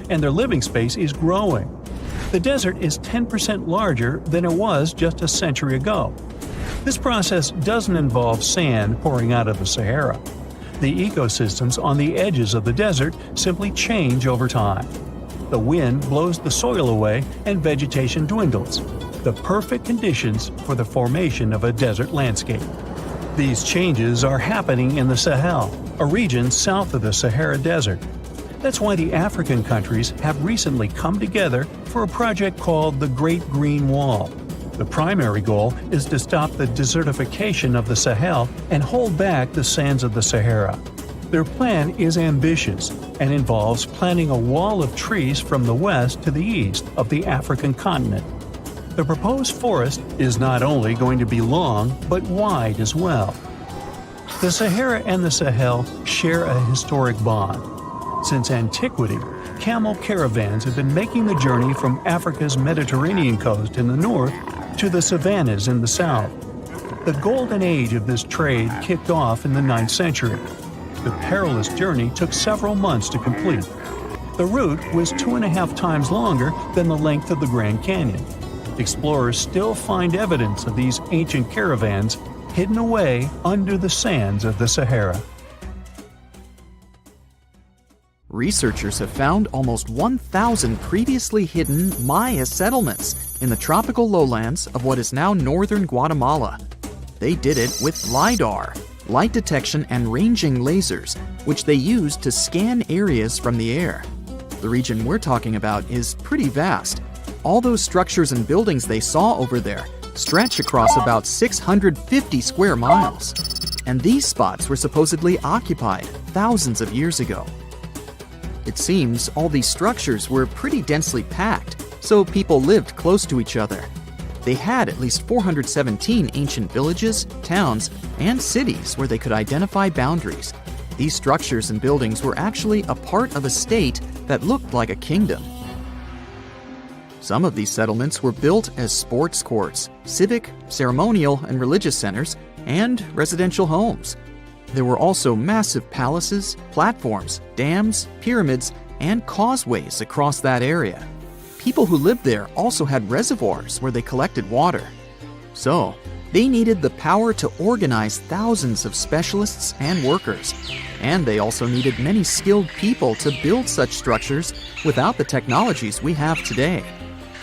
and their living space is growing. The desert is 10% larger than it was just a century ago. This process doesn't involve sand pouring out of the Sahara. The ecosystems on the edges of the desert simply change over time. The wind blows the soil away and vegetation dwindles. The perfect conditions for the formation of a desert landscape. These changes are happening in the Sahel, a region south of the Sahara Desert. That's why the African countries have recently come together for a project called the Great Green Wall. The primary goal is to stop the desertification of the Sahel and hold back the sands of the Sahara. Their plan is ambitious and involves planting a wall of trees from the west to the east of the African continent. The proposed forest is not only going to be long, but wide as well. The Sahara and the Sahel share a historic bond. Since antiquity, camel caravans have been making the journey from Africa's Mediterranean coast in the north to the savannas in the south. The golden age of this trade kicked off in the 9th century. The perilous journey took several months to complete. The route was 2.5 times longer than the length of the Grand Canyon. Explorers still find evidence of these ancient caravans hidden away under the sands of the Sahara. Researchers have found almost 1,000 previously hidden Maya settlements in the tropical lowlands of what is now northern Guatemala. They did it with LiDAR, light detection and ranging lasers, which they used to scan areas from the air. The region we're talking about is pretty vast. All those structures and buildings they saw over there stretch across about 650 square miles. And these spots were supposedly occupied thousands of years ago. It seems all these structures were pretty densely packed, so people lived close to each other. They had at least 417 ancient villages, towns, and cities where they could identify boundaries. These structures and buildings were actually a part of a state that looked like a kingdom. Some of these settlements were built as sports courts, civic, ceremonial, and religious centers, and residential homes. There were also massive palaces, platforms, dams, pyramids, and causeways across that area. People who lived there also had reservoirs where they collected water. So, they needed the power to organize thousands of specialists and workers. And they also needed many skilled people to build such structures without the technologies we have today.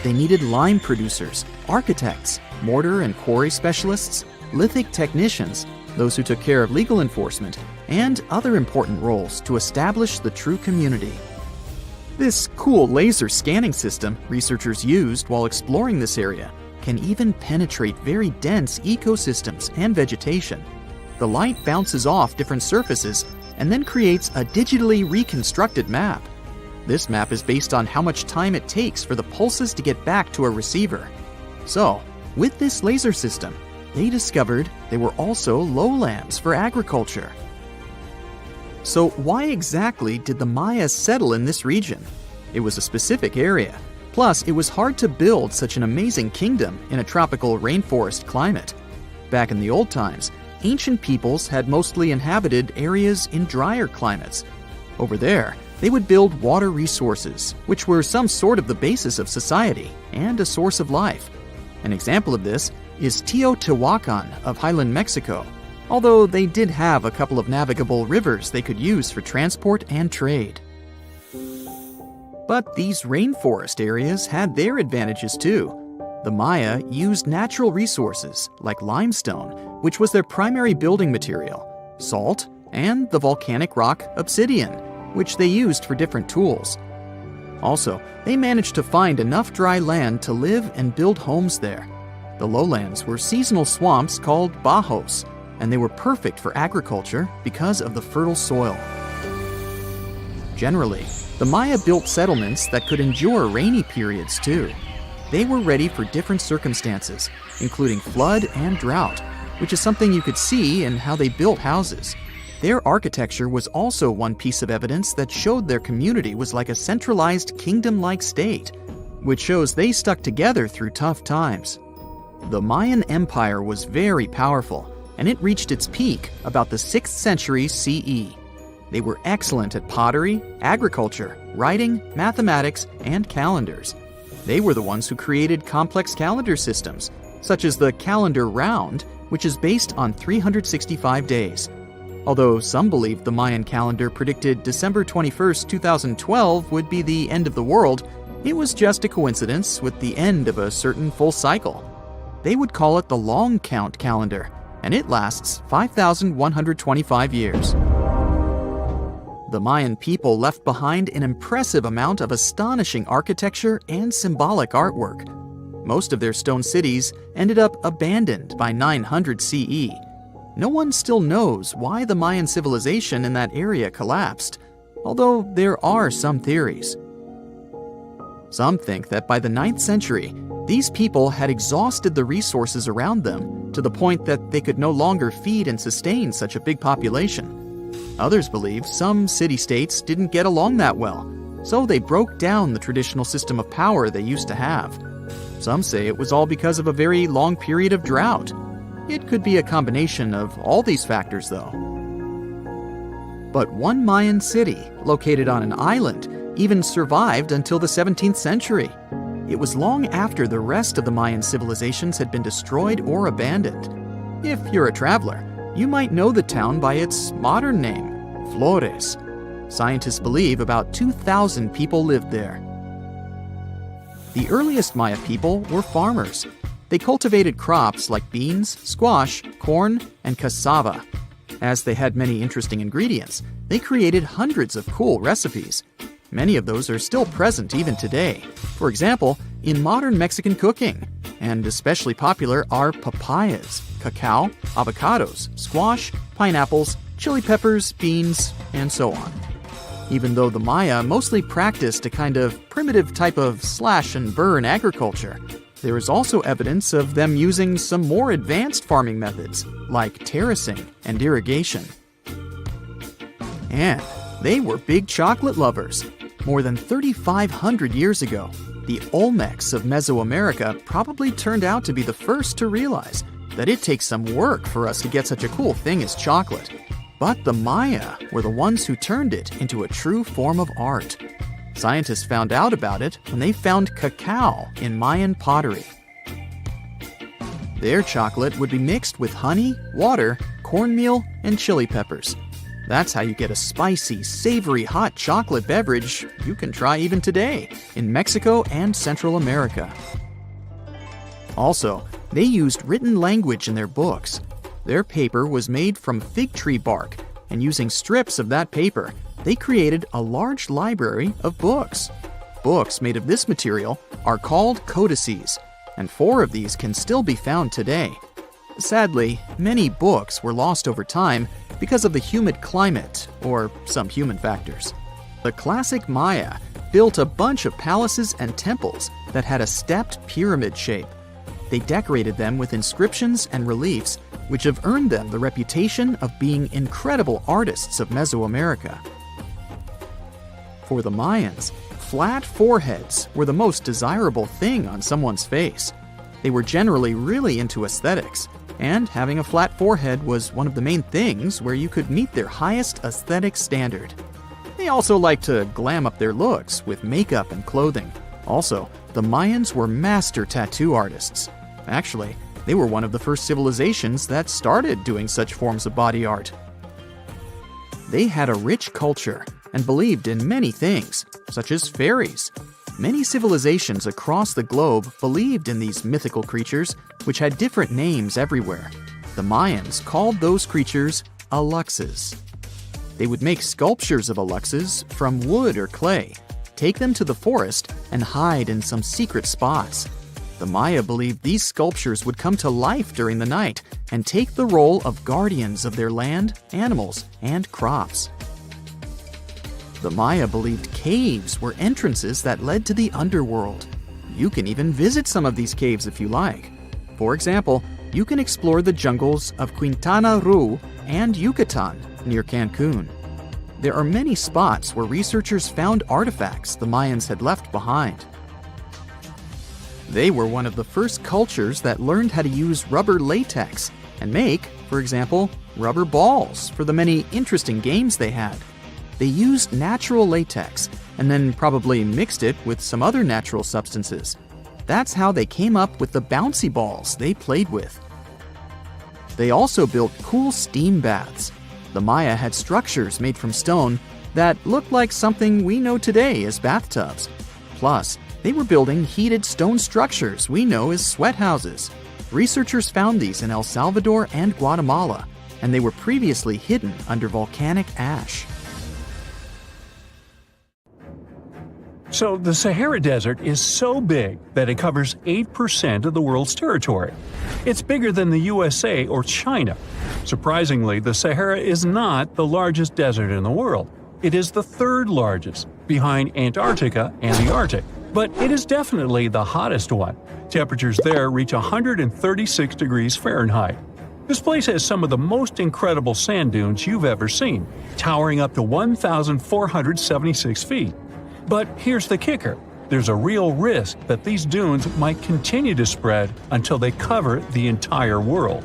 They needed lime producers, architects, mortar and quarry specialists, lithic technicians, those who took care of legal enforcement, and other important roles to establish the true community. This cool laser scanning system researchers used while exploring this area can even penetrate very dense ecosystems and vegetation. The light bounces off different surfaces and then creates a digitally reconstructed map. This map is based on how much time it takes for the pulses to get back to a receiver. So, with this laser system, they discovered there were also lowlands for agriculture. So why exactly did the Maya settle in this region? It was a specific area. Plus, it was hard to build such an amazing kingdom in a tropical rainforest climate. Back in the old times, ancient peoples had mostly inhabited areas in drier climates. Over there, they would build water resources, which were some sort of the basis of society and a source of life. An example of this is Teotihuacan of Highland Mexico, although they did have a couple of navigable rivers they could use for transport and trade. But these rainforest areas had their advantages too. The Maya used natural resources like limestone, which was their primary building material, salt, and the volcanic rock obsidian, which they used for different tools. Also, they managed to find enough dry land to live and build homes there. The lowlands were seasonal swamps called bajos, and they were perfect for agriculture because of the fertile soil. Generally, the Maya built settlements that could endure rainy periods too. They were ready for different circumstances, including flood and drought, which is something you could see in how they built houses. Their architecture was also one piece of evidence that showed their community was like a centralized kingdom-like state, which shows they stuck together through tough times. The Mayan Empire was very powerful, and it reached its peak about the 6th century CE. They were excellent at pottery, agriculture, writing, mathematics, and calendars. They were the ones who created complex calendar systems, such as the calendar round, which is based on 365 days. Although some believed the Mayan calendar predicted December 21st, 2012 would be the end of the world, it was just a coincidence with the end of a certain full cycle. They would call it the long count calendar, and it lasts 5,125 years. The Mayan people left behind an impressive amount of astonishing architecture and symbolic artwork. Most of their stone cities ended up abandoned by 900 CE. No one still knows why the Mayan civilization in that area collapsed, although there are some theories. Some think that by the 9th century, these people had exhausted the resources around them to the point that they could no longer feed and sustain such a big population. Others believe some city-states didn't get along that well, so they broke down the traditional system of power they used to have. Some say it was all because of a very long period of drought. It could be a combination of all these factors, though. But one Mayan city, located on an island, even survived until the 17th century. It was long after the rest of the Mayan civilizations had been destroyed or abandoned. If you're a traveler, you might know the town by its modern name, Flores. Scientists believe about 2,000 people lived there. The earliest Maya people were farmers. They cultivated crops like beans, squash, corn, and cassava. As they had many interesting ingredients, they created hundreds of cool recipes. Many of those are still present even today. For example, in modern Mexican cooking. And especially popular are papayas, cacao, avocados, squash, pineapples, chili peppers, beans, and so on. Even though the Maya mostly practiced a kind of primitive type of slash-and-burn agriculture, there is also evidence of them using some more advanced farming methods, like terracing and irrigation. And they were big chocolate lovers. More than 3,500 years ago, the Olmecs of Mesoamerica probably turned out to be the first to realize that it takes some work for us to get such a cool thing as chocolate. But the Maya were the ones who turned it into a true form of art. Scientists found out about it when they found cacao in Mayan pottery. Their chocolate would be mixed with honey, water, cornmeal, and chili peppers. That's how you get a spicy, savory hot chocolate beverage you can try even today in Mexico and Central America. Also, they used written language in their books. Their paper was made from fig tree bark, and using strips of that paper, they created a large library of books. Books made of this material are called codices, and 4 of these can still be found today. Sadly, many books were lost over time because of the humid climate or some human factors. The classic Maya built a bunch of palaces and temples that had a stepped pyramid shape. They decorated them with inscriptions and reliefs, which have earned them the reputation of being incredible artists of Mesoamerica. For the Mayans, flat foreheads were the most desirable thing on someone's face. They were generally really into aesthetics, and having a flat forehead was one of the main things where you could meet their highest aesthetic standard. They also liked to glam up their looks with makeup and clothing. Also, the Mayans were master tattoo artists. Actually, they were one of the first civilizations that started doing such forms of body art. They had a rich culture and believed in many things, such as fairies. Many civilizations across the globe believed in these mythical creatures, which had different names everywhere. The Mayans called those creatures aluxes. They would make sculptures of aluxes from wood or clay, take them to the forest, and hide in some secret spots. The Maya believed these sculptures would come to life during the night and take the role of guardians of their land, animals, and crops. The Maya believed caves were entrances that led to the underworld. You can even visit some of these caves if you like. For example, you can explore the jungles of Quintana Roo and Yucatan near Cancun. There are many spots where researchers found artifacts the Mayans had left behind. They were one of the first cultures that learned how to use rubber latex and make, for example, rubber balls for the many interesting games they had. They used natural latex and then probably mixed it with some other natural substances. That's how they came up with the bouncy balls they played with. They also built cool steam baths. The Maya had structures made from stone that looked like something we know today as bathtubs. Plus, they were building heated stone structures we know as sweat houses. Researchers found these in El Salvador and Guatemala, and they were previously hidden under volcanic ash. So the Sahara Desert is so big that it covers 8% of the world's territory. It's bigger than the USA or China. Surprisingly, the Sahara is not the largest desert in the world. It is the 3rd largest, behind Antarctica and the Arctic. But it is definitely the hottest one. Temperatures there reach 136 degrees Fahrenheit. This place has some of the most incredible sand dunes you've ever seen, towering up to 1,476 feet. But here's the kicker. There's a real risk that these dunes might continue to spread until they cover the entire world.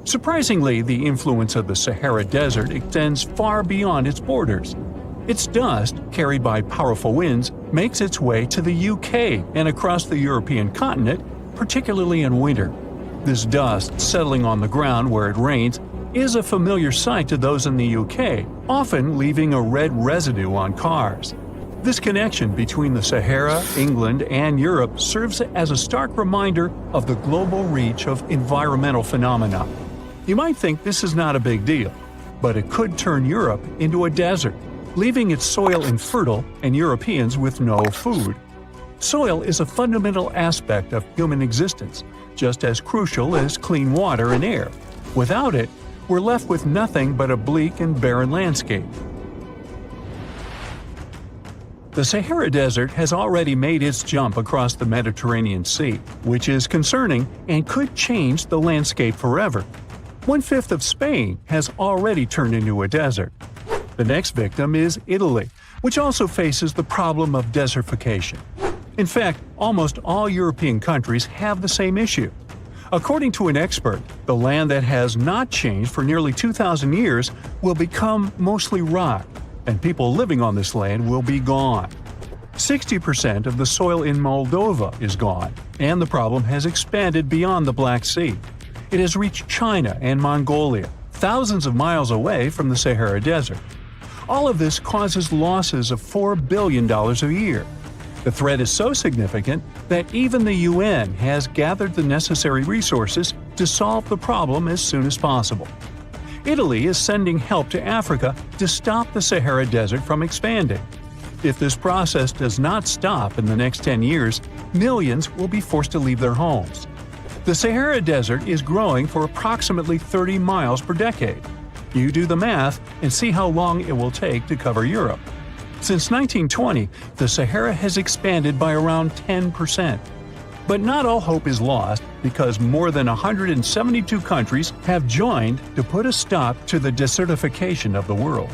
Surprisingly, the influence of the Sahara Desert extends far beyond its borders. Its dust, carried by powerful winds, makes its way to the UK and across the European continent, particularly in winter. This dust, settling on the ground where it rains, is a familiar sight to those in the UK, often leaving a red residue on cars. This connection between the Sahara, England, and Europe serves as a stark reminder of the global reach of environmental phenomena. You might think this is not a big deal, but it could turn Europe into a desert, leaving its soil infertile and Europeans with no food. Soil is a fundamental aspect of human existence, just as crucial as clean water and air. Without it, we're left with nothing but a bleak and barren landscape. The Sahara Desert has already made its jump across the Mediterranean Sea, which is concerning and could change the landscape forever. 1/5 of Spain has already turned into a desert. The next victim is Italy, which also faces the problem of desertification. In fact, almost all European countries have the same issue. According to an expert, the land that has not changed for nearly 2,000 years will become mostly rock, and people living on this land will be gone. 60% of the soil in Moldova is gone, and the problem has expanded beyond the Black Sea. It has reached China and Mongolia, thousands of miles away from the Sahara Desert. All of this causes losses of $4 billion a year. The threat is so significant that even the UN has gathered the necessary resources to solve the problem as soon as possible. Italy is sending help to Africa to stop the Sahara Desert from expanding. If this process does not stop in the next 10 years, millions will be forced to leave their homes. The Sahara Desert is growing for approximately 30 miles per decade. You do the math and see how long it will take to cover Europe. Since 1920, the Sahara has expanded by around 10%. But not all hope is lost because more than 172 countries have joined to put a stop to the desertification of the world.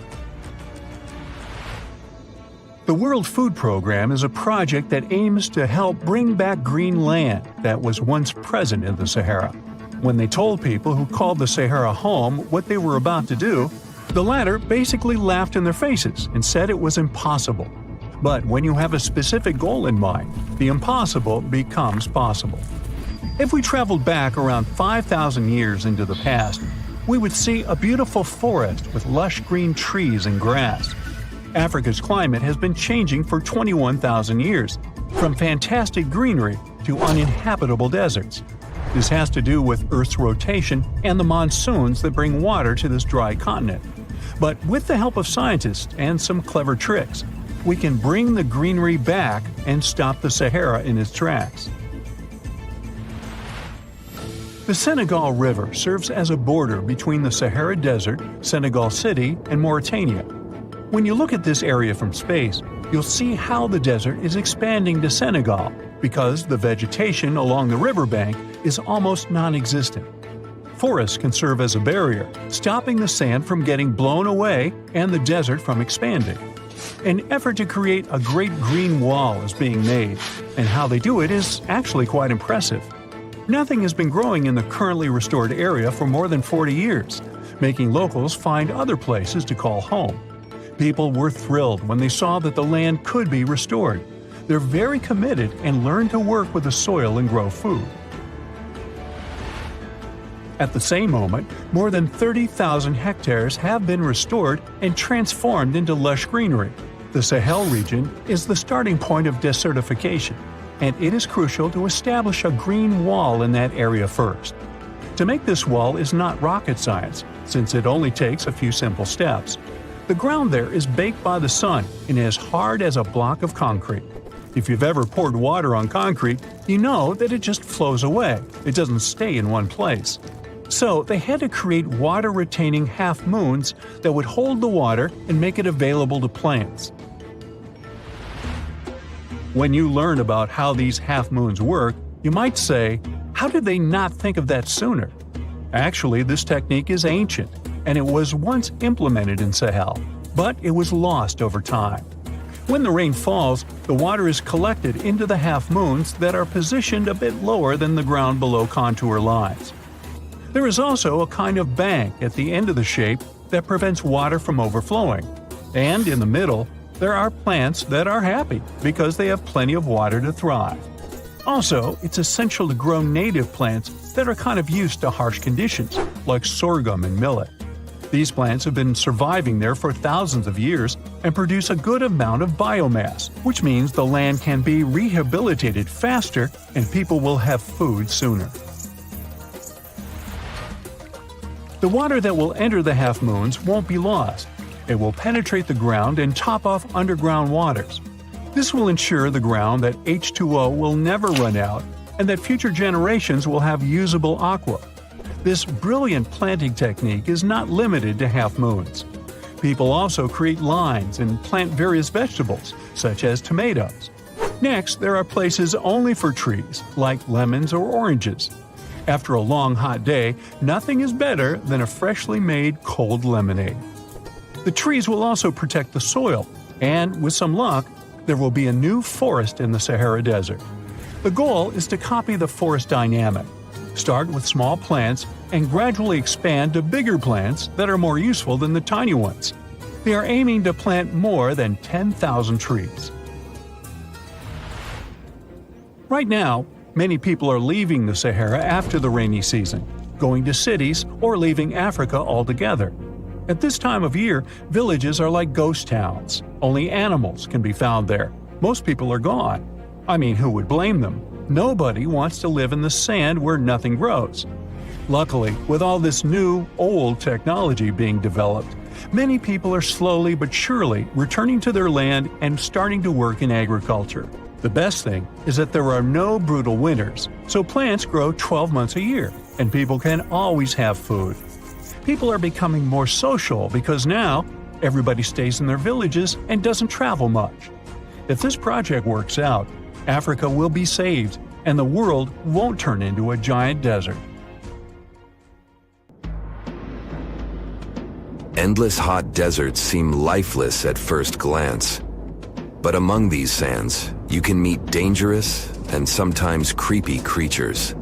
The World Food Program is a project that aims to help bring back green land that was once present in the Sahara. When they told people who called the Sahara home what they were about to do, the latter basically laughed in their faces and said it was impossible. But when you have a specific goal in mind, the impossible becomes possible. If we traveled back around 5,000 years into the past, we would see a beautiful forest with lush green trees and grass. Africa's climate has been changing for 21,000 years, from fantastic greenery to uninhabitable deserts. This has to do with Earth's rotation and the monsoons that bring water to this dry continent. But with the help of scientists and some clever tricks, we can bring the greenery back and stop the Sahara in its tracks. The Senegal River serves as a border between the Sahara Desert, Senegal City, and Mauritania. When you look at this area from space, you'll see how the desert is expanding to Senegal because the vegetation along the riverbank is almost non-existent. Forests can serve as a barrier, stopping the sand from getting blown away and the desert from expanding. An effort to create a great green wall is being made, and how they do it is actually quite impressive. Nothing has been growing in the currently restored area for more than 40 years, making locals find other places to call home. People were thrilled when they saw that the land could be restored. They're very committed and learn to work with the soil and grow food. At the same moment, more than 30,000 hectares have been restored and transformed into lush greenery. The Sahel region is the starting point of desertification, and it is crucial to establish a green wall in that area first. To make this wall is not rocket science, since it only takes a few simple steps. The ground there is baked by the sun and as hard as a block of concrete. If you've ever poured water on concrete, you know that it just flows away. It doesn't stay in one place. So they had to create water-retaining half-moons that would hold the water and make it available to plants. When you learn about how these half-moons work, you might say, how did they not think of that sooner? Actually, this technique is ancient, and it was once implemented in Sahel, but it was lost over time. When the rain falls, the water is collected into the half-moons that are positioned a bit lower than the ground below contour lines. There is also a kind of bank at the end of the shape that prevents water from overflowing. And in the middle, there are plants that are happy because they have plenty of water to thrive. Also, it's essential to grow native plants that are kind of used to harsh conditions, like sorghum and millet. These plants have been surviving there for thousands of years and produce a good amount of biomass, which means the land can be rehabilitated faster and people will have food sooner. The water that will enter the half-moons won't be lost. It will penetrate the ground and top off underground waters. This will ensure the ground that H2O will never run out and that future generations will have usable aqua. This brilliant planting technique is not limited to half-moons. People also create lines and plant various vegetables, such as tomatoes. Next, there are places only for trees, like lemons or oranges. After a long hot day, nothing is better than a freshly made cold lemonade. The trees will also protect the soil, and with some luck, there will be a new forest in the Sahara Desert. The goal is to copy the forest dynamic. start with small plants and gradually expand to bigger plants that are more useful than the tiny ones. They are aiming to plant more than 10,000 trees. Right now, many people are leaving the Sahara after the rainy season, going to cities or leaving Africa altogether. At this time of year, villages are like ghost towns. Only animals can be found there. Most people are gone. I mean, who would blame them? Nobody wants to live in the sand where nothing grows. Luckily, with all this new, old technology being developed, many people are slowly but surely returning to their land and starting to work in agriculture. The best thing is that there are no brutal winters, so plants grow 12 months a year, and people can always have food. People are becoming more social because now everybody stays in their villages and doesn't travel much. If this project works out, Africa will be saved, and the world won't turn into a giant desert. Endless hot deserts seem lifeless at first glance. But among these sands, you can meet dangerous and sometimes creepy creatures.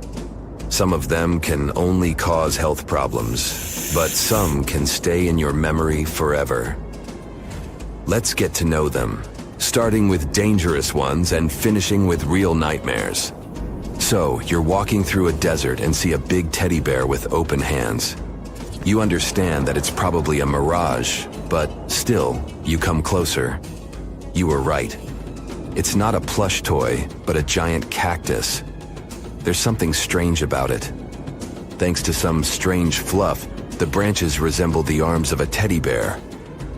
Some of them can only cause health problems, but some can stay in your memory forever. Let's get to know them, starting with dangerous ones and finishing with real nightmares. So, you're walking through a desert and see a big teddy bear with open hands. You understand that it's probably a mirage, but still, you come closer. You were right. It's not a plush toy, but a giant cactus. There's something strange about it. Thanks to some strange fluff, the branches resemble the arms of a teddy bear.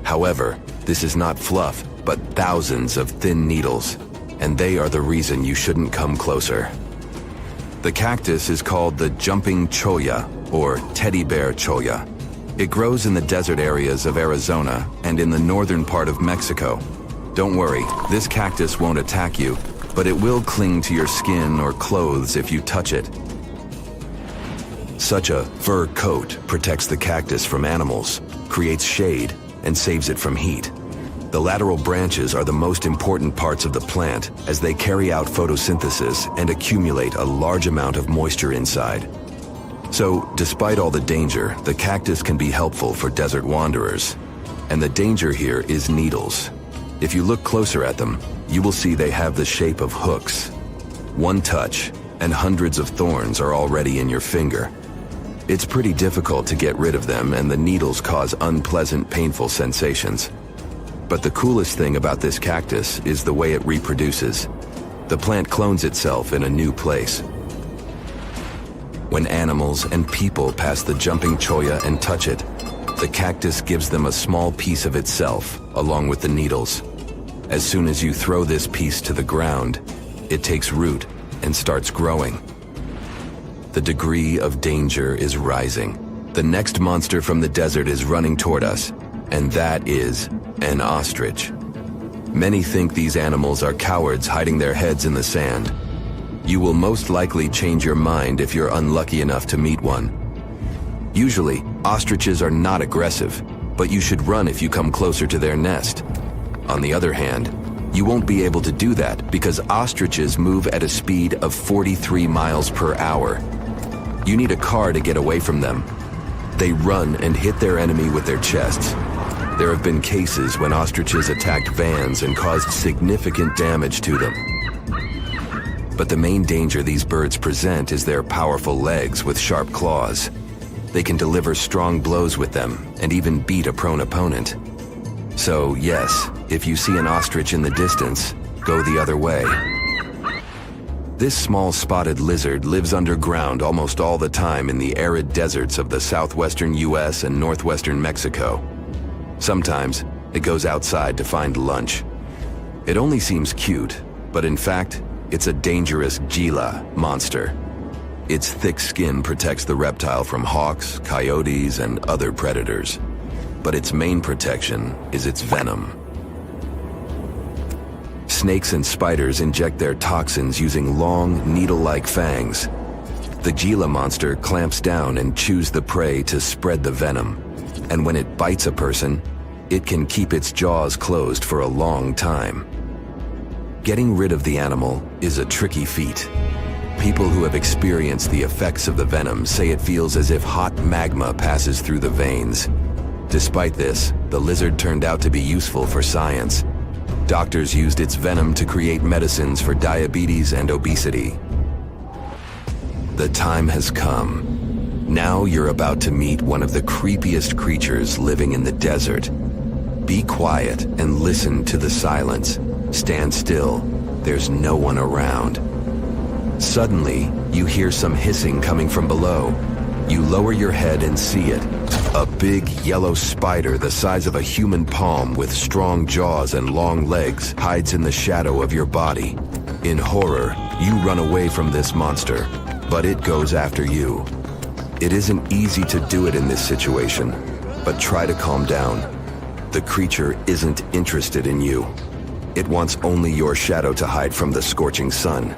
However, this is not fluff, but thousands of thin needles, and they are the reason you shouldn't come closer. The cactus is called the jumping cholla, or teddy bear cholla. It grows in the desert areas of Arizona and in the northern part of Mexico. Don't worry, this cactus won't attack you, but it will cling to your skin or clothes if you touch it. Such a fur coat protects the cactus from animals, creates shade, and saves it from heat. The lateral branches are the most important parts of the plant as they carry out photosynthesis and accumulate a large amount of moisture inside. So, despite all the danger, the cactus can be helpful for desert wanderers. And the danger here is needles. If you look closer at them, you will see they have the shape of hooks. One touch, and hundreds of thorns are already in your finger. It's pretty difficult to get rid of them, and the needles cause unpleasant, painful sensations. But the coolest thing about this cactus is the way it reproduces. The plant clones itself in a new place. When animals and people pass the jumping cholla and touch it, the cactus gives them a small piece of itself, along with the needles. As soon as you throw this piece to the ground, it takes root and starts growing. The degree of danger is rising. The next monster from the desert is running toward us, and that is an ostrich. Many think these animals are cowards hiding their heads in the sand. You will most likely change your mind if you're unlucky enough to meet one. Usually, ostriches are not aggressive, but you should run if you come closer to their nest. On the other hand, you won't be able to do that because ostriches move at a speed of 43 miles per hour. You need a car to get away from them. They run and hit their enemy with their chests. There have been cases when ostriches attacked vans and caused significant damage to them. But the main danger these birds present is their powerful legs with sharp claws. They can deliver strong blows with them and even beat a prone opponent. So yes, if you see an ostrich in the distance, go the other way. This small spotted lizard lives underground almost all the time in the arid deserts of the southwestern US and northwestern Mexico. Sometimes, it goes outside to find lunch. It only seems cute, but in fact, it's a dangerous Gila monster. Its thick skin protects the reptile from hawks, coyotes, and other predators. But its main protection is its venom. Snakes and spiders inject their toxins using long, needle-like fangs. The Gila monster clamps down and chews the prey to spread the venom. And when it bites a person, it can keep its jaws closed for a long time. Getting rid of the animal is a tricky feat. People who have experienced the effects of the venom say it feels as if hot magma passes through the veins. Despite this, the lizard turned out to be useful for science. Doctors used its venom to create medicines for diabetes and obesity. The time has come. Now you're about to meet one of the creepiest creatures living in the desert. Be quiet and listen to the silence. Stand still. There's no one around. Suddenly, you hear some hissing coming from below. You lower your head and see it. A big yellow spider the size of a human palm with strong jaws and long legs hides in the shadow of your body. In horror, you run away from this monster, but it goes after you. It isn't easy to do it in this situation, but try to calm down. The creature isn't interested in you. It wants only your shadow to hide from the scorching sun.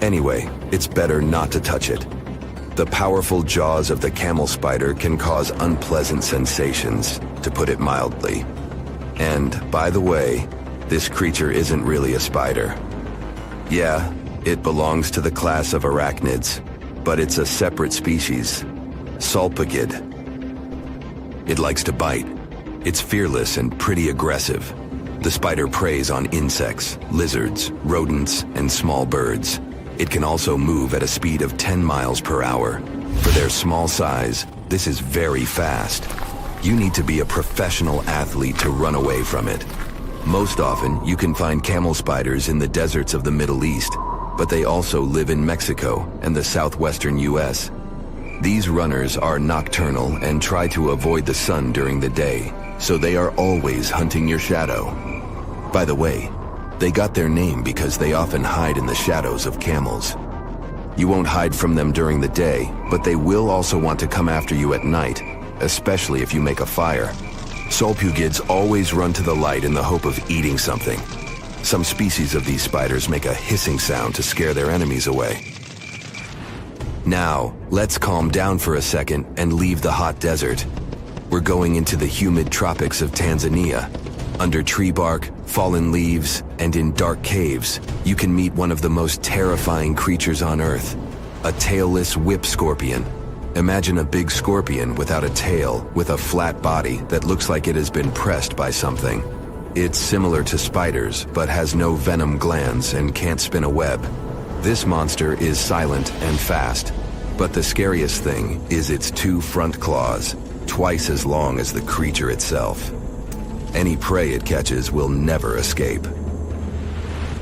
Anyway, it's better not to touch it. The powerful jaws of the camel spider can cause unpleasant sensations, to put it mildly. And, by the way, this creature isn't really a spider. Yeah, it belongs to the class of arachnids, but it's a separate species, Salpigid. It likes to bite. It's fearless and pretty aggressive. The spider preys on insects, lizards, rodents, and small birds. It can also move at a speed of 10 miles per hour. For their small size, this is very fast. You need to be a professional athlete to run away from it. Most often, you can find camel spiders in the deserts of the Middle East, but they also live in Mexico and the southwestern US. These runners are nocturnal and try to avoid the sun during the day, so they are always hunting your shadow. By the way, they got their name because they often hide in the shadows of camels. You won't hide from them during the day, but they will also want to come after you at night, especially if you make a fire. Salpugids always run to the light in the hope of eating something. Some species of these spiders make a hissing sound to scare their enemies away. Now, let's calm down for a second and leave the hot desert. We're going into the humid tropics of Tanzania. Under tree bark, fallen leaves, and in dark caves, you can meet one of the most terrifying creatures on Earth, a tailless whip scorpion. Imagine a big scorpion without a tail, with a flat body that looks like it has been pressed by something. It's similar to spiders, but has no venom glands and can't spin a web. This monster is silent and fast, but the scariest thing is its 2 front claws, twice as long as the creature itself. Any prey it catches will never escape.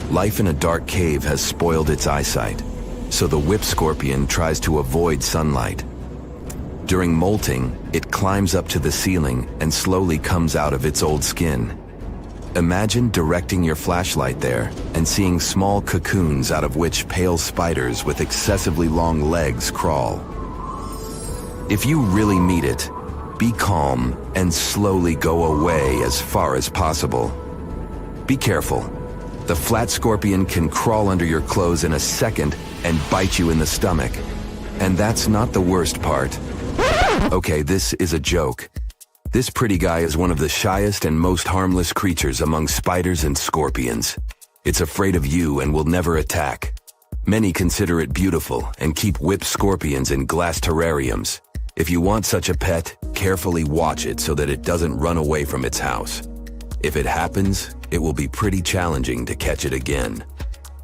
Life in a dark cave has spoiled its eyesight, so the whip scorpion tries to avoid sunlight. During molting, it climbs up to the ceiling and slowly comes out of its old skin. Imagine directing your flashlight there and seeing small cocoons out of which pale spiders with excessively long legs crawl. If you really meet it, be calm and slowly go away as far as possible. Be careful. The flat scorpion can crawl under your clothes in a second and bite you in the stomach. And that's not the worst part. Okay, this is a joke. This pretty guy is one of the shyest and most harmless creatures among spiders and scorpions. It's afraid of you and will never attack. Many consider it beautiful and keep whip scorpions in glass terrariums. If you want such a pet, carefully watch it so that it doesn't run away from its house. If it happens, it will be pretty challenging to catch it again.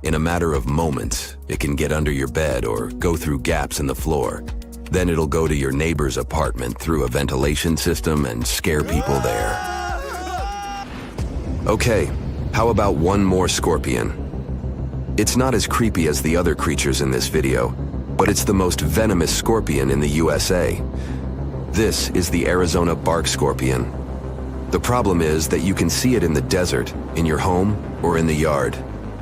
In a matter of moments, it can get under your bed or go through gaps in the floor. Then it'll go to your neighbor's apartment through a ventilation system and scare people there. Okay, how about one more scorpion? It's not as creepy as the other creatures in this video, but it's the most venomous scorpion in the USA. This is the Arizona bark scorpion. The problem is that you can see it in the desert, in your home, or in the yard.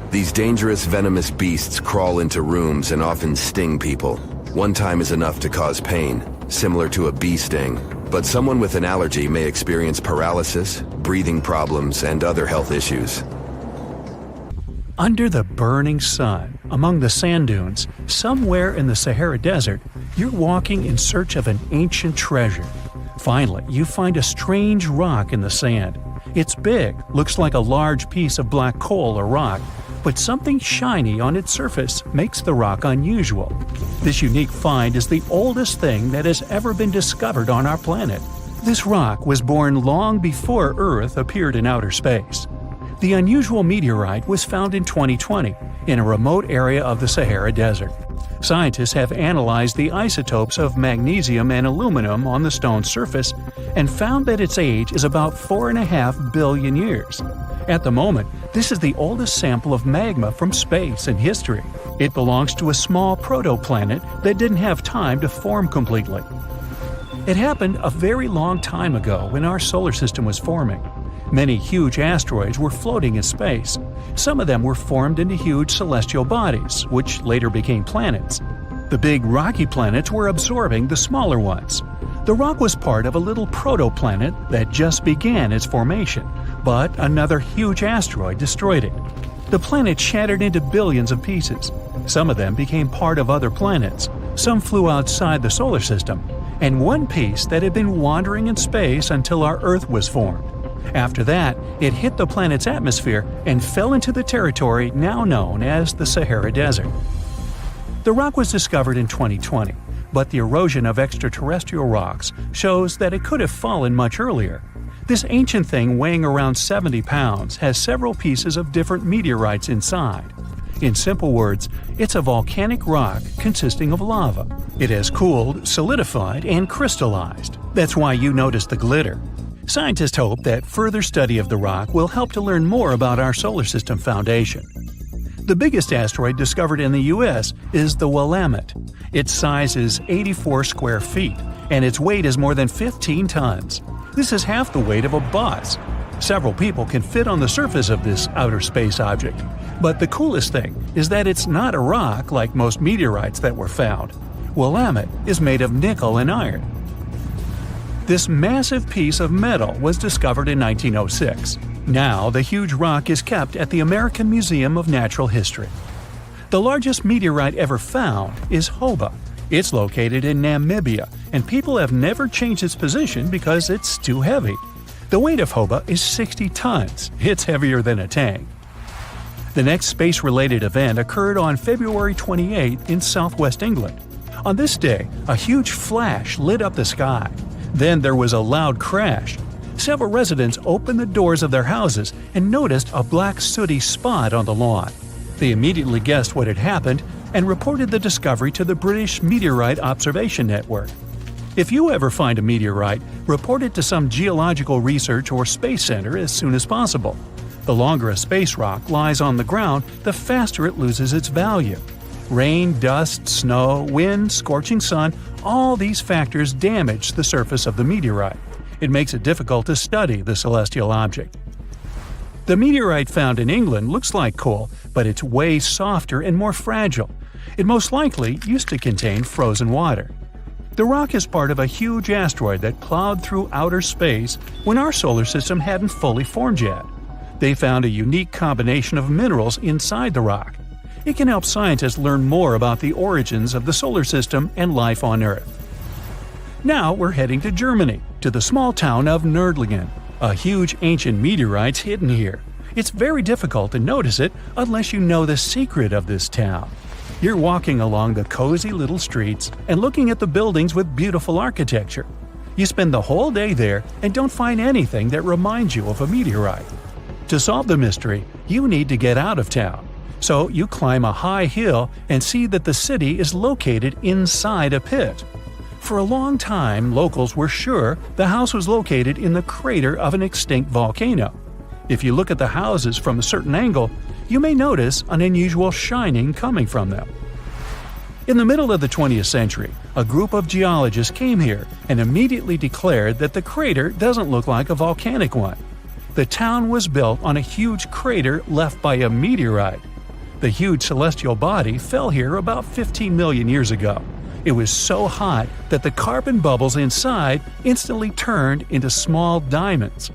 These dangerous venomous beasts crawl into rooms and often sting people. One time is enough to cause pain, similar to a bee sting, but someone with an allergy may experience paralysis, breathing problems, and other health issues. Under the burning sun, among the sand dunes, somewhere in the Sahara Desert, you're walking in search of an ancient treasure. Finally, you find a strange rock in the sand. It's big, looks like a large piece of black coal or rock, but something shiny on its surface makes the rock unusual. This unique find is the oldest thing that has ever been discovered on our planet. This rock was born long before Earth appeared in outer space. The unusual meteorite was found in 2020 in a remote area of the Sahara Desert. Scientists have analyzed the isotopes of magnesium and aluminum on the stone's surface and found that its age is about 4.5 billion years. At the moment, this is the oldest sample of magma from space in history. It belongs to a small protoplanet that didn't have time to form completely. It happened a very long time ago when our solar system was forming. Many huge asteroids were floating in space. Some of them were formed into huge celestial bodies, which later became planets. The big rocky planets were absorbing the smaller ones. The rock was part of a little protoplanet that just began its formation, but another huge asteroid destroyed it. The planet shattered into billions of pieces. Some of them became part of other planets. Some flew outside the solar system, and one piece that had been wandering in space until our Earth was formed. After that, it hit the planet's atmosphere and fell into the territory now known as the Sahara Desert. The rock was discovered in 2020, but the erosion of extraterrestrial rocks shows that it could have fallen much earlier. This ancient thing weighing around 70 pounds has several pieces of different meteorites inside. In simple words, it's a volcanic rock consisting of lava. It has cooled, solidified, and crystallized. That's why you notice the glitter. Scientists hope that further study of the rock will help to learn more about our solar system foundation. The biggest asteroid discovered in the U.S. is the Willamette. Its size is 84 square feet, and its weight is more than 15 tons. This is half the weight of a bus. Several people can fit on the surface of this outer space object. But the coolest thing is that it's not a rock like most meteorites that were found. Willamette is made of nickel and iron. This massive piece of metal was discovered in 1906. Now, the huge rock is kept at the American Museum of Natural History. The largest meteorite ever found is Homo. It's located in Namibia, and people have never changed its position because it's too heavy. The weight of Homo is 60 tons. It's heavier than a tank. The next space-related event occurred on February 28 in southwest England. On this day, a huge flash lit up the sky. Then there was a loud crash. Several residents opened the doors of their houses and noticed a black sooty spot on the lawn. They immediately guessed what had happened and reported the discovery to the British Meteorite Observation Network. If you ever find a meteorite, report it to some geological research or space center as soon as possible. The longer a space rock lies on the ground, the faster it loses its value. Rain, dust, snow, wind, scorching sun, all these factors damage the surface of the meteorite. It makes it difficult to study the celestial object. The meteorite found in England looks like coal, but it's way softer and more fragile. It most likely used to contain frozen water. The rock is part of a huge asteroid that plowed through outer space when our solar system hadn't fully formed yet. They found a unique combination of minerals inside the rock. It can help scientists learn more about the origins of the solar system and life on Earth. Now we're heading to Germany, to the small town of Nördlingen. A huge ancient meteorite's hidden here. It's very difficult to notice it unless you know the secret of this town. You're walking along the cozy little streets and looking at the buildings with beautiful architecture. You spend the whole day there and don't find anything that reminds you of a meteorite. To solve the mystery, you need to get out of town. So you climb a high hill and see that the city is located inside a pit. For a long time, locals were sure the house was located in the crater of an extinct volcano. If you look at the houses from a certain angle, you may notice an unusual shining coming from them. In the middle of the 20th century, a group of geologists came here and immediately declared that the crater doesn't look like a volcanic one. The town was built on a huge crater left by a meteorite. The huge celestial body fell here about 15 million years ago. It was so hot that the carbon bubbles inside instantly turned into small diamonds.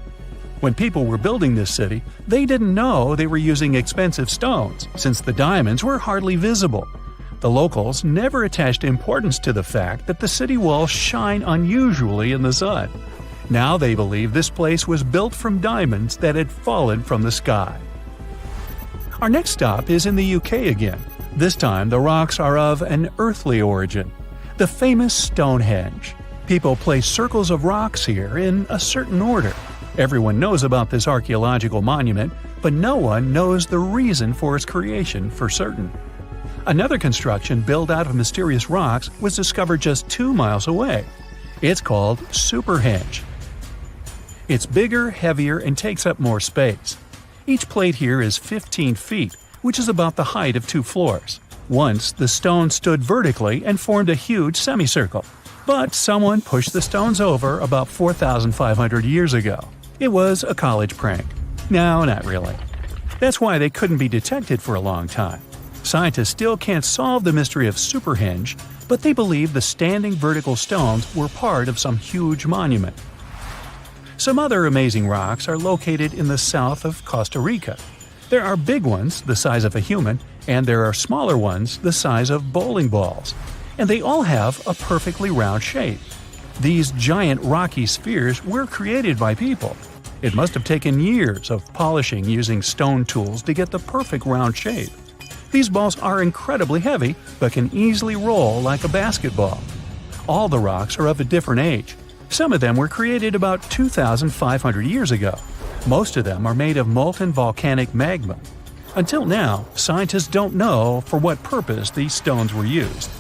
When people were building this city, they didn't know they were using expensive stones, since the diamonds were hardly visible. The locals never attached importance to the fact that the city walls shine unusually in the sun. Now they believe this place was built from diamonds that had fallen from the sky. Our next stop is in the UK again. This time the rocks are of an earthly origin. The famous Stonehenge. People place circles of rocks here in a certain order. Everyone knows about this archaeological monument, but no one knows the reason for its creation for certain. Another construction built out of mysterious rocks was discovered just 2 miles away. It's called Superhenge. It's bigger, heavier, and takes up more space. Each plate here is 15 feet, which is about the height of 2 floors. Once, the stone stood vertically and formed a huge semicircle. But someone pushed the stones over about 4,500 years ago. It was a college prank. No, not really. That's why they couldn't be detected for a long time. Scientists still can't solve the mystery of Superhenge, but they believe the standing vertical stones were part of some huge monument. Some other amazing rocks are located in the south of Costa Rica. There are big ones, the size of a human, and there are smaller ones, the size of bowling balls. And they all have a perfectly round shape. These giant rocky spheres were created by people. It must have taken years of polishing using stone tools to get the perfect round shape. These balls are incredibly heavy, but can easily roll like a basketball. All the rocks are of a different age. Some of them were created about 2,500 years ago. Most of them are made of molten volcanic magma. Until now, scientists don't know for what purpose these stones were used.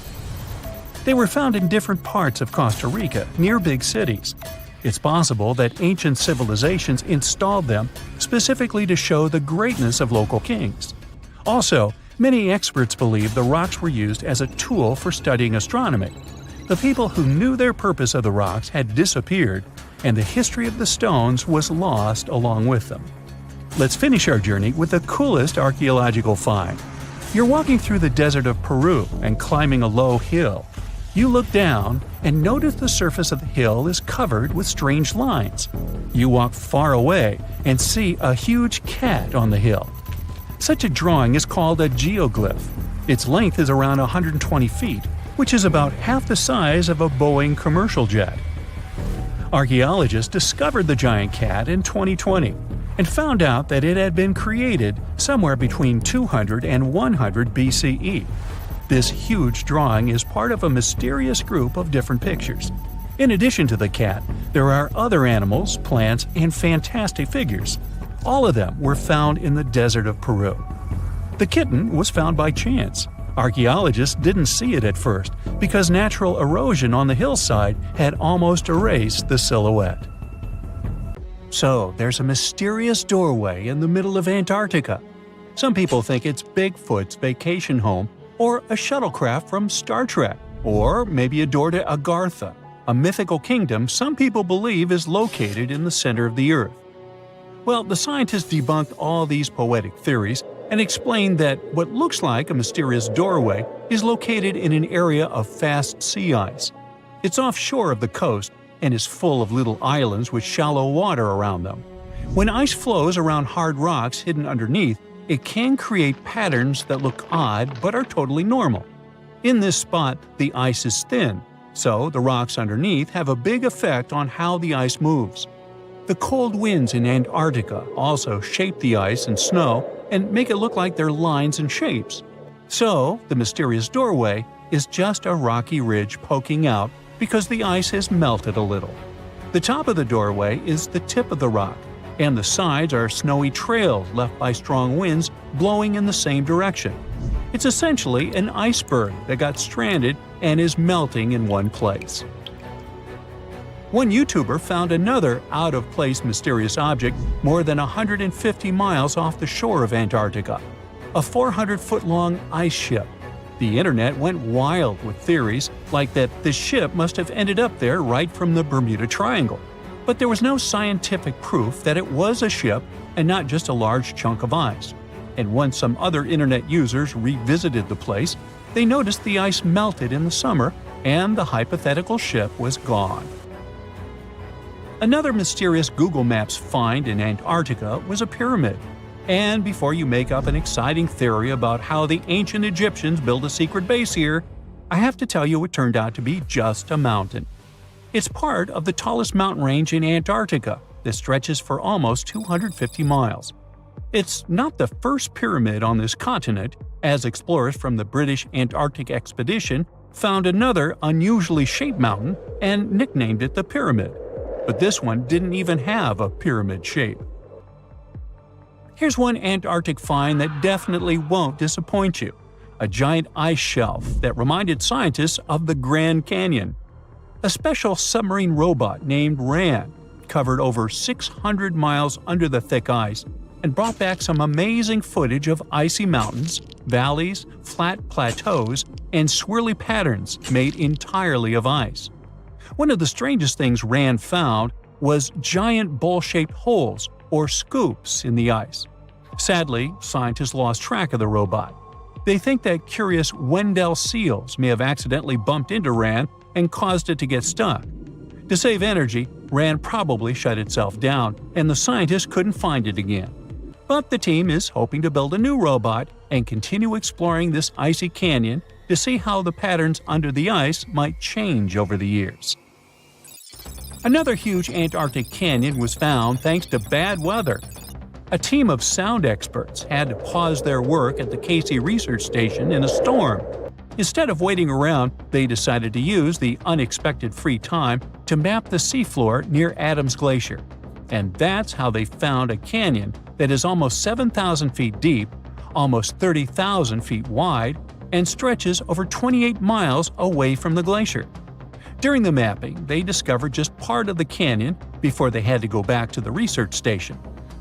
They were found in different parts of Costa Rica, near big cities. It's possible that ancient civilizations installed them specifically to show the greatness of local kings. Also, many experts believe the rocks were used as a tool for studying astronomy. The people who knew their purpose of the rocks had disappeared, and the history of the stones was lost along with them. Let's finish our journey with the coolest archaeological find. You're walking through the desert of Peru and climbing a low hill. You look down and notice the surface of the hill is covered with strange lines. You walk far away and see a huge cat on the hill. Such a drawing is called a geoglyph. Its length is around 120 feet, which is about half the size of a Boeing commercial jet. Archaeologists discovered the giant cat in 2020 and found out that it had been created somewhere between 200 and 100 BCE. This huge drawing is part of a mysterious group of different pictures. In addition to the cat, there are other animals, plants, and fantastic figures. All of them were found in the desert of Peru. The kitten was found by chance. Archaeologists didn't see it at first because natural erosion on the hillside had almost erased the silhouette. So, there's a mysterious doorway in the middle of Antarctica. Some people think it's Bigfoot's vacation home, or a shuttlecraft from Star Trek, or maybe a door to Agartha, a mythical kingdom some people believe is located in the center of the Earth. Well, the scientists debunked all these poetic theories and explained that what looks like a mysterious doorway is located in an area of fast sea ice. It's offshore of the coast and is full of little islands with shallow water around them. When ice flows around hard rocks hidden underneath, it can create patterns that look odd but are totally normal. In this spot, the ice is thin, so the rocks underneath have a big effect on how the ice moves. The cold winds in Antarctica also shape the ice and snow and make it look like they're lines and shapes. So, the mysterious doorway is just a rocky ridge poking out because the ice has melted a little. The top of the doorway is the tip of the rock, and the sides are snowy trails left by strong winds blowing in the same direction. It's essentially an iceberg that got stranded and is melting in one place. One YouTuber found another out-of-place mysterious object more than 150 miles off the shore of Antarctica, a 400-foot-long ice ship. The internet went wild with theories like that the ship must have ended up there right from the Bermuda Triangle. But there was no scientific proof that it was a ship and not just a large chunk of ice. And once some other internet users revisited the place, they noticed the ice melted in the summer and the hypothetical ship was gone. Another mysterious Google Maps find in Antarctica was a pyramid. And before you make up an exciting theory about how the ancient Egyptians built a secret base here, I have to tell you it turned out to be just a mountain. It's part of the tallest mountain range in Antarctica that stretches for almost 250 miles. It's not the first pyramid on this continent, as explorers from the British Antarctic expedition found another unusually shaped mountain and nicknamed it the Pyramid. But this one didn't even have a pyramid shape. Here's one Antarctic find that definitely won't disappoint you: a giant ice shelf that reminded scientists of the Grand Canyon. A special submarine robot named RAN covered over 600 miles under the thick ice and brought back some amazing footage of icy mountains, valleys, flat plateaus, and swirly patterns made entirely of ice. One of the strangest things RAN found was giant bowl-shaped holes, or scoops, in the ice. Sadly, scientists lost track of the robot. They think that curious Wendell seals may have accidentally bumped into RAN and caused it to get stuck. To save energy, RAN probably shut itself down, and the scientists couldn't find it again. But the team is hoping to build a new robot and continue exploring this icy canyon to see how the patterns under the ice might change over the years. Another huge Antarctic canyon was found thanks to bad weather. A team of sound experts had to pause their work at the Casey Research Station in a storm. Instead of waiting around, they decided to use the unexpected free time to map the seafloor near Adams Glacier. And that's how they found a canyon that is almost 7,000 feet deep, almost 30,000 feet wide, and stretches over 28 miles away from the glacier. During the mapping, they discovered just part of the canyon before they had to go back to the research station.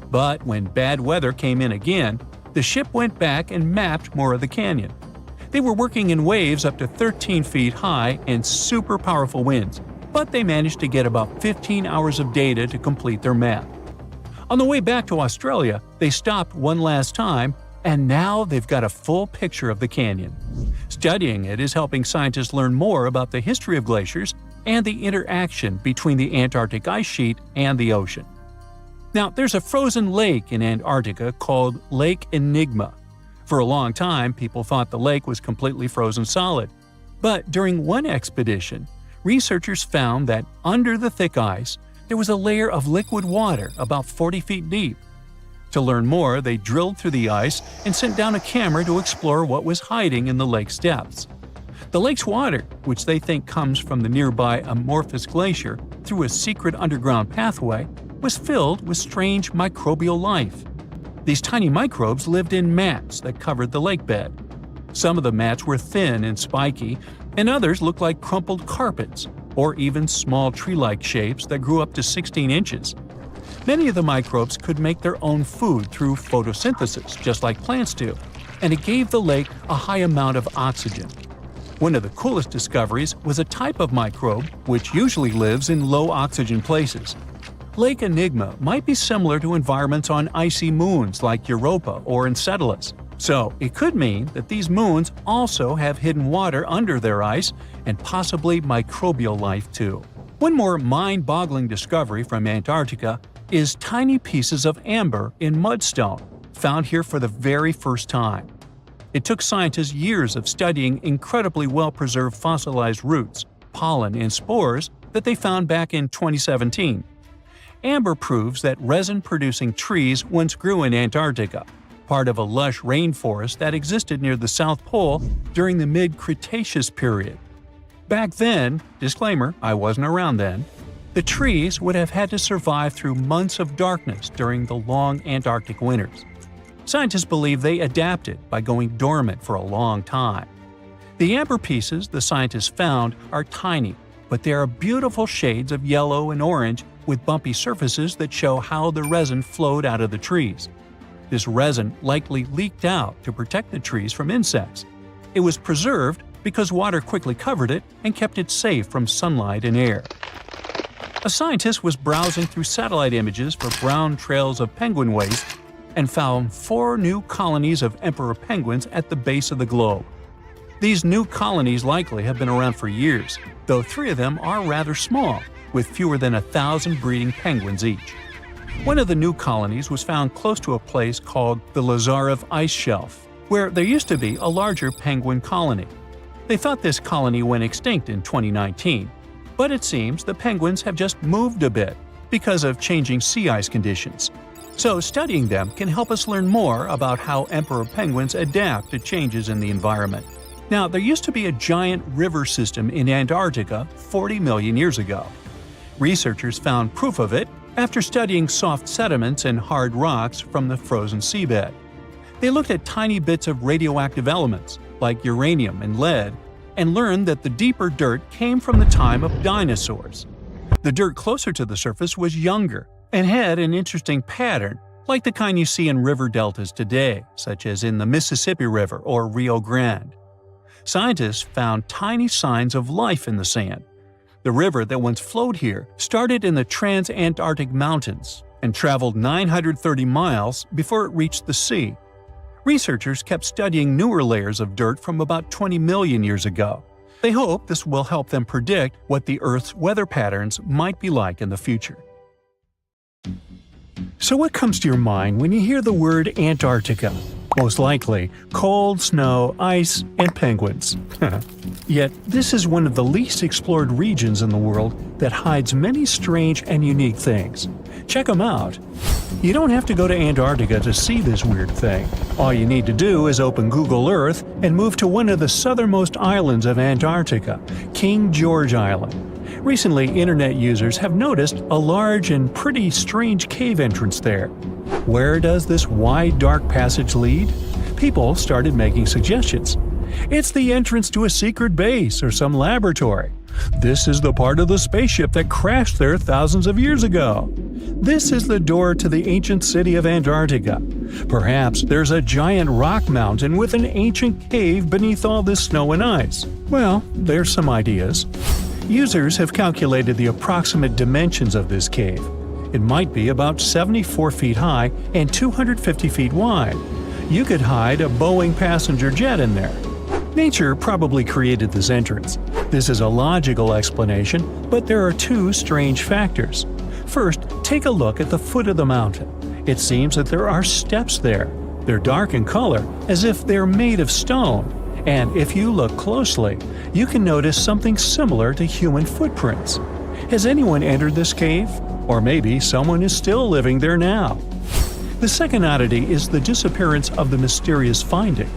But when bad weather came in again, the ship went back and mapped more of the canyon. They were working in waves up to 13 feet high and super powerful winds, but they managed to get about 15 hours of data to complete their map. On the way back to Australia, they stopped one last time, and now they've got a full picture of the canyon. Studying it is helping scientists learn more about the history of glaciers and the interaction between the Antarctic ice sheet and the ocean. Now, there's a frozen lake in Antarctica called Lake Enigma. For a long time, people thought the lake was completely frozen solid. But during one expedition, researchers found that under the thick ice, there was a layer of liquid water about 40 feet deep. To learn more, they drilled through the ice and sent down a camera to explore what was hiding in the lake's depths. The lake's water, which they think comes from the nearby Amorphous Glacier through a secret underground pathway, was filled with strange microbial life. These tiny microbes lived in mats that covered the lake bed. Some of the mats were thin and spiky, and others looked like crumpled carpets, or even small tree-like shapes that grew up to 16 inches. Many of the microbes could make their own food through photosynthesis, just like plants do, and it gave the lake a high amount of oxygen. One of the coolest discoveries was a type of microbe which usually lives in low-oxygen places. Lake Enigma might be similar to environments on icy moons like Europa or Enceladus, so it could mean that these moons also have hidden water under their ice and possibly microbial life too. One more mind-boggling discovery from Antarctica is tiny pieces of amber in mudstone, found here for the very first time. It took scientists years of studying incredibly well-preserved fossilized roots, pollen, and spores that they found back in 2017. Amber proves that resin-producing trees once grew in Antarctica, part of a lush rainforest that existed near the South Pole during the mid-Cretaceous period. Back then, disclaimer, I wasn't around then, the trees would have had to survive through months of darkness during the long Antarctic winters. Scientists believe they adapted by going dormant for a long time. The amber pieces the scientists found are tiny, but they are beautiful shades of yellow and orange with bumpy surfaces that show how the resin flowed out of the trees. This resin likely leaked out to protect the trees from insects. It was preserved because water quickly covered it and kept it safe from sunlight and air. A scientist was browsing through satellite images for brown trails of penguin waste and found 4 new colonies of emperor penguins at the base of the globe. These new colonies likely have been around for years, though 3 of them are rather small, with fewer than 1,000 breeding penguins each. One of the new colonies was found close to a place called the Lazarev Ice Shelf, where there used to be a larger penguin colony. They thought this colony went extinct in 2019, but it seems the penguins have just moved a bit because of changing sea ice conditions. So studying them can help us learn more about how emperor penguins adapt to changes in the environment. Now, there used to be a giant river system in Antarctica 40 million years ago. Researchers found proof of it after studying soft sediments and hard rocks from the frozen seabed. They looked at tiny bits of radioactive elements, like uranium and lead, and learned that the deeper dirt came from the time of dinosaurs. The dirt closer to the surface was younger and had an interesting pattern, like the kind you see in river deltas today, such as in the Mississippi River or Rio Grande. Scientists found tiny signs of life in the sand. The river that once flowed here started in the Trans-Antarctic Mountains and traveled 930 miles before it reached the sea. Researchers kept studying newer layers of dirt from about 20 million years ago. They hope this will help them predict what the Earth's weather patterns might be like in the future. So what comes to your mind when you hear the word Antarctica? Most likely, cold, snow, ice, and penguins. Yet, this is one of the least explored regions in the world that hides many strange and unique things. Check them out. You don't have to go to Antarctica to see this weird thing. All you need to do is open Google Earth and move to one of the southernmost islands of Antarctica, King George Island. Recently, internet users have noticed a large and pretty strange cave entrance there. Where does this wide, dark passage lead? People started making suggestions. It's the entrance to a secret base or some laboratory. This is the part of the spaceship that crashed there thousands of years ago. This is the door to the ancient city of Antarctica. Perhaps there's a giant rock mountain with an ancient cave beneath all this snow and ice. Well, there's some ideas. Users have calculated the approximate dimensions of this cave. It might be about 74 feet high and 250 feet wide. You could hide a Boeing passenger jet in there. Nature probably created this entrance. This is a logical explanation, but there are two strange factors. First, take a look at the foot of the mountain. It seems that there are steps there. They're dark in color, as if they're made of stone. And if you look closely, you can notice something similar to human footprints. Has anyone entered this cave? Or maybe someone is still living there now. The second oddity is the disappearance of the mysterious finding.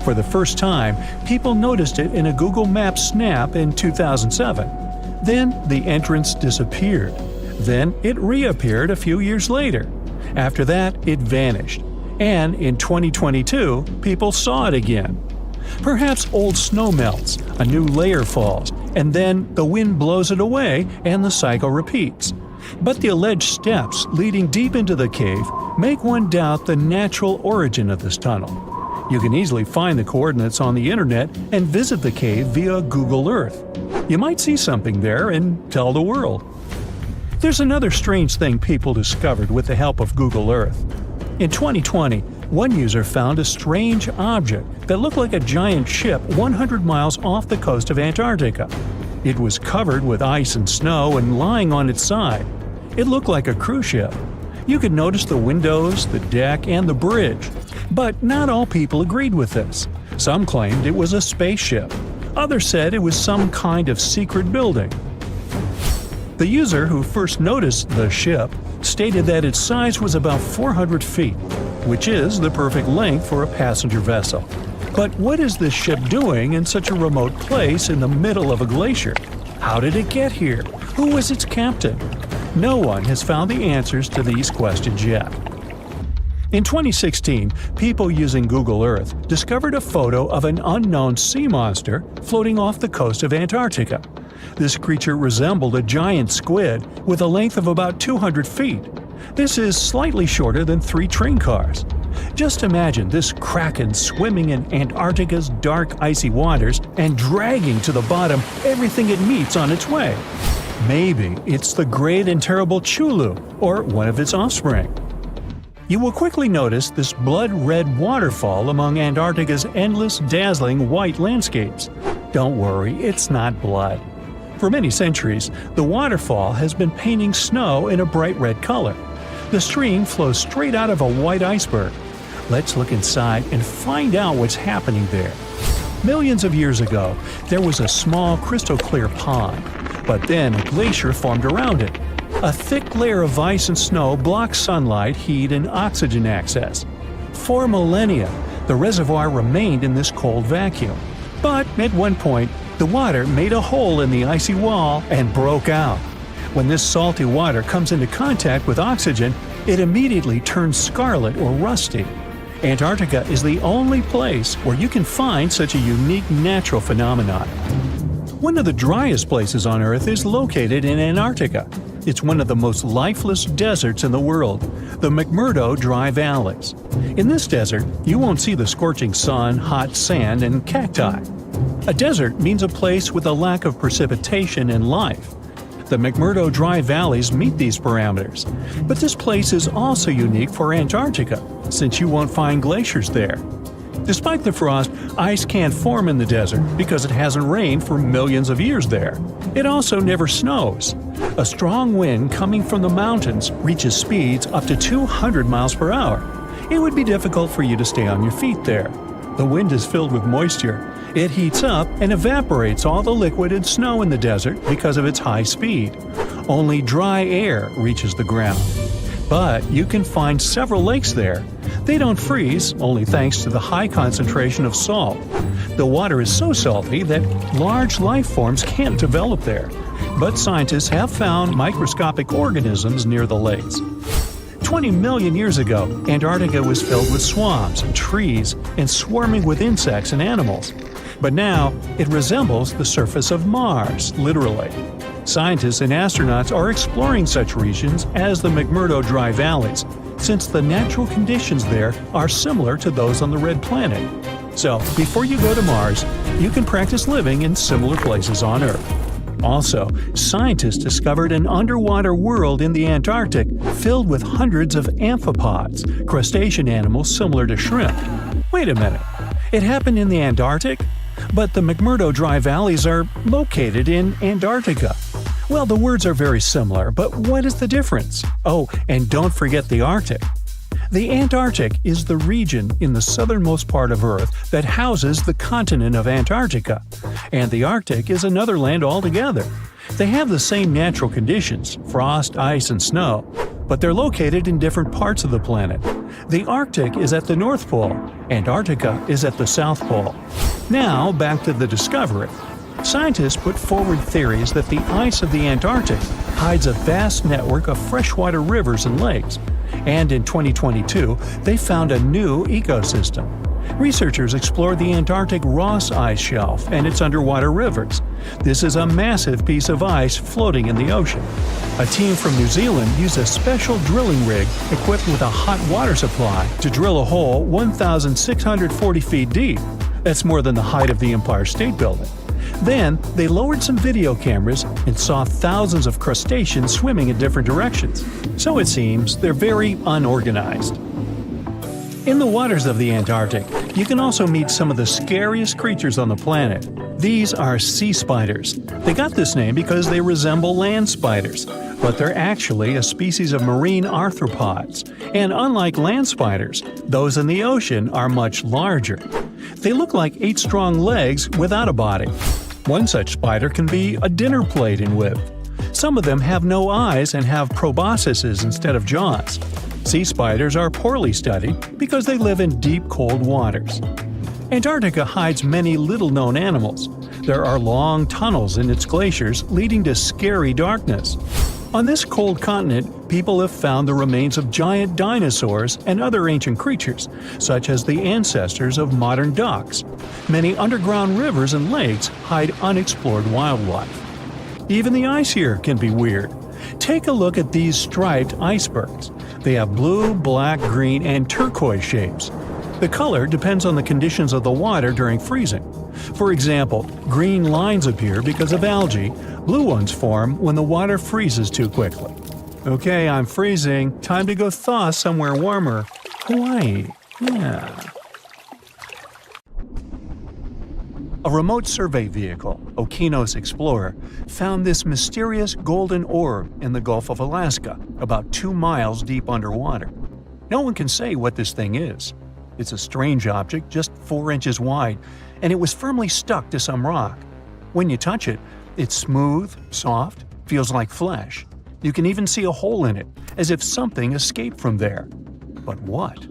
For the first time, people noticed it in a Google Maps snap in 2007. Then the entrance disappeared. Then it reappeared a few years later. After that, it vanished. And in 2022, people saw it again. Perhaps old snow melts, a new layer falls, and then the wind blows it away and the cycle repeats. But the alleged steps leading deep into the cave make one doubt the natural origin of this tunnel. You can easily find the coordinates on the internet and visit the cave via Google Earth. You might see something there and tell the world. There's another strange thing people discovered with the help of Google Earth. In 2020, one user found a strange object that looked like a giant ship 100 miles off the coast of Antarctica. It was covered with ice and snow and lying on its side. It looked like a cruise ship. You could notice the windows, the deck, and the bridge. But not all people agreed with this. Some claimed it was a spaceship. Others said it was some kind of secret building. The user who first noticed the ship stated that its size was about 400 feet, which is the perfect length for a passenger vessel. But what is this ship doing in such a remote place in the middle of a glacier? How did it get here? Who was its captain? No one has found the answers to these questions yet. In 2016, people using Google Earth discovered a photo of an unknown sea monster floating off the coast of Antarctica. This creature resembled a giant squid with a length of about 200 feet. This is slightly shorter than 3 train cars. Just imagine this kraken swimming in Antarctica's dark, icy waters and dragging to the bottom everything it meets on its way. Maybe it's the great and terrible Chulu, or one of its offspring. You will quickly notice this blood-red waterfall among Antarctica's endless, dazzling white landscapes. Don't worry, it's not blood. For many centuries, the waterfall has been painting snow in a bright red color. The stream flows straight out of a white iceberg. Let's look inside and find out what's happening there. Millions of years ago, there was a small crystal-clear pond, but then a glacier formed around it. A thick layer of ice and snow blocks sunlight, heat, and oxygen access. For millennia, the reservoir remained in this cold vacuum. But at one point, the water made a hole in the icy wall and broke out. When this salty water comes into contact with oxygen, it immediately turns scarlet or rusty. Antarctica is the only place where you can find such a unique natural phenomenon. One of the driest places on Earth is located in Antarctica. It's one of the most lifeless deserts in the world, the McMurdo Dry Valleys. In this desert, you won't see the scorching sun, hot sand, and cacti. A desert means a place with a lack of precipitation and life. The McMurdo Dry Valleys meet these parameters. But this place is also unique for Antarctica, since you won't find glaciers there. Despite the frost, ice can't form in the desert because it hasn't rained for millions of years there. It also never snows. A strong wind coming from the mountains reaches speeds up to 200 miles per hour. It would be difficult for you to stay on your feet there. The wind is filled with moisture. It heats up and evaporates all the liquid and snow in the desert because of its high speed. Only dry air reaches the ground. But you can find several lakes there. They don't freeze, only thanks to the high concentration of salt. The water is so salty that large life forms can't develop there. But scientists have found microscopic organisms near the lakes. 20 million years ago, Antarctica was filled with swamps and trees and swarming with insects and animals. But now, it resembles the surface of Mars, literally. Scientists and astronauts are exploring such regions as the McMurdo Dry Valleys, since the natural conditions there are similar to those on the Red Planet. So, before you go to Mars, you can practice living in similar places on Earth. Also, scientists discovered an underwater world in the Antarctic filled with hundreds of amphipods, crustacean animals similar to shrimp. Wait a minute, it happened in the Antarctic? But the McMurdo Dry Valleys are located in Antarctica. Well, the words are very similar, but what is the difference? Oh, and don't forget the Arctic. The Antarctic is the region in the southernmost part of Earth that houses the continent of Antarctica, and the Arctic is another land altogether. They have the same natural conditions, frost, ice, and snow, but they're located in different parts of the planet. The Arctic is at the North Pole, Antarctica is at the South Pole. Now, back to the discovery. Scientists put forward theories that the ice of the Antarctic hides a vast network of freshwater rivers and lakes. And in 2022, they found a new ecosystem. Researchers explored the Antarctic Ross Ice Shelf and its underwater rivers. This is a massive piece of ice floating in the ocean. A team from New Zealand used a special drilling rig equipped with a hot water supply to drill a hole 1,640 feet deep. That's more than the height of the Empire State Building. Then, they lowered some video cameras and saw thousands of crustaceans swimming in different directions. So it seems they're very unorganized. In the waters of the Antarctic, you can also meet some of the scariest creatures on the planet. These are sea spiders. They got this name because they resemble land spiders, but they're actually a species of marine arthropods. And unlike land spiders, those in the ocean are much larger. They look like 8 strong legs without a body. One such spider can be a dinner plate in width. Some of them have no eyes and have proboscises instead of jaws. Sea spiders are poorly studied because they live in deep, cold waters. Antarctica hides many little-known animals. There are long tunnels in its glaciers leading to scary darkness. On this cold continent, people have found the remains of giant dinosaurs and other ancient creatures, such as the ancestors of modern ducks. Many underground rivers and lakes hide unexplored wildlife. Even the ice here can be weird. Take a look at these striped icebergs. They have blue, black, green, and turquoise shapes. The color depends on the conditions of the water during freezing. For example, green lines appear because of algae, blue ones form when the water freezes too quickly. Okay, I'm freezing. Time to go thaw somewhere warmer. Hawaii. Yeah. A remote survey vehicle, Okinos Explorer, found this mysterious golden orb in the Gulf of Alaska, about 2 miles deep underwater. No one can say what this thing is. It's a strange object just 4 inches wide, and it was firmly stuck to some rock. When you touch it, it's smooth, soft, feels like flesh. You can even see a hole in it, as if something escaped from there. But what?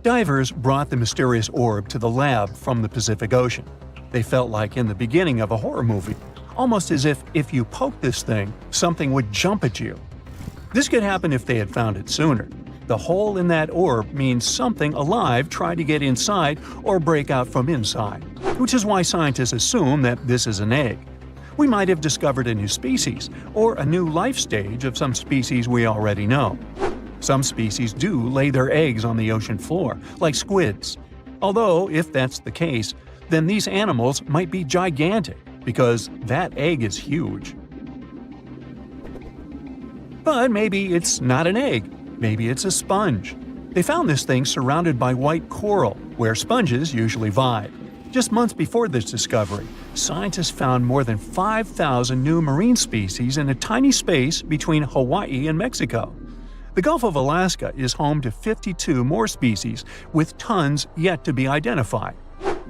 Divers brought the mysterious orb to the lab from the Pacific Ocean. They felt like in the beginning of a horror movie, almost as if you poked this thing, something would jump at you. This could happen if they had found it sooner. The hole in that orb means something alive tried to get inside or break out from inside, which is why scientists assume that this is an egg. We might have discovered a new species, or a new life stage of some species we already know. Some species do lay their eggs on the ocean floor, like squids. Although, if that's the case, then these animals might be gigantic, because that egg is huge. But maybe it's not an egg. Maybe it's a sponge. They found this thing surrounded by white coral, where sponges usually vibe. Just months before this discovery, scientists found more than 5,000 new marine species in a tiny space between Hawaii and Mexico. The Gulf of Alaska is home to 52 more species, with tons yet to be identified.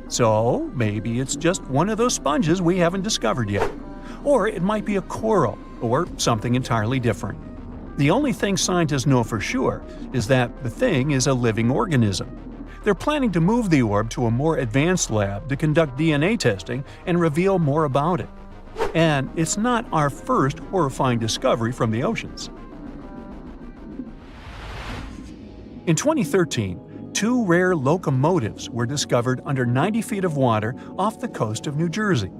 So maybe it's just one of those sponges we haven't discovered yet. Or it might be a coral, or something entirely different. The only thing scientists know for sure is that the thing is a living organism. They're planning to move the orb to a more advanced lab to conduct DNA testing and reveal more about it. And it's not our first horrifying discovery from the oceans. In 2013, 2 rare locomotives were discovered under 90 feet of water off the coast of New Jersey.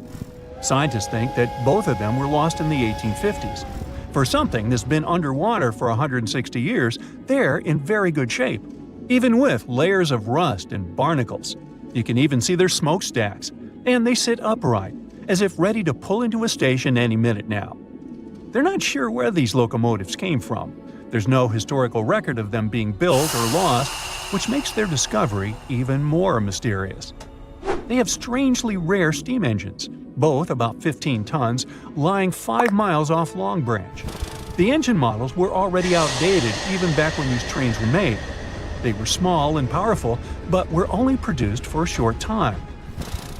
Scientists think that both of them were lost in the 1850s. For something that's been underwater for 160 years, they're in very good shape, even with layers of rust and barnacles. You can even see their smokestacks, and they sit upright, as if ready to pull into a station any minute now. They're not sure where these locomotives came from. There's no historical record of them being built or lost, which makes their discovery even more mysterious. They have strangely rare steam engines, both about 15 tons, lying 5 miles off Long Branch. The engine models were already outdated even back when these trains were made. They were small and powerful, but were only produced for a short time.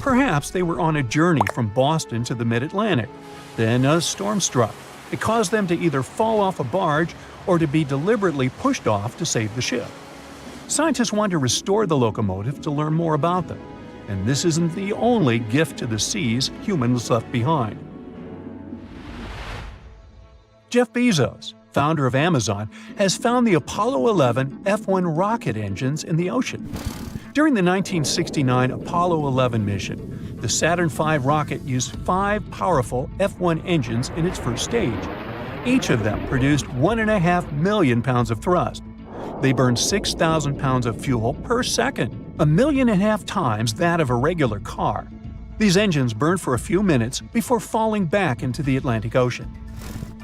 Perhaps they were on a journey from Boston to the mid-Atlantic. Then a storm struck. It caused them to either fall off a barge or to be deliberately pushed off to save the ship. Scientists want to restore the locomotive to learn more about them. And this isn't the only gift to the seas humans left behind. Jeff Bezos, founder of Amazon, has found the Apollo 11 F-1 rocket engines in the ocean. During the 1969 Apollo 11 mission, the Saturn V rocket used 5 powerful F-1 engines in its first stage. Each of them produced 1.5 million pounds of thrust. They burned 6,000 pounds of fuel per second, 1.5 million times that of a regular car. These engines burned for a few minutes before falling back into the Atlantic Ocean.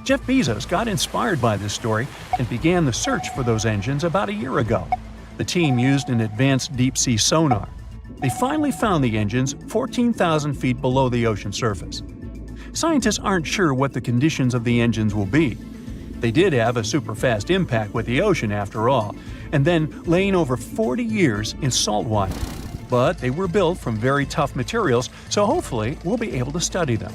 Jeff Bezos got inspired by this story and began the search for those engines about a year ago. The team used an advanced deep-sea sonar. They finally found the engines 14,000 feet below the ocean surface. Scientists aren't sure what the conditions of the engines will be. They did have a super-fast impact with the ocean after all, and then laying over 40 years in salt water. But they were built from very tough materials, so hopefully we'll be able to study them.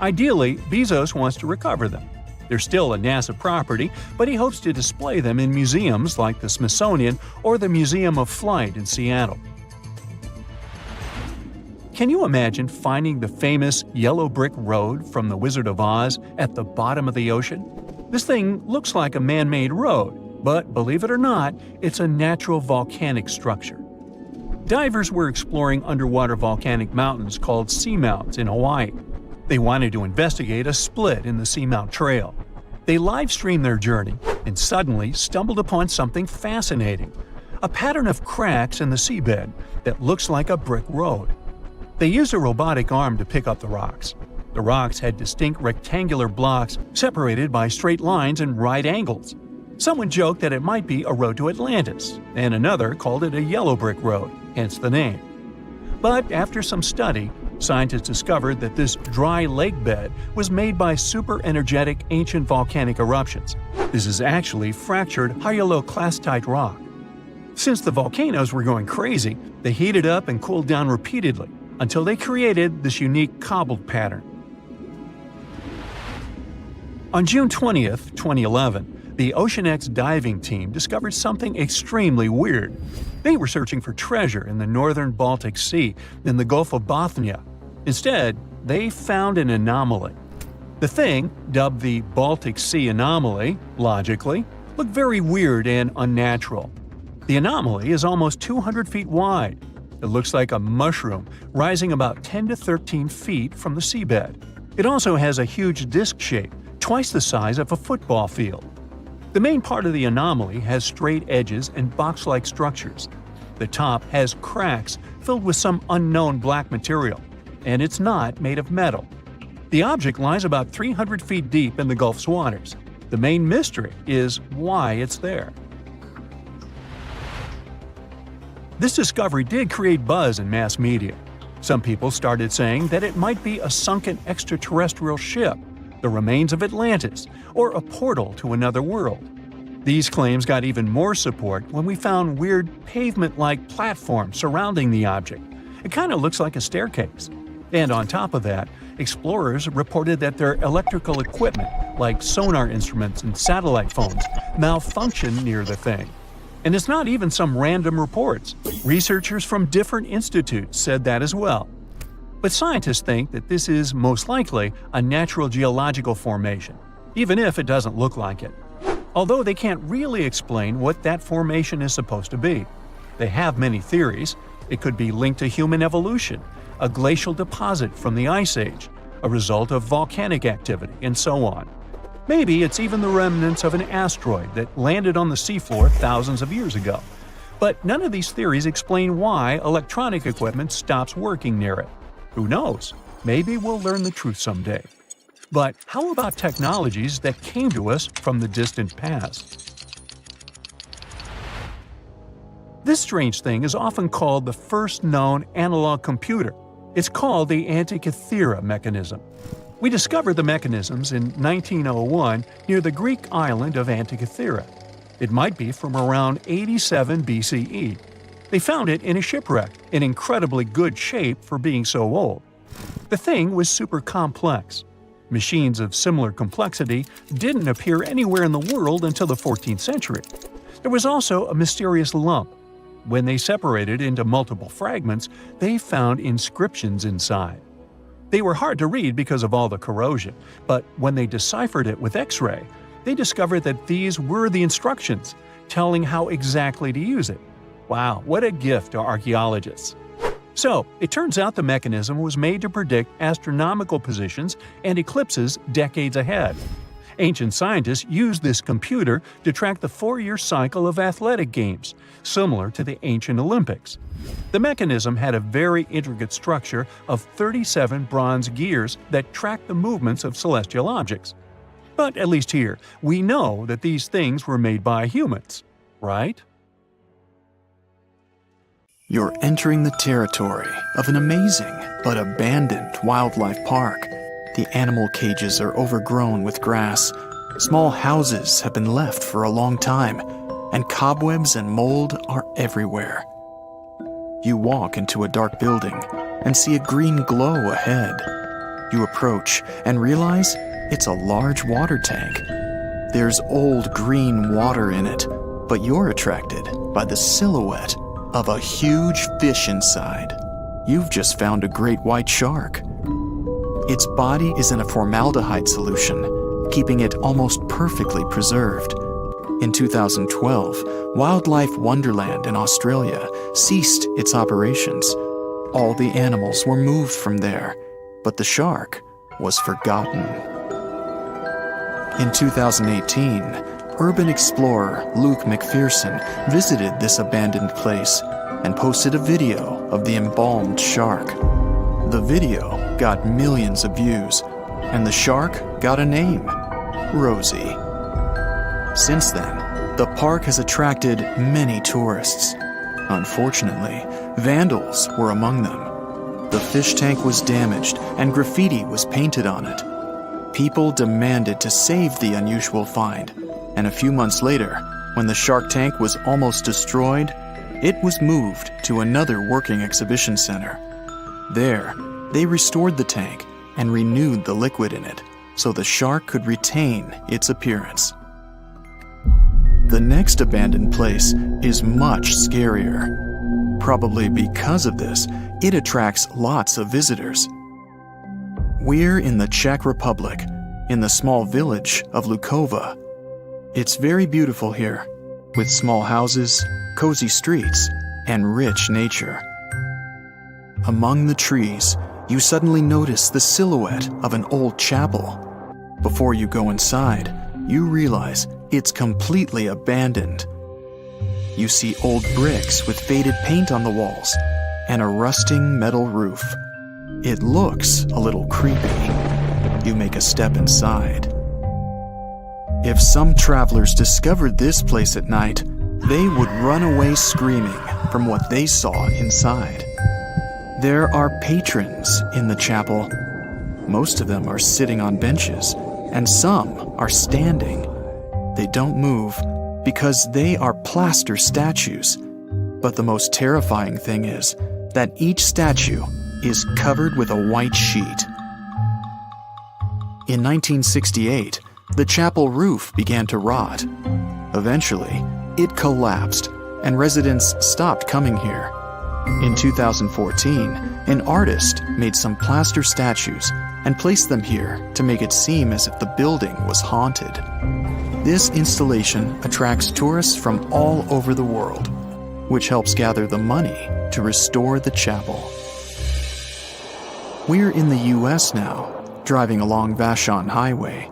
Ideally, Bezos wants to recover them. They're still a NASA property, but he hopes to display them in museums like the Smithsonian or the Museum of Flight in Seattle. Can you imagine finding the famous yellow brick road from The Wizard of Oz at the bottom of the ocean? This thing looks like a man-made road, but believe it or not, it's a natural volcanic structure. Divers were exploring underwater volcanic mountains called seamounts in Hawaii. They wanted to investigate a split in the Seamount Trail. They live-streamed their journey and suddenly stumbled upon something fascinating, a pattern of cracks in the seabed that looks like a brick road. They used a robotic arm to pick up the rocks. The rocks had distinct rectangular blocks separated by straight lines and right angles. Someone joked that it might be a road to Atlantis, and another called it a yellow brick road, hence the name. But after some study, scientists discovered that this dry lake bed was made by super-energetic ancient volcanic eruptions. This is actually fractured hyaloclastite rock. Since the volcanoes were going crazy, they heated up and cooled down repeatedly until they created this unique cobbled pattern. On June 20th, 2011, the OceanX diving team discovered something extremely weird. They were searching for treasure in the northern Baltic Sea in the Gulf of Bothnia. Instead, they found an anomaly. The thing, dubbed the Baltic Sea anomaly, logically, looked very weird and unnatural. The anomaly is almost 200 feet wide. It looks like a mushroom, rising about 10 to 13 feet from the seabed. It also has a huge disc shape, twice the size of a football field. The main part of the anomaly has straight edges and box-like structures. The top has cracks filled with some unknown black material, and it's not made of metal. The object lies about 300 feet deep in the Gulf's waters. The main mystery is why it's there. This discovery did create buzz in mass media. Some people started saying that it might be a sunken extraterrestrial ship, the remains of Atlantis, or a portal to another world. These claims got even more support when we found weird pavement-like platforms surrounding the object. It kind of looks like a staircase. And on top of that, explorers reported that their electrical equipment, like sonar instruments and satellite phones, malfunctioned near the thing. And it's not even some random reports. Researchers from different institutes said that as well. But scientists think that this is most likely a natural geological formation, even if it doesn't look like it. Although they can't really explain what that formation is supposed to be. They have many theories. It could be linked to human evolution, a glacial deposit from the Ice Age, a result of volcanic activity, and so on. Maybe it's even the remnants of an asteroid that landed on the seafloor thousands of years ago. But none of these theories explain why electronic equipment stops working near it. Who knows? Maybe we'll learn the truth someday. But how about technologies that came to us from the distant past? This strange thing is often called the first known analog computer. It's called the Antikythera mechanism. We discovered the mechanisms in 1901 near the Greek island of Antikythera. It might be from around 87 BCE. They found it in a shipwreck, in incredibly good shape for being so old. The thing was super complex. Machines of similar complexity didn't appear anywhere in the world until the 14th century. There was also a mysterious lump. When they separated into multiple fragments, they found inscriptions inside. They were hard to read because of all the corrosion, but when they deciphered it with X-ray, they discovered that these were the instructions, telling how exactly to use it. Wow, what a gift to archaeologists! So, it turns out the mechanism was made to predict astronomical positions and eclipses decades ahead. Ancient scientists used this computer to track the 4-year cycle of athletic games, similar to the ancient Olympics. The mechanism had a very intricate structure of 37 bronze gears that tracked the movements of celestial objects. But at least here, we know that these things were made by humans, right? You're entering the territory of an amazing but abandoned wildlife park. The animal cages are overgrown with grass. Small houses have been left for a long time, and cobwebs and mold are everywhere. You walk into a dark building and see a green glow ahead. You approach and realize it's a large water tank. There's old green water in it, but you're attracted by the silhouette of a huge fish inside. You've just found a great white shark. Its body is in a formaldehyde solution, keeping it almost perfectly preserved. In 2012, Wildlife Wonderland in Australia ceased its operations. All the animals were moved from there, but the shark was forgotten. In 2018, urban explorer Luke McPherson visited this abandoned place and posted a video of the embalmed shark. The video got millions of views, and the shark got a name, Rosie. Since then, the park has attracted many tourists. Unfortunately, vandals were among them. The fish tank was damaged and graffiti was painted on it. People demanded to save the unusual find, and a few months later, when the shark tank was almost destroyed, it was moved to another working exhibition center. There, they restored the tank and renewed the liquid in it, so the shark could retain its appearance. The next abandoned place is much scarier. Probably because of this, it attracts lots of visitors. We're in the Czech Republic, in the small village of Lukova. It's very beautiful here, with small houses, cozy streets, and rich nature. Among the trees, you suddenly notice the silhouette of an old chapel. Before you go inside, you realize it's completely abandoned. You see old bricks with faded paint on the walls and a rusting metal roof. It looks a little creepy. You make a step inside. If some travelers discovered this place at night, they would run away screaming from what they saw inside. There are patrons in the chapel. Most of them are sitting on benches, and some are standing. They don't move because they are plaster statues. But the most terrifying thing is that each statue is covered with a white sheet. In 1968, the chapel roof began to rot. Eventually, it collapsed, and residents stopped coming here. In 2014, an artist made some plaster statues and placed them here to make it seem as if the building was haunted. This installation attracts tourists from all over the world, which helps gather the money to restore the chapel. We're in the US now, driving along Vashon Highway.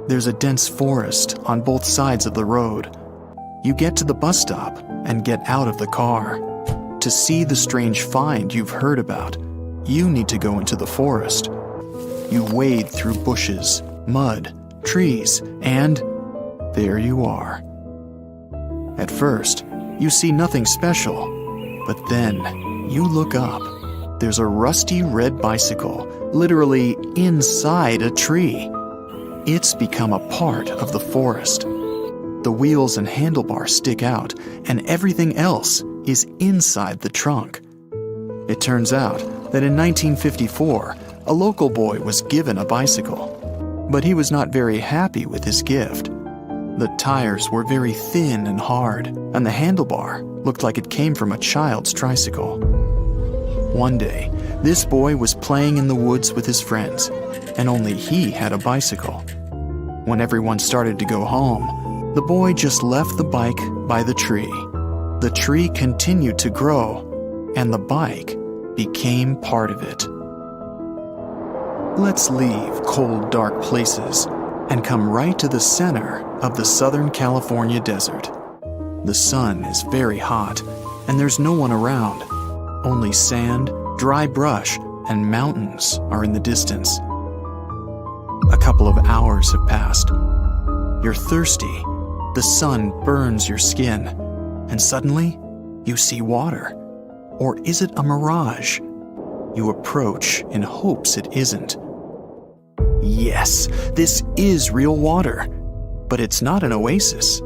There's a dense forest on both sides of the road. You get to the bus stop and get out of the car. To see the strange find you've heard about, you need to go into the forest. You wade through bushes, mud, trees, and there you are. At first, you see nothing special, but then you look up. There's a rusty red bicycle, literally inside a tree. It's become a part of the forest. The wheels and handlebars stick out, and everything else is inside the trunk. It turns out that in 1954, a local boy was given a bicycle, but he was not very happy with his gift. The tires were very thin and hard, and the handlebar looked like it came from a child's tricycle. One day, this boy was playing in the woods with his friends, and only he had a bicycle. When everyone started to go home, the boy just left the bike by the tree. The tree continued to grow, and the bike became part of it. Let's leave cold, dark places and come right to the center of the Southern California desert. The sun is very hot, and there's no one around. Only sand, dry brush, and mountains are in the distance. A couple of hours have passed. You're thirsty. The sun burns your skin, and suddenly you see water. Or is it a mirage? You approach in hopes it isn't. Yes, this is real water, but it's not an oasis.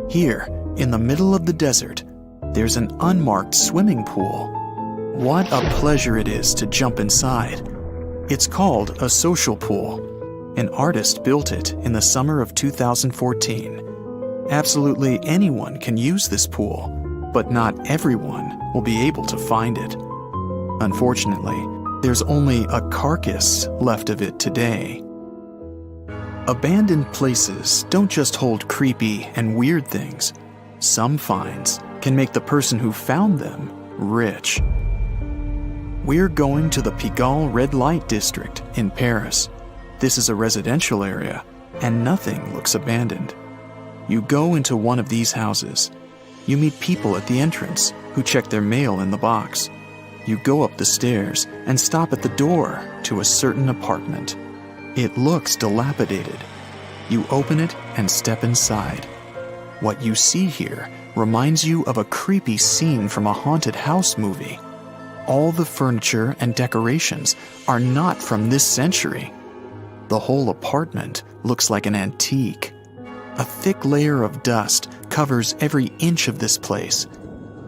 Here, in the middle of the desert, there's an unmarked swimming pool. What a pleasure it is to jump inside. It's called a social pool. An artist built it in the summer of 2014. Absolutely anyone can use this pool, but not everyone will be able to find it. Unfortunately, there's only a carcass left of it today. Abandoned places don't just hold creepy and weird things. Some finds can make the person who found them rich. We're going to the Pigalle Red Light District in Paris. This is a residential area, and nothing looks abandoned. You go into one of these houses. You meet people at the entrance who check their mail in the box. You go up the stairs and stop at the door to a certain apartment. It looks dilapidated. You open it and step inside. What you see here reminds you of a creepy scene from a haunted house movie. All the furniture and decorations are not from this century. The whole apartment looks like an antique. A thick layer of dust covers every inch of this place.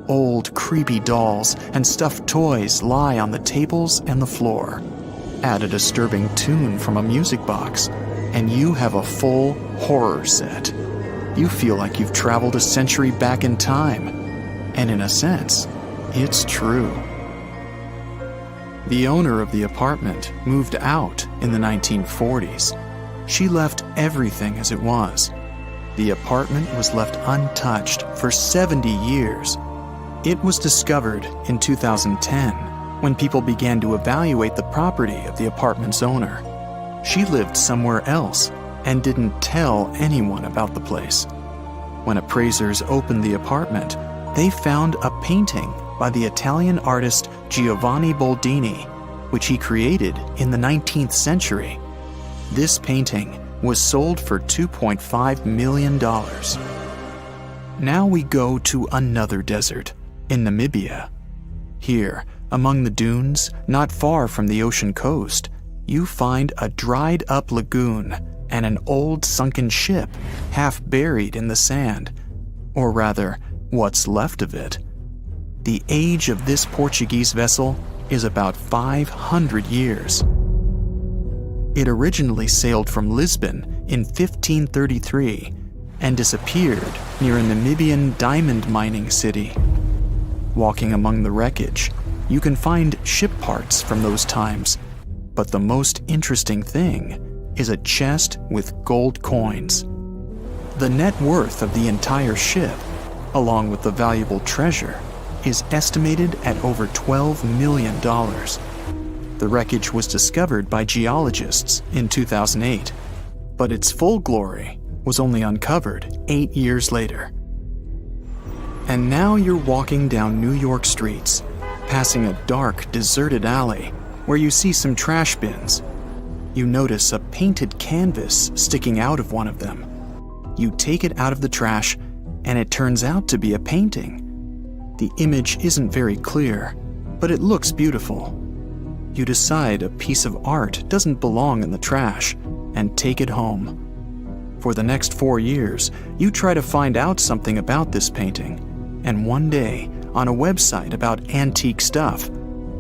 Old, creepy dolls and stuffed toys lie on the tables and the floor. Add a disturbing tune from a music box, and you have a full horror set. You feel like you've traveled a century back in time, and in a sense, it's true. The owner of the apartment moved out in the 1940s. She left everything as it was. The apartment was left untouched for 70 years. It was discovered in 2010 when people began to evaluate the property of the apartment's owner. She lived somewhere else and didn't tell anyone about the place. When appraisers opened the apartment, they found a painting by the Italian artist Giovanni Boldini, which he created in the 19th century. This painting was sold for $2.5 million. Now we go to another desert, in Namibia. Here, among the dunes, not far from the ocean coast, you find a dried-up lagoon and an old sunken ship half buried in the sand, or rather, what's left of it. The age of this Portuguese vessel is about 500 years. It originally sailed from Lisbon in 1533 and disappeared near a Namibian diamond mining city. Walking among the wreckage, you can find ship parts from those times, but the most interesting thing is a chest with gold coins. The net worth of the entire ship, along with the valuable treasure, is estimated at over $12 million. The wreckage was discovered by geologists in 2008, but its full glory was only uncovered 8 years later. And now you're walking down New York streets, passing a dark, deserted alley where you see some trash bins. You notice a painted canvas sticking out of one of them. You take it out of the trash, and it turns out to be a painting. The image isn't very clear, but it looks beautiful. You decide a piece of art doesn't belong in the trash and take it home. For the next 4 years, you try to find out something about this painting, and one day, on a website about antique stuff,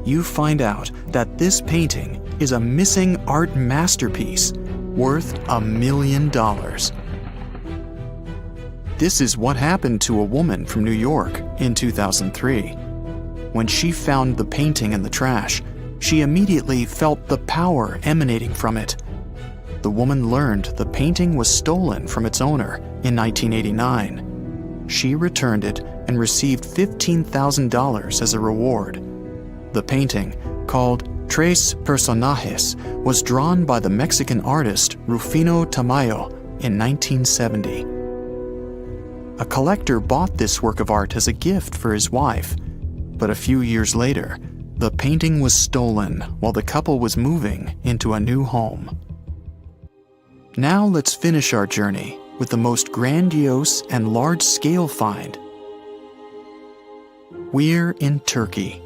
you find out that this painting is a missing art masterpiece worth $1 million. This is what happened to a woman from New York in 2003. When she found the painting in the trash, she immediately felt the power emanating from it. The woman learned the painting was stolen from its owner in 1989. She returned it and received $15,000 as a reward. The painting, called Tres Personajes, was drawn by the Mexican artist Rufino Tamayo in 1970. A collector bought this work of art as a gift for his wife, but a few years later, the painting was stolen while the couple was moving into a new home. Now let's finish our journey with the most grandiose and large-scale find. We're in Turkey.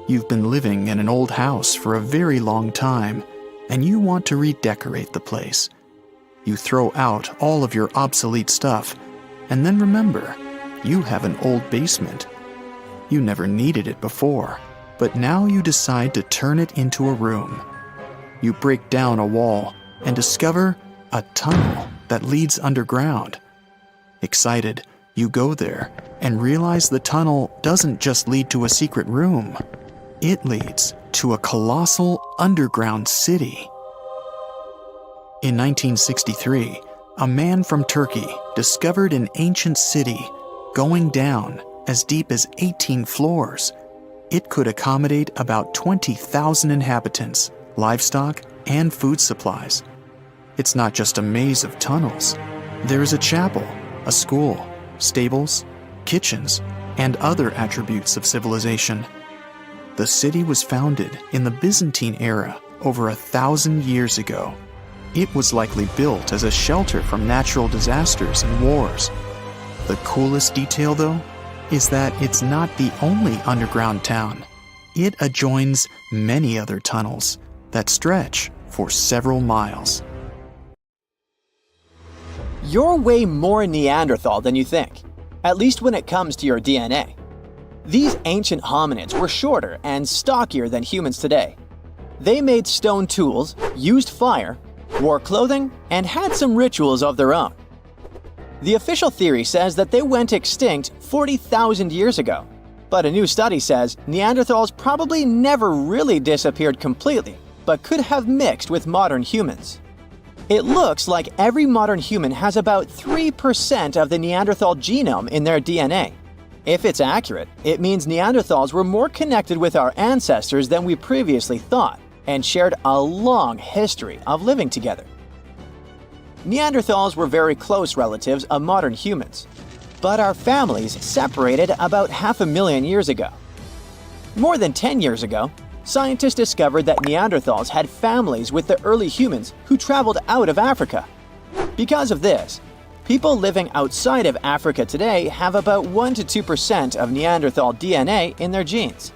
You've been living in an old house for a very long time, and you want to redecorate the place. You throw out all of your obsolete stuff, and then remember, you have an old basement. You never needed it before, but now you decide to turn it into a room. You break down a wall and discover a tunnel that leads underground. Excited, you go there and realize the tunnel doesn't just lead to a secret room. It leads to a colossal underground city. In 1963, a man from Turkey discovered an ancient city going down as deep as 18 floors. It could accommodate about 20,000 inhabitants, livestock, and food supplies. It's not just a maze of tunnels. There is a chapel, a school, stables, kitchens, and other attributes of civilization. The city was founded in the Byzantine era over 1,000 years ago. It was likely built as a shelter from natural disasters and wars. The coolest detail, though, is that it's not the only underground town. It adjoins many other tunnels that stretch for several miles. You're way more Neanderthal than you think, at least when it comes to your DNA. These ancient hominids were shorter and stockier than humans today. They made stone tools, used fire, wore clothing, and had some rituals of their own. The official theory says that they went extinct 40,000 years ago, but a new study says Neanderthals probably never really disappeared completely, but could have mixed with modern humans. It looks like every modern human has about 3% of the Neanderthal genome in their DNA. If it's accurate, it means Neanderthals were more connected with our ancestors than we previously thought, and shared a long history of living together. Neanderthals were very close relatives of modern humans, but our families separated about 500,000 years ago. More than 10 years ago, scientists discovered that Neanderthals had families with the early humans who traveled out of Africa. Because of this, people living outside of Africa today have about 1 to 2% of Neanderthal DNA in their genes.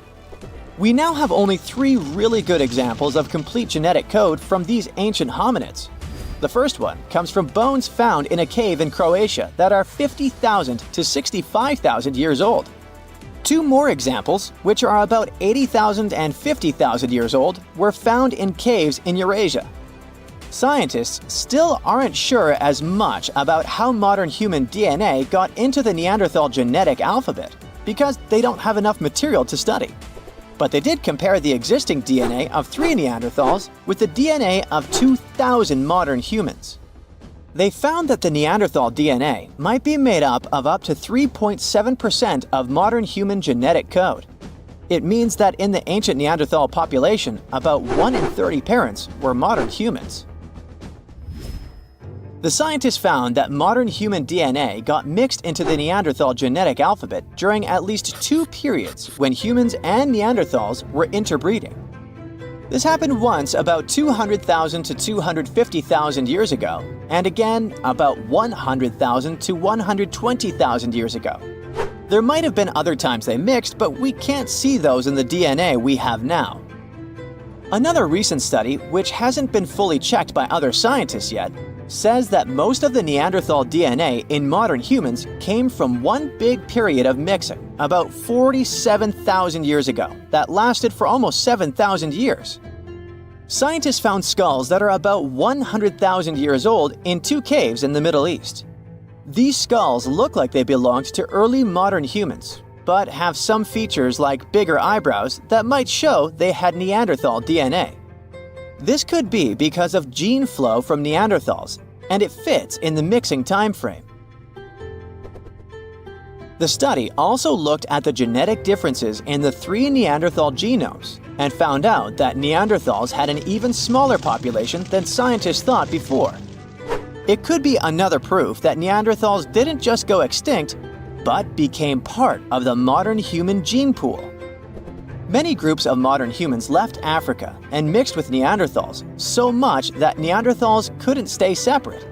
We now have only 3 really good examples of complete genetic code from these ancient hominids. The first one comes from bones found in a cave in Croatia that are 50,000 to 65,000 years old. 2 more examples, which are about 80,000 and 50,000 years old, were found in caves in Eurasia. Scientists still aren't sure as much about how modern human DNA got into the Neanderthal genetic alphabet because they don't have enough material to study. But they did compare the existing DNA of 3 Neanderthals with the DNA of 2,000 modern humans. They found that the Neanderthal DNA might be made up to 3.7% of modern human genetic code. It means that in the ancient Neanderthal population, about 1 in 30 parents were modern humans. The scientists found that modern human DNA got mixed into the Neanderthal genetic alphabet during at least 2 periods when humans and Neanderthals were interbreeding. This happened once about 200,000 to 250,000 years ago, and again about 100,000 to 120,000 years ago. There might have been other times they mixed, but we can't see those in the DNA we have now. Another recent study, which hasn't been fully checked by other scientists yet, says that most of the Neanderthal DNA in modern humans came from one big period of mixing, about 47,000 years ago, that lasted for almost 7,000 years. Scientists found skulls that are about 100,000 years old in 2 caves in the Middle East. These skulls look like they belonged to early modern humans, but have some features like bigger eyebrows that might show they had Neanderthal DNA. This could be because of gene flow from Neanderthals, and it fits in the mixing time frame. The study also looked at the genetic differences in the 3 Neanderthal genomes and found out that Neanderthals had an even smaller population than scientists thought before. It could be another proof that Neanderthals didn't just go extinct, but became part of the modern human gene pool. Many groups of modern humans left Africa and mixed with Neanderthals so much that Neanderthals couldn't stay separate.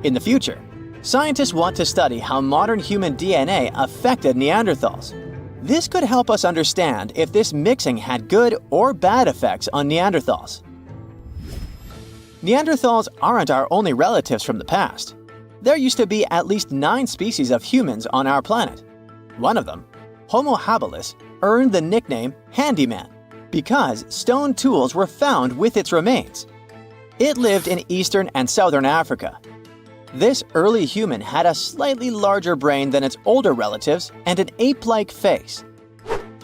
In the future, scientists want to study how modern human DNA affected Neanderthals. This could help us understand if this mixing had good or bad effects on Neanderthals. Neanderthals aren't our only relatives from the past. There used to be at least 9 species of humans on our planet. One of them, Homo habilis, earned the nickname handyman because stone tools were found with its remains. It lived in eastern and southern Africa. This early human had a slightly larger brain than its older relatives and an ape-like face.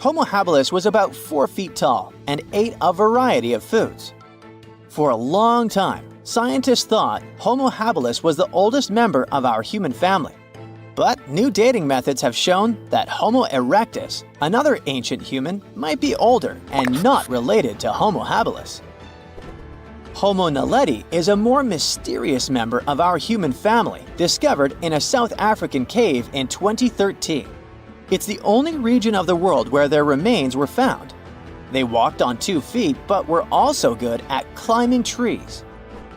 Homo habilis was about 4 feet tall and ate a variety of foods. For a long time, scientists thought Homo habilis was the oldest member of our human family. But new dating methods have shown that Homo erectus, another ancient human, might be older and not related to Homo habilis. Homo naledi is a more mysterious member of our human family, discovered in a South African cave in 2013. It's the only region of the world where their remains were found. They walked on 2 feet, but were also good at climbing trees.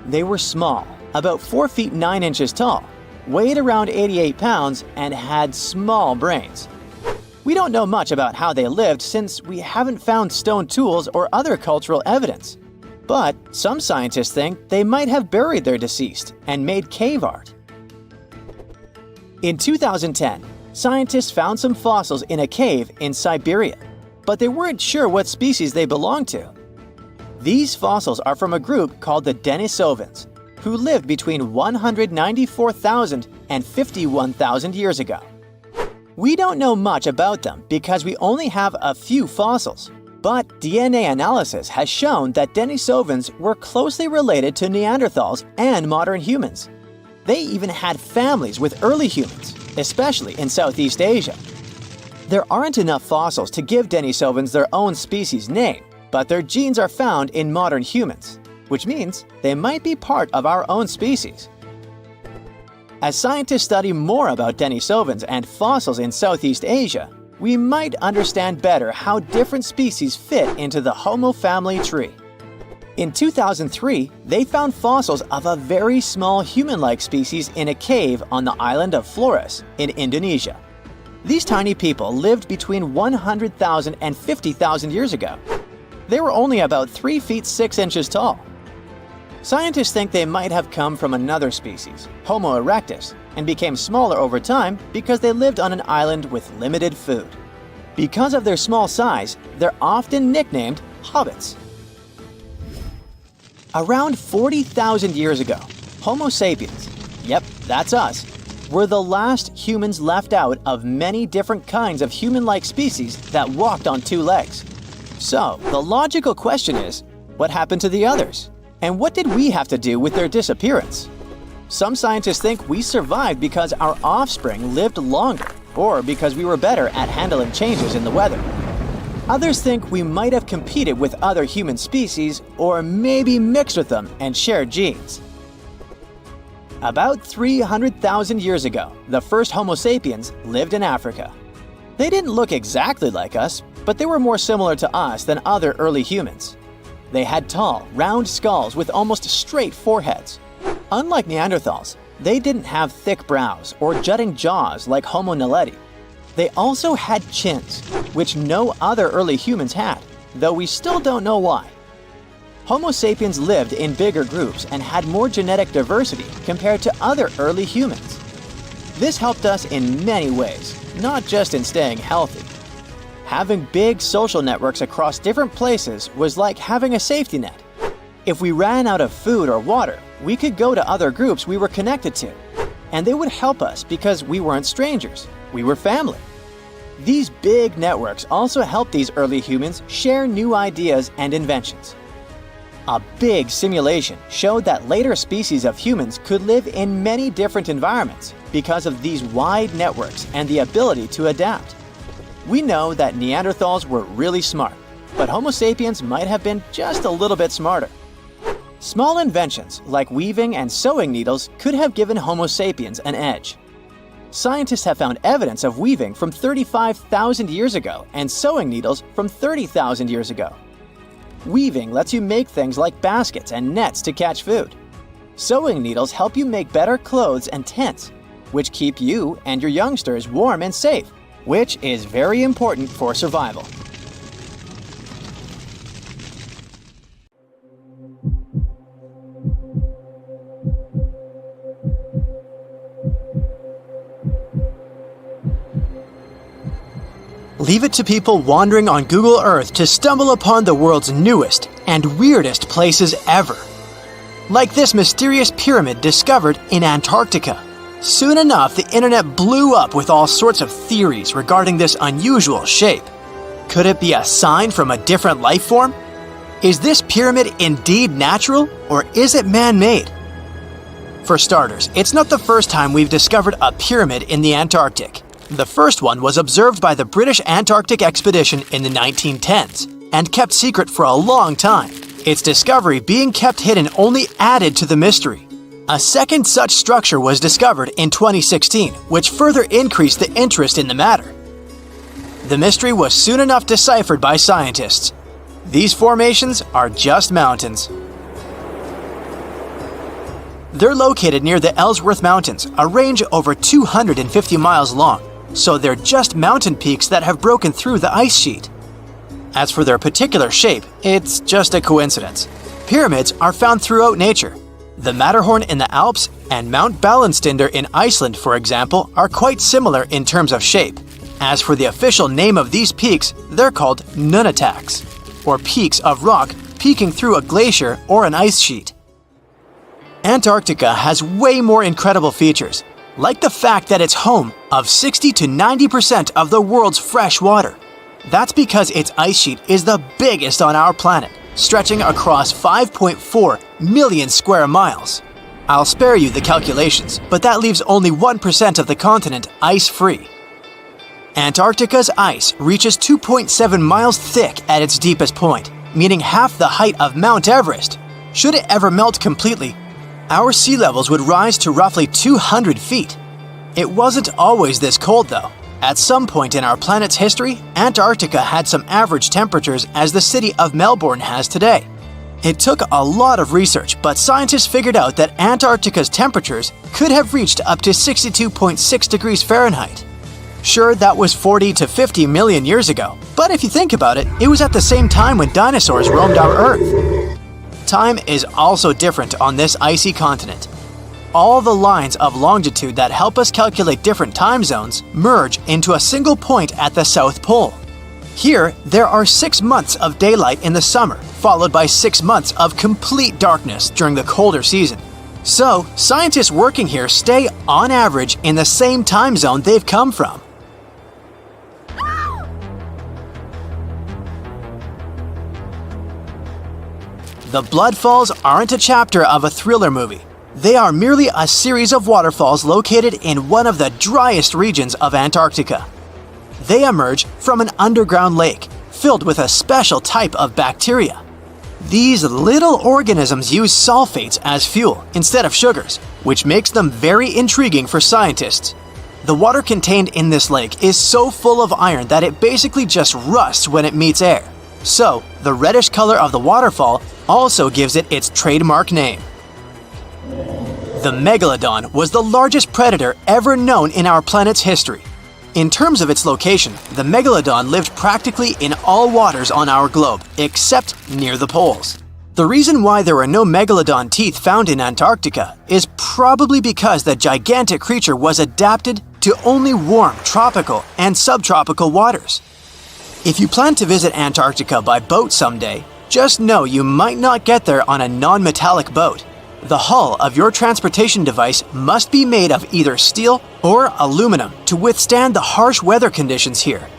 They were small, about 4 feet 9 inches tall, weighed around 88 pounds, and had small brains. We don't know much about how they lived since we haven't found stone tools or other cultural evidence. But some scientists think they might have buried their deceased and made cave art. In 2010, scientists found some fossils in a cave in Siberia, but they weren't sure what species they belonged to. These fossils are from a group called the Denisovans, who lived between 194,000 and 51,000 years ago. We don't know much about them because we only have a few fossils, but DNA analysis has shown that Denisovans were closely related to Neanderthals and modern humans. They even had families with early humans, especially in Southeast Asia. There aren't enough fossils to give Denisovans their own species name, but their genes are found in modern humans, which means they might be part of our own species. As scientists study more about Denisovans and fossils in Southeast Asia, we might understand better how different species fit into the Homo family tree. In 2003, they found fossils of a very small human-like species in a cave on the island of Flores in Indonesia. These tiny people lived between 100,000 and 50,000 years ago. They were only about 3 feet 6 inches tall. Scientists think they might have come from another species, Homo erectus, and became smaller over time because they lived on an island with limited food. Because of their small size, they're often nicknamed hobbits. Around 40,000 years ago, Homo sapiens, yep, that's us, were the last humans left out of many different kinds of human-like species that walked on 2 legs. So, the logical question is, what happened to the others? And what did we have to do with their disappearance? Some scientists think we survived because our offspring lived longer, or because we were better at handling changes in the weather. Others think we might have competed with other human species, or maybe mixed with them and shared genes. About 300,000 years ago, the first Homo sapiens lived in Africa. They didn't look exactly like us, but they were more similar to us than other early humans. They had tall, round skulls with almost straight foreheads. Unlike Neanderthals, they didn't have thick brows or jutting jaws like Homo naledi. They also had chins, which no other early humans had, though we still don't know why. Homo sapiens lived in bigger groups and had more genetic diversity compared to other early humans. This helped us in many ways, not just in staying healthy. Having big social networks across different places was like having a safety net. If we ran out of food or water, we could go to other groups we were connected to, and they would help us because we weren't strangers, we were family. These big networks also helped these early humans share new ideas and inventions. A big simulation showed that later species of humans could live in many different environments because of these wide networks and the ability to adapt. We know that Neanderthals were really smart, but Homo sapiens might have been just a little bit smarter. Small inventions like weaving and sewing needles could have given Homo sapiens an edge. Scientists have found evidence of weaving from 35,000 years ago and sewing needles from 30,000 years ago. Weaving lets you make things like baskets and nets to catch food. Sewing needles help you make better clothes and tents, which keep you and your youngsters warm and safe, which is very important for survival. Leave it to people wandering on Google Earth to stumble upon the world's newest and weirdest places ever. Like this mysterious pyramid discovered in Antarctica. Soon enough, the internet blew up with all sorts of theories regarding this unusual shape. Could it be a sign from a different life form? Is this pyramid indeed natural, or is it man-made? For starters, it's not the first time we've discovered a pyramid in the Antarctic. The first one was observed by the British Antarctic expedition in the 1910s and kept secret for a long time. Its discovery being kept hidden only added to the mystery. A second such structure was discovered in 2016, which further increased the interest in the matter. The mystery was soon enough deciphered by scientists. These formations are just mountains. They're located near the Ellsworth Mountains, a range over 250 miles long, so they're just mountain peaks that have broken through the ice sheet. As for their particular shape, it's just a coincidence. Pyramids are found throughout nature. The Matterhorn in the Alps and Mount Ballenstinder in Iceland, for example, are quite similar in terms of shape. As for the official name of these peaks, they're called nunataks, or peaks of rock peeking through a glacier or an ice sheet. Antarctica has way more incredible features, like the fact that it's home of 60 to 90% of the world's fresh water. That's because its ice sheet is the biggest on our planet, stretching across 5.4 million square miles. I'll spare you the calculations, but that leaves only 1% of the continent ice-free. Antarctica's ice reaches 2.7 miles thick at its deepest point, meaning half the height of Mount Everest. Should it ever melt completely, our sea levels would rise to roughly 200 feet. It wasn't always this cold, though. At some point in our planet's history, Antarctica had some average temperatures as the city of Melbourne has today. It took a lot of research, but scientists figured out that Antarctica's temperatures could have reached up to 62.6 degrees Fahrenheit. Sure, that was 40 to 50 million years ago, but if you think about it, it was at the same time when dinosaurs roamed our Earth. Time is also different on this icy continent. All the lines of longitude that help us calculate different time zones merge into a single point at the South Pole. Here, there are 6 months of daylight in the summer, followed by 6 months of complete darkness during the colder season. So, scientists working here stay, on average, in the same time zone they've come from. The Blood Falls aren't a chapter of a thriller movie. They are merely a series of waterfalls located in one of the driest regions of Antarctica. They emerge from an underground lake filled with a special type of bacteria. These little organisms use sulfates as fuel instead of sugars, which makes them very intriguing for scientists. The water contained in this lake is so full of iron that it basically just rusts when it meets air. So, the reddish color of the waterfall also gives it its trademark name. The megalodon was the largest predator ever known in our planet's history. In terms of its location, the megalodon lived practically in all waters on our globe, except near the poles. The reason why there were no megalodon teeth found in Antarctica is probably because the gigantic creature was adapted to only warm tropical and subtropical waters. If you plan to visit Antarctica by boat someday, just know you might not get there on a non-metallic boat. The hull of your transportation device must be made of either steel or aluminum to withstand the harsh weather conditions here.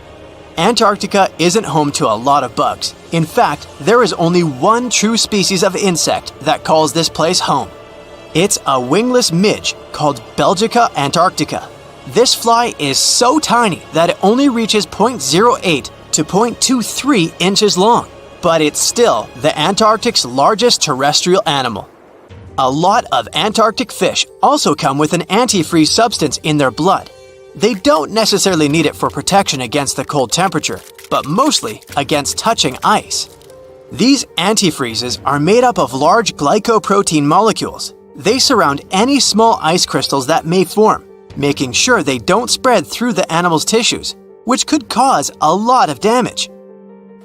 Antarctica isn't home to a lot of bugs. In fact, there is only one true species of insect that calls this place home. It's a wingless midge called Belgica antarctica. This fly is so tiny that it only reaches 0.08 to 0.23 inches long, but it's still the Antarctic's largest terrestrial animal. A lot of Antarctic fish also come with an antifreeze substance in their blood. They don't necessarily need it for protection against the cold temperature, but mostly against touching ice. These antifreezes are made up of large glycoprotein molecules. They surround any small ice crystals that may form, making sure they don't spread through the animal's tissues, which could cause a lot of damage.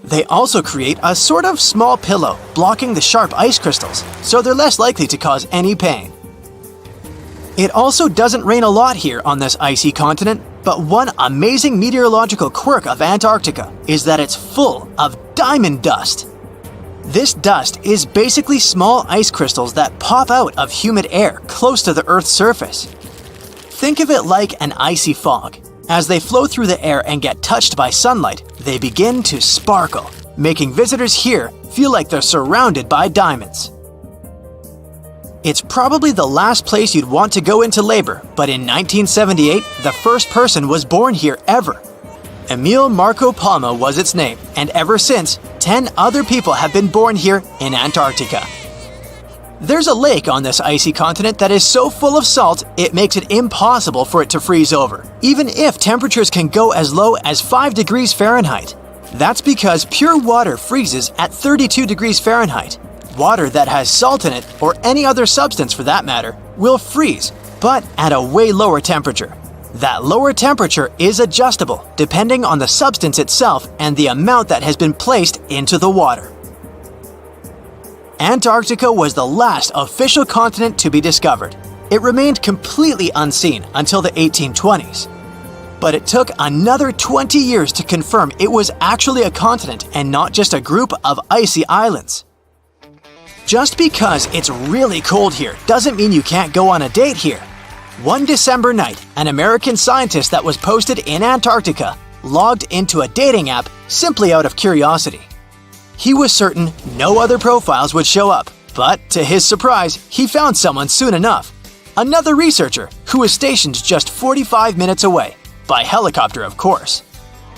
They also create a sort of small pillow blocking the sharp ice crystals, so they're less likely to cause any pain. It also doesn't rain a lot here on this icy continent, but one amazing meteorological quirk of Antarctica is that it's full of diamond dust. This dust is basically small ice crystals that pop out of humid air close to the Earth's surface. Think of it like an icy fog. As they flow through the air and get touched by sunlight, they begin to sparkle, making visitors here feel like they're surrounded by diamonds. It's probably the last place you'd want to go into labor, but in 1978, the first person was born here ever. Emil Marco Palma was its name, and ever since, 10 other people have been born here in Antarctica. There's a lake on this icy continent that is so full of salt, it makes it impossible for it to freeze over, even if temperatures can go as low as 5 degrees Fahrenheit. That's because pure water freezes at 32 degrees Fahrenheit. Water that has salt in it, or any other substance for that matter, will freeze, but at a way lower temperature. That lower temperature is adjustable depending on the substance itself and the amount that has been placed into the water. Antarctica was the last official continent to be discovered. It remained completely unseen until the 1820s. But it took another 20 years to confirm it was actually a continent and not just a group of icy islands. Just because it's really cold here doesn't mean you can't go on a date here. One December night, an American scientist that was posted in Antarctica logged into a dating app simply out of curiosity. He was certain no other profiles would show up, but to his surprise, he found someone soon enough. Another researcher who was stationed just 45 minutes away, by helicopter of course.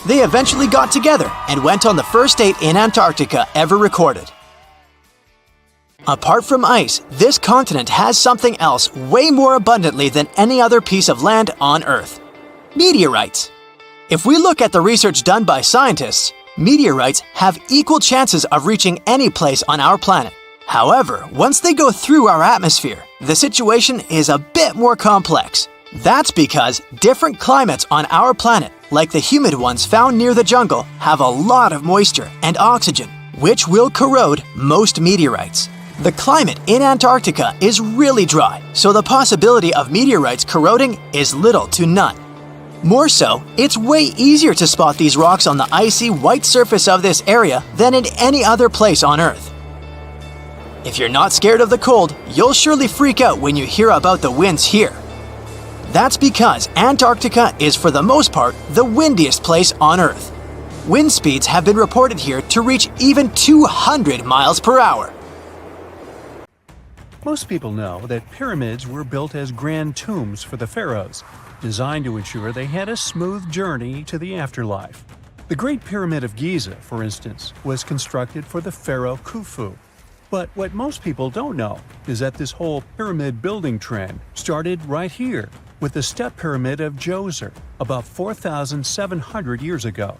They eventually got together and went on the first date in Antarctica ever recorded. Apart from ice, this continent has something else way more abundantly than any other piece of land on Earth: meteorites. If we look at the research done by scientists, meteorites have equal chances of reaching any place on our planet. However, once they go through our atmosphere, the situation is a bit more complex. That's because different climates on our planet, like the humid ones found near the jungle, have a lot of moisture and oxygen, which will corrode most meteorites. The climate in Antarctica is really dry, so the possibility of meteorites corroding is little to none. More so, it's way easier to spot these rocks on the icy white surface of this area than in any other place on Earth. If you're not scared of the cold, you'll surely freak out when you hear about the winds here. That's because Antarctica is for the most part the windiest place on Earth. Wind speeds have been reported here to reach even 200 miles per hour. Most people know that pyramids were built as grand tombs for the pharaohs, designed to ensure they had a smooth journey to the afterlife. The Great Pyramid of Giza, for instance, was constructed for the pharaoh Khufu. But what most people don't know is that this whole pyramid building trend started right here with the step pyramid of Djoser about 4,700 years ago.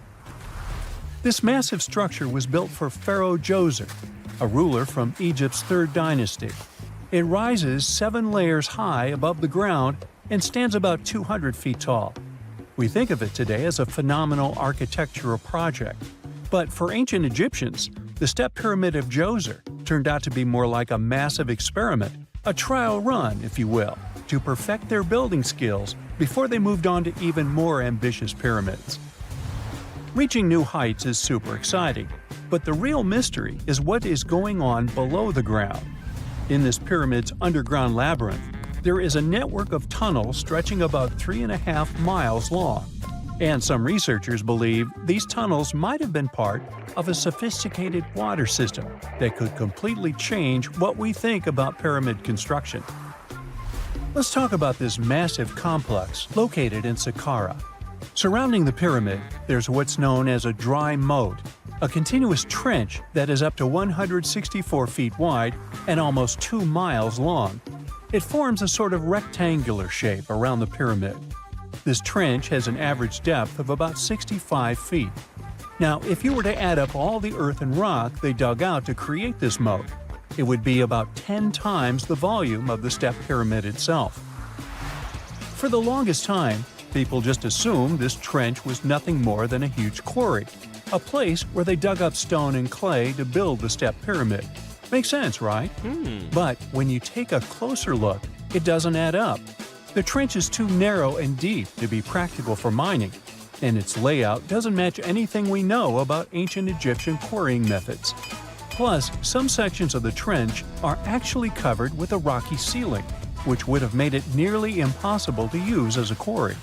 This massive structure was built for Pharaoh Djoser, a ruler from Egypt's 3rd dynasty. It rises 7 layers high above the ground and stands about 200 feet tall. We think of it today as a phenomenal architectural project. But for ancient Egyptians, the step pyramid of Djoser turned out to be more like a massive experiment, a trial run, if you will, to perfect their building skills before they moved on to even more ambitious pyramids. Reaching new heights is super exciting, but the real mystery is what is going on below the ground. In this pyramid's underground labyrinth, there is a network of tunnels stretching about 3.5 miles long. And some researchers believe these tunnels might have been part of a sophisticated water system that could completely change what we think about pyramid construction. Let's talk about this massive complex located in Sahara. Surrounding the pyramid, there's what's known as a dry moat, a continuous trench that is up to 164 feet wide and almost 2 miles long. It forms a sort of rectangular shape around the pyramid. This trench has an average depth of about 65 feet. Now, if you were to add up all the earth and rock they dug out to create this moat, it would be about 10 times the volume of the step pyramid itself. For the longest time, people just assumed this trench was nothing more than a huge quarry, a place where they dug up stone and clay to build the step pyramid. Makes sense, right? But when you take a closer look, it doesn't add up. The trench is too narrow and deep to be practical for mining, and its layout doesn't match anything we know about ancient Egyptian quarrying methods. Plus, some sections of the trench are actually covered with a rocky ceiling, which would have made it nearly impossible to use as a quarry.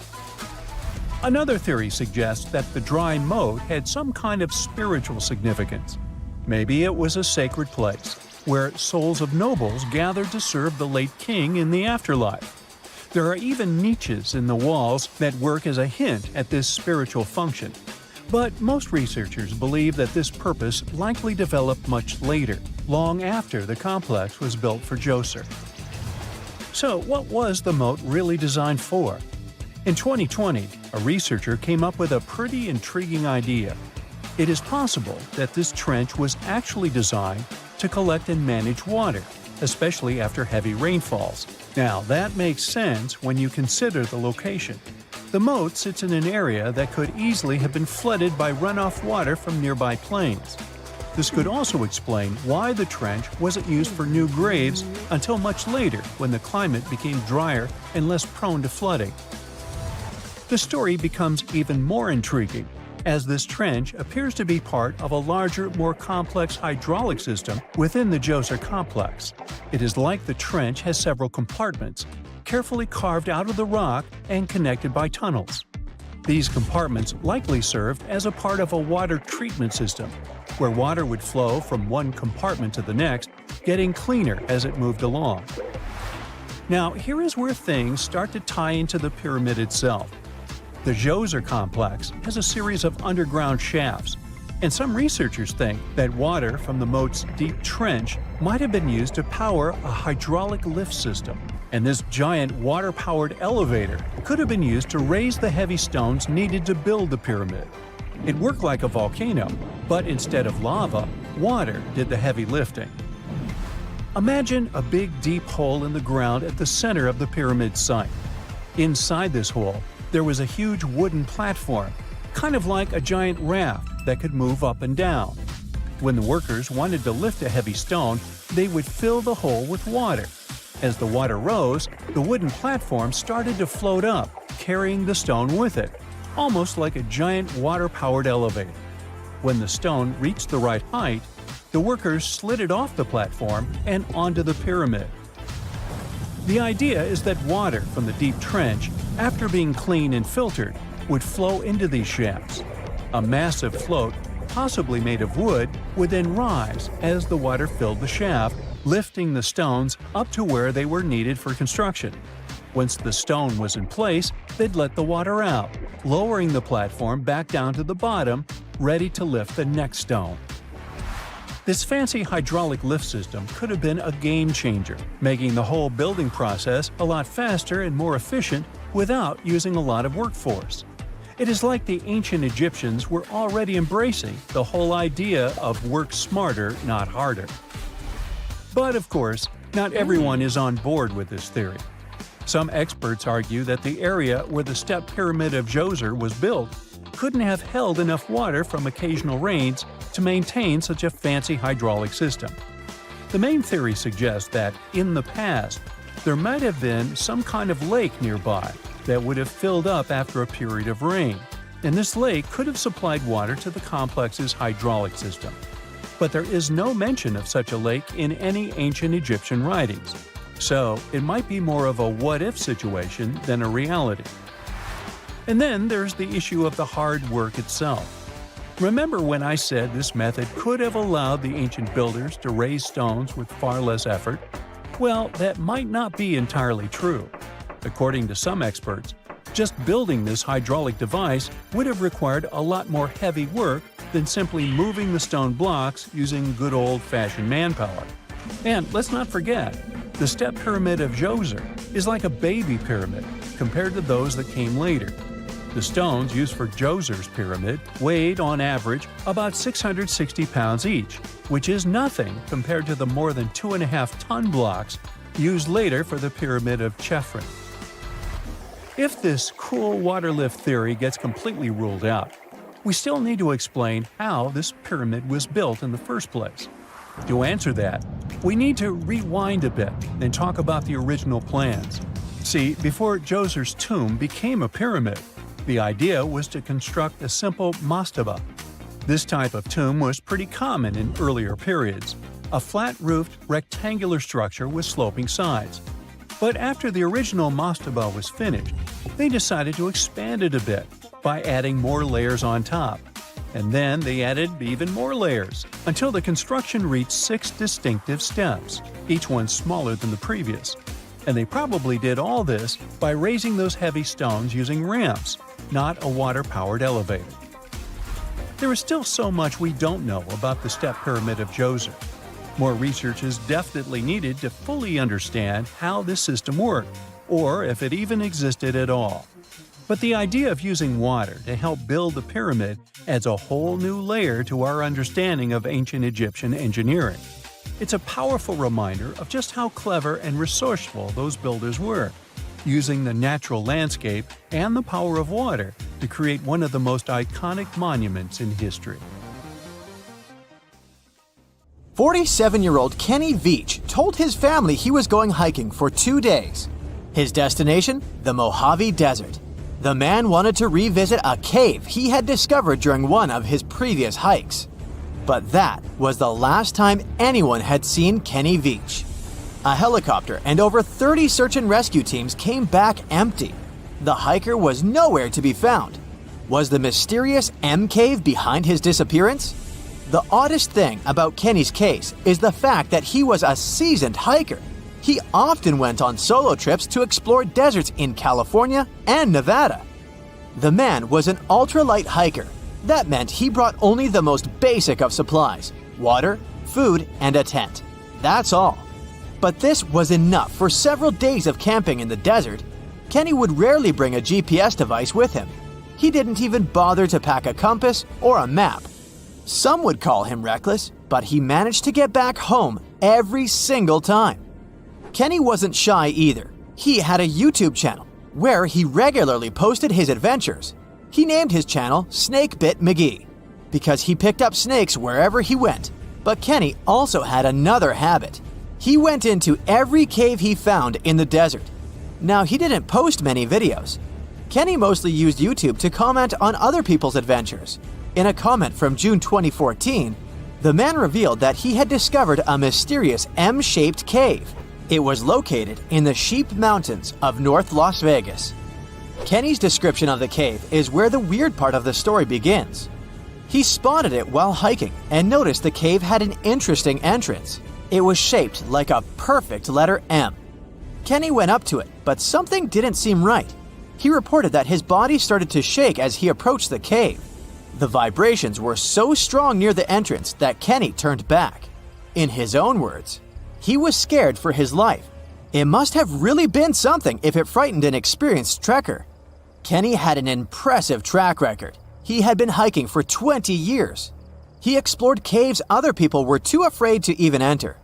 Another theory suggests that the dry moat had some kind of spiritual significance. Maybe it was a sacred place, where souls of nobles gathered to serve the late king in the afterlife. There are even niches in the walls that work as a hint at this spiritual function. But most researchers believe that this purpose likely developed much later, long after the complex was built for Djoser. So, what was the moat really designed for? In 2020, a researcher came up with a pretty intriguing idea. It is possible that this trench was actually designed to collect and manage water, especially after heavy rainfalls. Now, that makes sense when you consider the location. The moat sits in an area that could easily have been flooded by runoff water from nearby plains. This could also explain why the trench wasn't used for new graves until much later when the climate became drier and less prone to flooding. The story becomes even more intriguing as this trench appears to be part of a larger, more complex hydraulic system within the Djoser complex. It is like the trench has several compartments, carefully carved out of the rock and connected by tunnels. These compartments likely served as a part of a water treatment system, where water would flow from one compartment to the next, getting cleaner as it moved along. Now, here is where things start to tie into the pyramid itself. The Djoser complex has a series of underground shafts, and some researchers think that water from the moat's deep trench might have been used to power a hydraulic lift system, and this giant water-powered elevator could have been used to raise the heavy stones needed to build the pyramid. It worked like a volcano, but instead of lava, water did the heavy lifting. Imagine a big deep hole in the ground at the center of the pyramid site. Inside this hole, there was a huge wooden platform, kind of like a giant raft that could move up and down. When the workers wanted to lift a heavy stone, they would fill the hole with water. As the water rose, the wooden platform started to float up, carrying the stone with it, almost like a giant water-powered elevator. When the stone reached the right height, the workers slid it off the platform and onto the pyramid. The idea is that water from the deep trench, after being cleaned and filtered, would flow into these shafts. A massive float, possibly made of wood, would then rise as the water filled the shaft, lifting the stones up to where they were needed for construction. Once the stone was in place, they'd let the water out, lowering the platform back down to the bottom, ready to lift the next stone. This fancy hydraulic lift system could have been a game changer, making the whole building process a lot faster and more efficient without using a lot of workforce. It is like the ancient Egyptians were already embracing the whole idea of work smarter, not harder. But of course, not everyone is on board with this theory. Some experts argue that the area where the step pyramid of Djoser was built couldn't have held enough water from occasional rains to maintain such a fancy hydraulic system. The main theory suggests that, in the past, there might have been some kind of lake nearby that would have filled up after a period of rain, and this lake could have supplied water to the complex's hydraulic system. But there is no mention of such a lake in any ancient Egyptian writings, so it might be more of a what-if situation than a reality. And then there's the issue of the hard work itself. Remember when I said this method could have allowed the ancient builders to raise stones with far less effort? Well, that might not be entirely true. According to some experts, just building this hydraulic device would have required a lot more heavy work than simply moving the stone blocks using good old-fashioned manpower. And let's not forget, the step pyramid of Djoser is like a baby pyramid compared to those that came later. The stones used for Djoser's pyramid weighed, on average, about 660 pounds each, which is nothing compared to the more than 2.5-ton blocks used later for the pyramid of Chephren. If this cool water lift theory gets completely ruled out, we still need to explain how this pyramid was built in the first place. To answer that, we need to rewind a bit and talk about the original plans. See, before Djoser's tomb became a pyramid, the idea was to construct a simple mastaba. This type of tomb was pretty common in earlier periods, a flat-roofed, rectangular structure with sloping sides. But after the original mastaba was finished, they decided to expand it a bit by adding more layers on top. And then they added even more layers, until the construction reached 6 distinctive steps, each one smaller than the previous. And they probably did all this by raising those heavy stones using ramps, not a water-powered elevator. There is still so much we don't know about the step pyramid of Djoser. More research is definitely needed to fully understand how this system worked, or if it even existed at all. But the idea of using water to help build the pyramid adds a whole new layer to our understanding of ancient Egyptian engineering. It's a powerful reminder of just how clever and resourceful those builders were, using the natural landscape and the power of water to create one of the most iconic monuments in history. 47-year-old Kenny Veach told his family he was going hiking for 2 days. His destination? The Mojave Desert. The man wanted to revisit a cave he had discovered during one of his previous hikes. But that was the last time anyone had seen Kenny Veach. A helicopter and over 30 search and rescue teams came back empty. The hiker was nowhere to be found. Was the mysterious M cave behind his disappearance? The oddest thing about Kenny's case is the fact that he was a seasoned hiker. He often went on solo trips to explore deserts in California and Nevada. The man was an ultralight hiker. That meant he brought only the most basic of supplies: water, food, and a tent. That's all. But this was enough for several days of camping in the desert. Kenny would rarely bring a GPS device with him. He didn't even bother to pack a compass or a map. Some would call him reckless, but he managed to get back home every single time. Kenny wasn't shy either. He had a YouTube channel where he regularly posted his adventures. He named his channel Snakebit McGee because he picked up snakes wherever he went. But Kenny also had another habit. He went into every cave he found in the desert. Now, he didn't post many videos. Kenny mostly used YouTube to comment on other people's adventures. In a comment from June 2014, the man revealed that he had discovered a mysterious M-shaped cave. It was located in the Sheep Mountains of North Las Vegas. Kenny's description of the cave is where the weird part of the story begins. He spotted it while hiking and noticed the cave had an interesting entrance. It was shaped like a perfect letter M. Kenny went up to it, but something didn't seem right. He reported that his body started to shake as he approached the cave. The vibrations were so strong near the entrance that Kenny turned back. In his own words, he was scared for his life. It must have really been something if it frightened an experienced trekker. Kenny had an impressive track record. He had been hiking for 20 years. He explored caves other people were too afraid to even enter.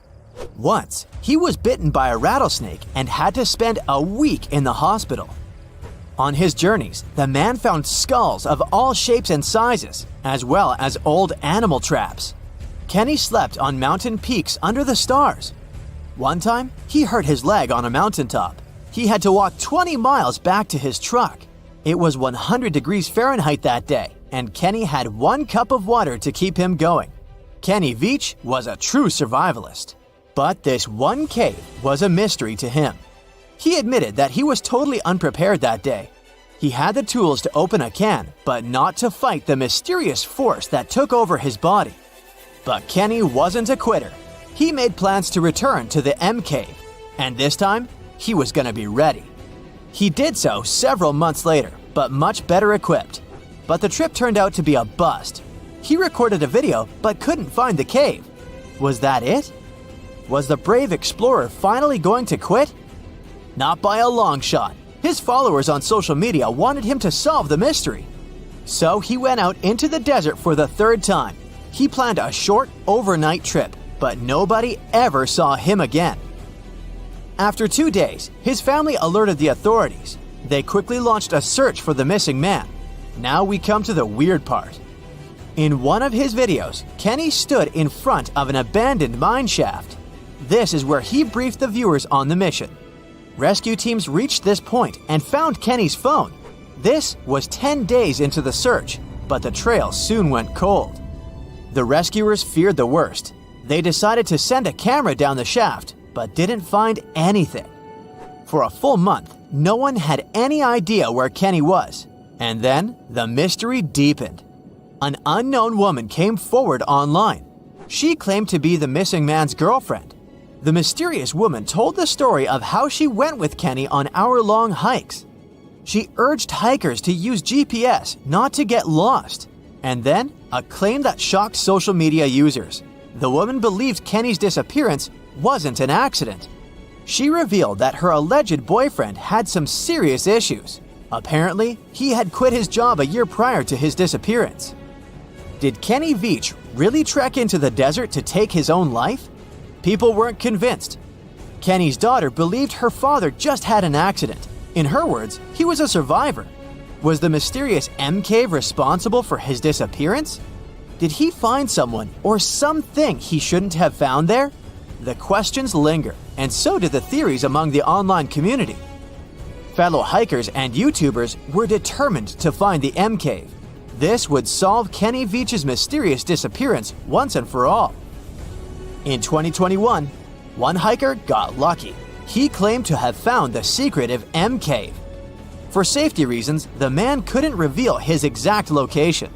Once, he was bitten by a rattlesnake and had to spend a week in the hospital. On his journeys, the man found skulls of all shapes and sizes, as well as old animal traps. Kenny slept on mountain peaks under the stars. One time, he hurt his leg on a mountaintop. He had to walk 20 miles back to his truck. It was 100 degrees Fahrenheit that day, and Kenny had 1 cup of water to keep him going. Kenny Veach was a true survivalist. But this one cave was a mystery to him. He admitted that he was totally unprepared that day. He had the tools to open a can, but not to fight the mysterious force that took over his body. But Kenny wasn't a quitter. He made plans to return to the M cave, and this time, he was going to be ready. He did so several months later, but much better equipped. But the trip turned out to be a bust. He recorded a video, but couldn't find the cave. Was that it? Was the brave explorer finally going to quit? Not by a long shot. His followers on social media wanted him to solve the mystery. So he went out into the desert for the 3rd time. He planned a short, overnight trip, but nobody ever saw him again. After 2 days, his family alerted the authorities. They quickly launched a search for the missing man. Now we come to the weird part. In one of his videos, Kenny stood in front of an abandoned mine shaft. This is where he briefed the viewers on the mission. Rescue teams reached this point and found Kenny's phone. This was 10 days into the search, but the trail soon went cold. The rescuers feared the worst. They decided to send a camera down the shaft, but didn't find anything. For a full month, no one had any idea where Kenny was. And then, the mystery deepened. An unknown woman came forward online. She claimed to be the missing man's girlfriend. The mysterious woman told the story of how she went with Kenny on hour-long hikes. She urged hikers to use GPS not to get lost. And then, a claim that shocked social media users. The woman believed Kenny's disappearance wasn't an accident. She revealed that her alleged boyfriend had some serious issues. Apparently, he had quit his job a year prior to his disappearance. Did Kenny Veach really trek into the desert to take his own life? People weren't convinced. Kenny's daughter believed her father just had an accident. In her words, he was a survivor. Was the mysterious M cave responsible for his disappearance? Did he find someone or something he shouldn't have found there? The questions linger, and so did the theories among the online community. Fellow hikers and YouTubers were determined to find the M Cave. This would solve Kenny Veach's mysterious disappearance once and for all. In 2021, one hiker got lucky. He claimed to have found the secretive M Cave. For safety reasons, the man couldn't reveal his exact location.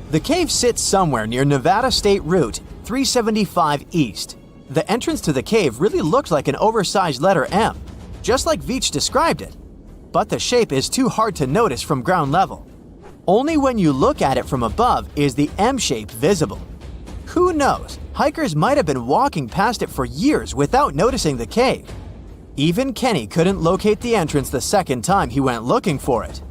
The cave sits somewhere near Nevada State Route 375 East. The entrance to the cave really looked like an oversized letter M, just like Veach described it. But the shape is too hard to notice from ground level. Only when you look at it from above is the M shape visible. Who knows, hikers might have been walking past it for years without noticing the cave. Even Kenny couldn't locate the entrance the second time he went looking for it.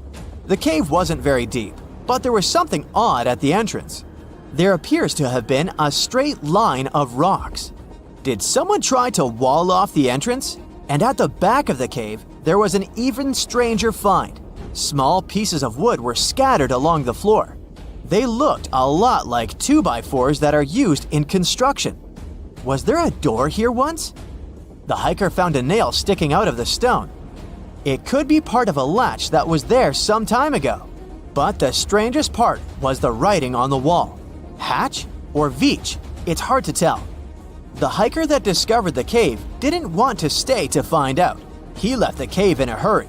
The cave wasn't very deep, but there was something odd at the entrance. There appears to have been a straight line of rocks. Did someone try to wall off the entrance? And at the back of the cave, there was an even stranger find. Small pieces of wood were scattered along the floor. They looked a lot like 2x4s that are used in construction. Was there a door here once? The hiker found a nail sticking out of the stone. It could be part of a latch that was there some time ago. But the strangest part was the writing on the wall. Hatch or Veach? It's hard to tell. The hiker that discovered the cave didn't want to stay to find out. He left the cave in a hurry.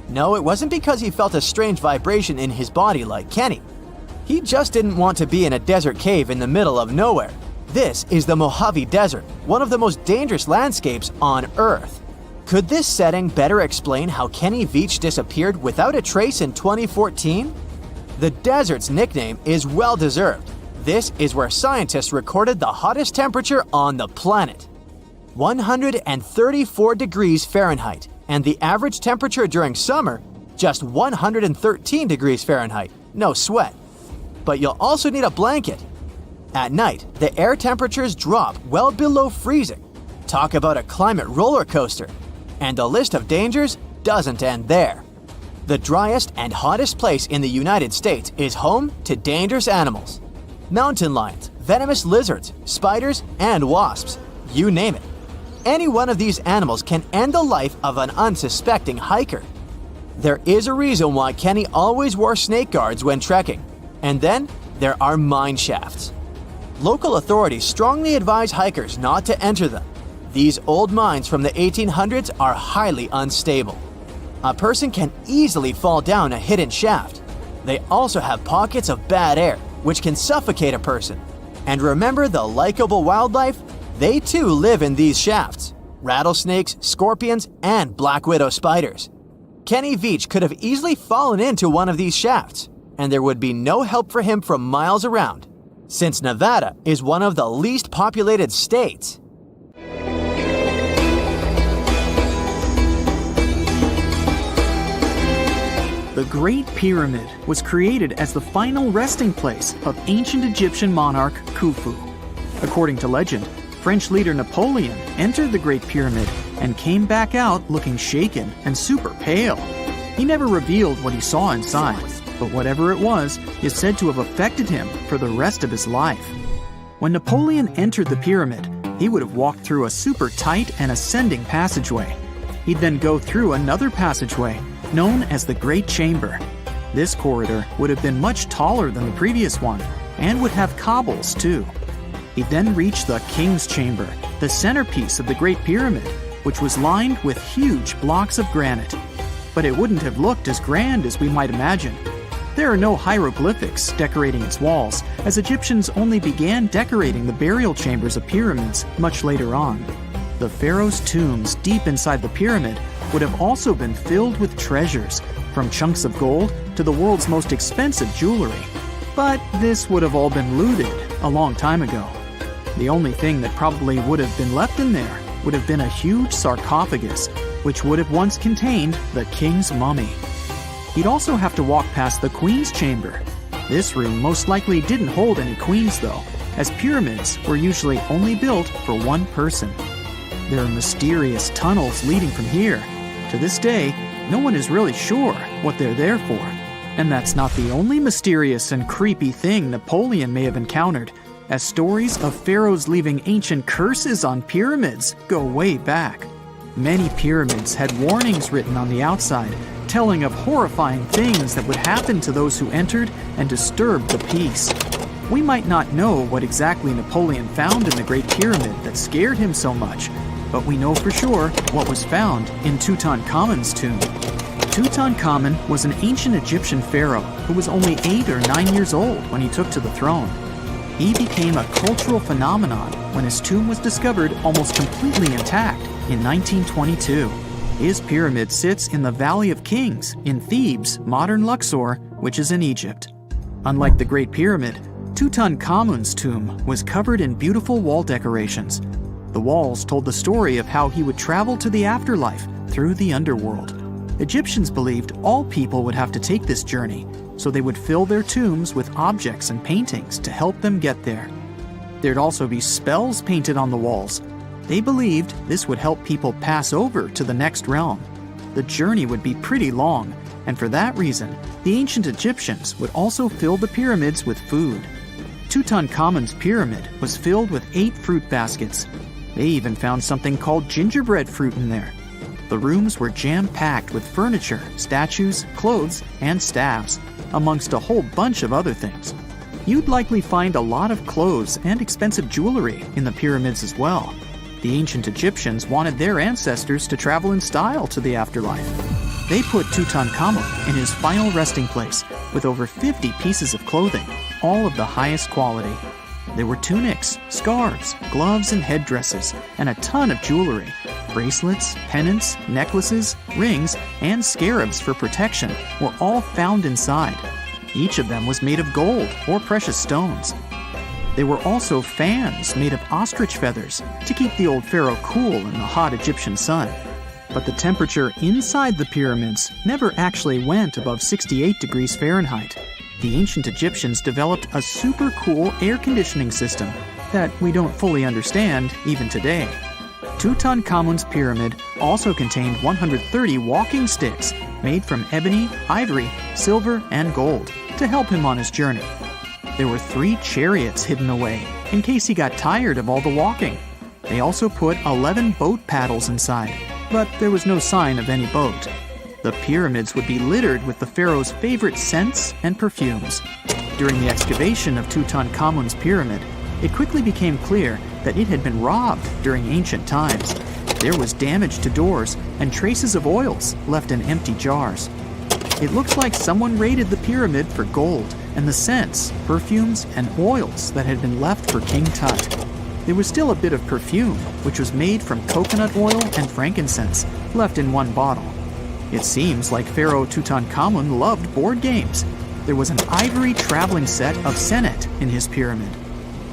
No, it wasn't because he felt a strange vibration in his body like Kenny. He just didn't want to be in a desert cave in the middle of nowhere. This is the Mojave Desert, one of the most dangerous landscapes on Earth. Could this setting better explain how Kenny Veach disappeared without a trace in 2014? The desert's nickname is well-deserved. This is where scientists recorded the hottest temperature on the planet. 134 degrees Fahrenheit, and the average temperature during summer, just 113 degrees Fahrenheit, no sweat. But you'll also need a blanket. At night, the air temperatures drop well below freezing. Talk about a climate roller coaster. And the list of dangers doesn't end there. The driest and hottest place in the United States is home to dangerous animals. Mountain lions, venomous lizards, spiders, and wasps. You name it. Any one of these animals can end the life of an unsuspecting hiker. There is a reason why Kenny always wore snake guards when trekking. And then there are mine shafts. Local authorities strongly advise hikers not to enter them. These old mines from the 1800s are highly unstable. A person can easily fall down a hidden shaft. They also have pockets of bad air, which can suffocate a person. And remember the likable wildlife? They too live in these shafts. Rattlesnakes, scorpions, and black widow spiders. Kenny Veach could have easily fallen into one of these shafts, and there would be no help for him from miles around, since Nevada is one of the least populated states. The Great Pyramid was created as the final resting place of ancient Egyptian monarch Khufu. According to legend, French leader Napoleon entered the Great Pyramid and came back out looking shaken and super pale. He never revealed what he saw inside, but whatever it was is said to have affected him for the rest of his life. When Napoleon entered the pyramid, he would have walked through a super tight and ascending passageway. He'd then go through another passageway, known as the Great Chamber. This corridor would have been much taller than the previous one, and would have cobbles too. He'd then reach the King's Chamber, the centerpiece of the Great Pyramid, which was lined with huge blocks of granite. But it wouldn't have looked as grand as we might imagine. There are no hieroglyphics decorating its walls, as Egyptians only began decorating the burial chambers of pyramids much later on. The pharaoh's tombs deep inside the pyramid would have also been filled with treasures, from chunks of gold to the world's most expensive jewelry. But this would have all been looted a long time ago. The only thing that probably would have been left in there would have been a huge sarcophagus, which would have once contained the king's mummy. He'd also have to walk past the queen's chamber. This room most likely didn't hold any queens though, as pyramids were usually only built for one person. There are mysterious tunnels leading from here. To this day, no one is really sure what they're there for. And that's not the only mysterious and creepy thing Napoleon may have encountered, as stories of pharaohs leaving ancient curses on pyramids go way back. Many pyramids had warnings written on the outside, telling of horrifying things that would happen to those who entered and disturbed the peace. We might not know what exactly Napoleon found in the Great Pyramid that scared him so much, but we know for sure what was found in Tutankhamun's tomb. Tutankhamun was an ancient Egyptian pharaoh who was only 8 or 9 years old when he took to the throne. He became a cultural phenomenon when his tomb was discovered almost completely intact in 1922. His pyramid sits in the Valley of Kings in Thebes, modern Luxor, which is in Egypt. Unlike the Great Pyramid, Tutankhamun's tomb was covered in beautiful wall decorations. The walls told the story of how he would travel to the afterlife through the underworld. Egyptians believed all people would have to take this journey, so they would fill their tombs with objects and paintings to help them get there. There'd also be spells painted on the walls. They believed this would help people pass over to the next realm. The journey would be pretty long, and for that reason, the ancient Egyptians would also fill the pyramids with food. Tutankhamun's pyramid was filled with 8 fruit baskets. They even found something called gingerbread fruit in there. The rooms were jam-packed with furniture, statues, clothes, and staffs, amongst a whole bunch of other things. You'd likely find a lot of clothes and expensive jewelry in the pyramids as well. The ancient Egyptians wanted their ancestors to travel in style to the afterlife. They put Tutankhamun in his final resting place with over 50 pieces of clothing, all of the highest quality. There were tunics, scarves, gloves, and headdresses, and a ton of jewelry. Bracelets, pendants, necklaces, rings, and scarabs for protection were all found inside. Each of them was made of gold or precious stones. There were also fans made of ostrich feathers to keep the old pharaoh cool in the hot Egyptian sun. But the temperature inside the pyramids never actually went above 68 degrees Fahrenheit. The ancient Egyptians developed a super cool air conditioning system that we don't fully understand even today. Tutankhamun's pyramid also contained 130 walking sticks made from ebony, ivory, silver, and gold to help him on his journey. There were 3 chariots hidden away in case he got tired of all the walking. They also put 11 boat paddles inside, but there was no sign of any boat. The pyramids would be littered with the pharaoh's favorite scents and perfumes. During the excavation of Tutankhamun's pyramid, it quickly became clear that it had been robbed during ancient times. There was damage to doors and traces of oils left in empty jars. It looks like someone raided the pyramid for gold and the scents, perfumes, and oils that had been left for King Tut. There was still a bit of perfume, which was made from coconut oil and frankincense, left in one bottle. It seems like Pharaoh Tutankhamun loved board games. There was an ivory traveling set of senet in his pyramid.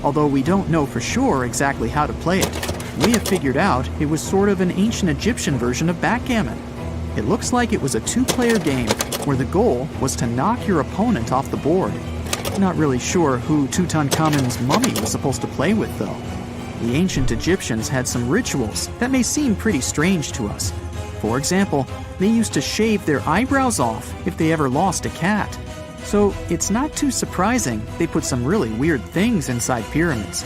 Although we don't know for sure exactly how to play it, we have figured out it was sort of an ancient Egyptian version of backgammon. It looks like it was a 2-player game where the goal was to knock your opponent off the board. Not really sure who Tutankhamun's mummy was supposed to play with, though. The ancient Egyptians had some rituals that may seem pretty strange to us. For example, they used to shave their eyebrows off if they ever lost a cat. So it's not too surprising they put some really weird things inside pyramids.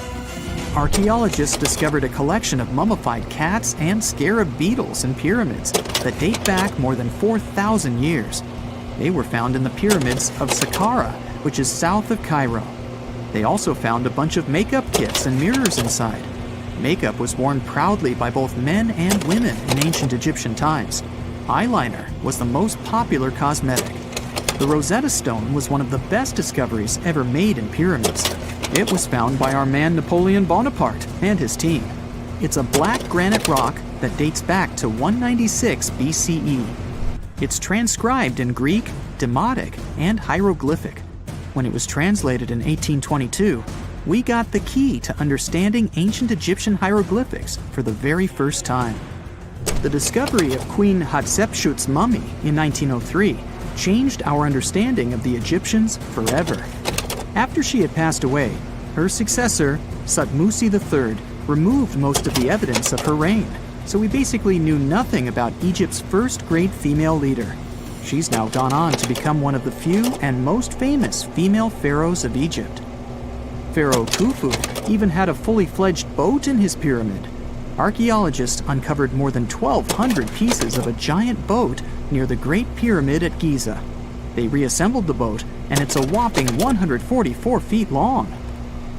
Archaeologists discovered a collection of mummified cats and scarab beetles in pyramids that date back more than 4,000 years. They were found in the pyramids of Saqqara, which is south of Cairo. They also found a bunch of makeup kits and mirrors inside. Makeup was worn proudly by both men and women in ancient Egyptian times. Eyeliner was the most popular cosmetic. The Rosetta Stone was one of the best discoveries ever made in pyramids. It was found by our man Napoleon Bonaparte and his team. It's a black granite rock that dates back to 196 BCE. It's transcribed in Greek, Demotic, and hieroglyphic. When it was translated in 1822, we got the key to understanding ancient Egyptian hieroglyphics for the very first time. The discovery of Queen Hatshepsut's mummy in 1903 changed our understanding of the Egyptians forever. After she had passed away, her successor, Thutmose III, removed most of the evidence of her reign, so we basically knew nothing about Egypt's first great female leader. She's now gone on to become one of the few and most famous female pharaohs of Egypt. Pharaoh Khufu even had a fully fledged boat in his pyramid. archaeologists uncovered more than 1,200 pieces of a giant boat near the Great Pyramid at Giza. They reassembled the boat, and it's a whopping 144 feet long.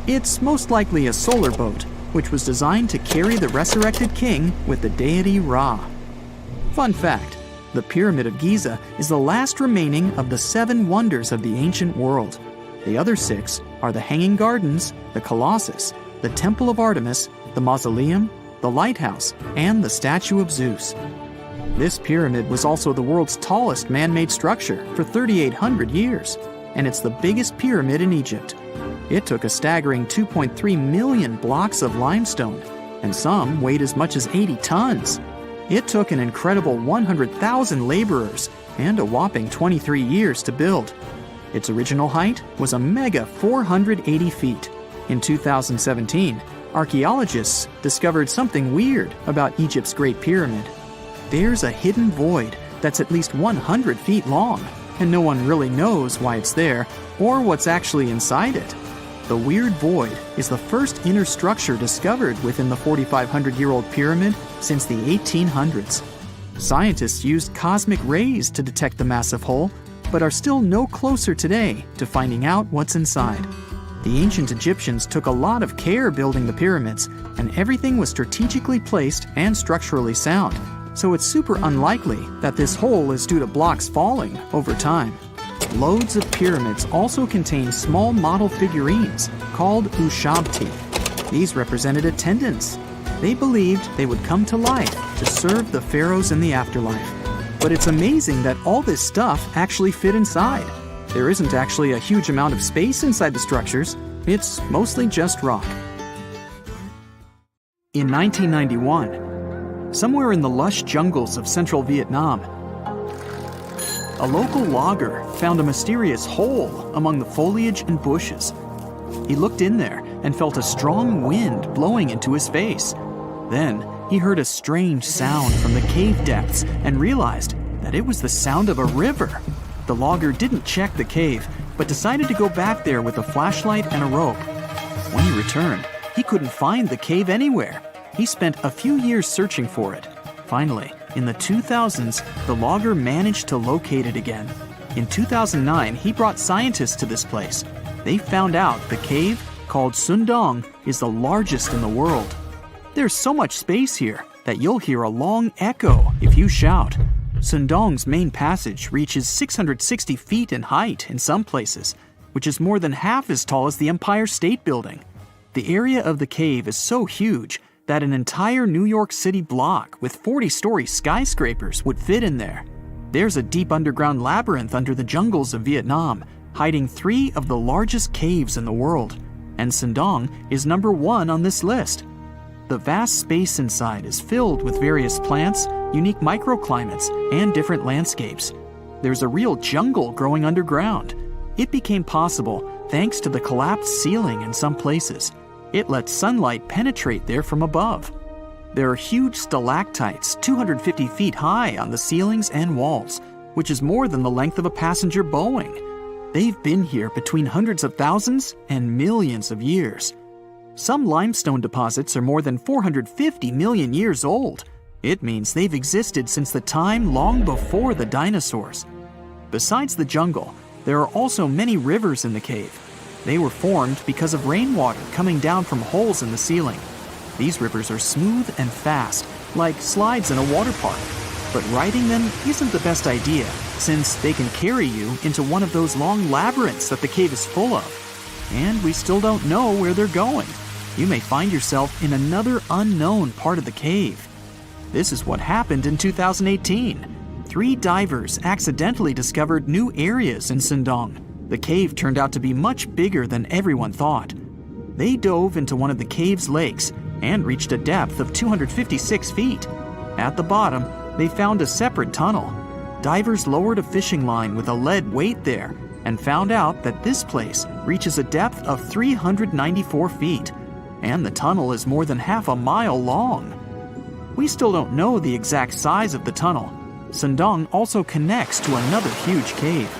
It's most likely a solar boat, which was designed to carry the resurrected king with the deity Ra. Fun fact, the Pyramid of Giza is the last remaining of the 7 wonders of the ancient world. The other 6 are the Hanging Gardens, the Colossus, the Temple of Artemis, the Mausoleum, the Lighthouse, and the Statue of Zeus. This pyramid was also the world's tallest man-made structure for 3,800 years, and it's the biggest pyramid in Egypt. It took a staggering 2.3 million blocks of limestone, and some weighed as much as 80 tons. It took an incredible 100,000 laborers and a whopping 23 years to build. Its original height was a mega 480 feet. In 2017, archaeologists discovered something weird about Egypt's Great Pyramid. There's a hidden void that's at least 100 feet long, and no one really knows why it's there or what's actually inside it. The weird void is the first inner structure discovered within the 4,500-year-old pyramid since the 1800s. Scientists used cosmic rays to detect the massive hole, but are still no closer today to finding out what's inside. The ancient Egyptians took a lot of care building the pyramids, and everything was strategically placed and structurally sound, so it's super unlikely that this hole is due to blocks falling over time. Loads of pyramids also contain small model figurines called ushabti. These represented attendants. They believed they would come to life to serve the pharaohs in the afterlife. But it's amazing that all this stuff actually fit inside. There isn't actually a huge amount of space inside the structures. It's mostly just rock. In 1991, somewhere in the lush jungles of central Vietnam, a local logger found a mysterious hole among the foliage and bushes. He looked in there and felt a strong wind blowing into his face. Then he heard a strange sound from the cave depths and realized that it was the sound of a river. The logger didn't check the cave, but decided to go back there with a flashlight and a rope. When he returned, he couldn't find the cave anywhere. He spent a few years searching for it. Finally, in the 2000s, the logger managed to locate it again. In 2009, he brought scientists to this place. They found out the cave, called Sundong, is the largest in the world. There's so much space here that you'll hear a long echo if you shout. Sundong's main passage reaches 660 feet in height in some places, which is more than half as tall as the Empire State Building. The area of the cave is so huge that an entire New York City block with 40-story skyscrapers would fit in there. There's a deep underground labyrinth under the jungles of Vietnam, hiding 3 of the largest caves in the world, and Sundong is number 1 on this list. The vast space inside is filled with various plants, unique microclimates, and different landscapes. There's a real jungle growing underground. It became possible thanks to the collapsed ceiling in some places. It lets sunlight penetrate there from above. There are huge stalactites 250 feet high on the ceilings and walls, which is more than the length of a passenger Boeing. They've been here between hundreds of thousands and millions of years. Some limestone deposits are more than 450 million years old. It means they've existed since the time long before the dinosaurs. Besides the jungle, there are also many rivers in the cave. They were formed because of rainwater coming down from holes in the ceiling. These rivers are smooth and fast, like slides in a water park. But riding them isn't the best idea, since they can carry you into one of those long labyrinths that the cave is full of. And we still don't know where they're going. You may find yourself in another unknown part of the cave. This is what happened in 2018. 3 divers accidentally discovered new areas in Sundong. The cave turned out to be much bigger than everyone thought. They dove into one of the cave's lakes and reached a depth of 256 feet. At the bottom, they found a separate tunnel. Divers lowered a fishing line with a lead weight there and found out that this place reaches a depth of 394 feet, and the tunnel is more than half a mile long. We still don't know the exact size of the tunnel. Sundong also connects to another huge cave.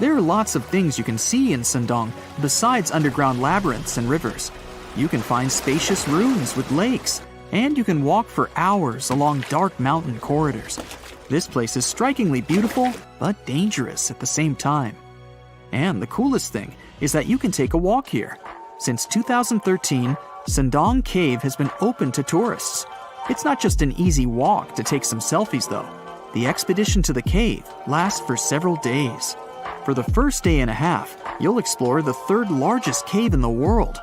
There are lots of things you can see in Sundong besides underground labyrinths and rivers. You can find spacious ruins with lakes, and you can walk for hours along dark mountain corridors. This place is strikingly beautiful, but dangerous at the same time. And the coolest thing is that you can take a walk here. Since 2013, Sendong Cave has been open to tourists. It's not just an easy walk to take some selfies though. The expedition to the cave lasts for several days. For the first day and a half, you'll explore the third largest cave in the world.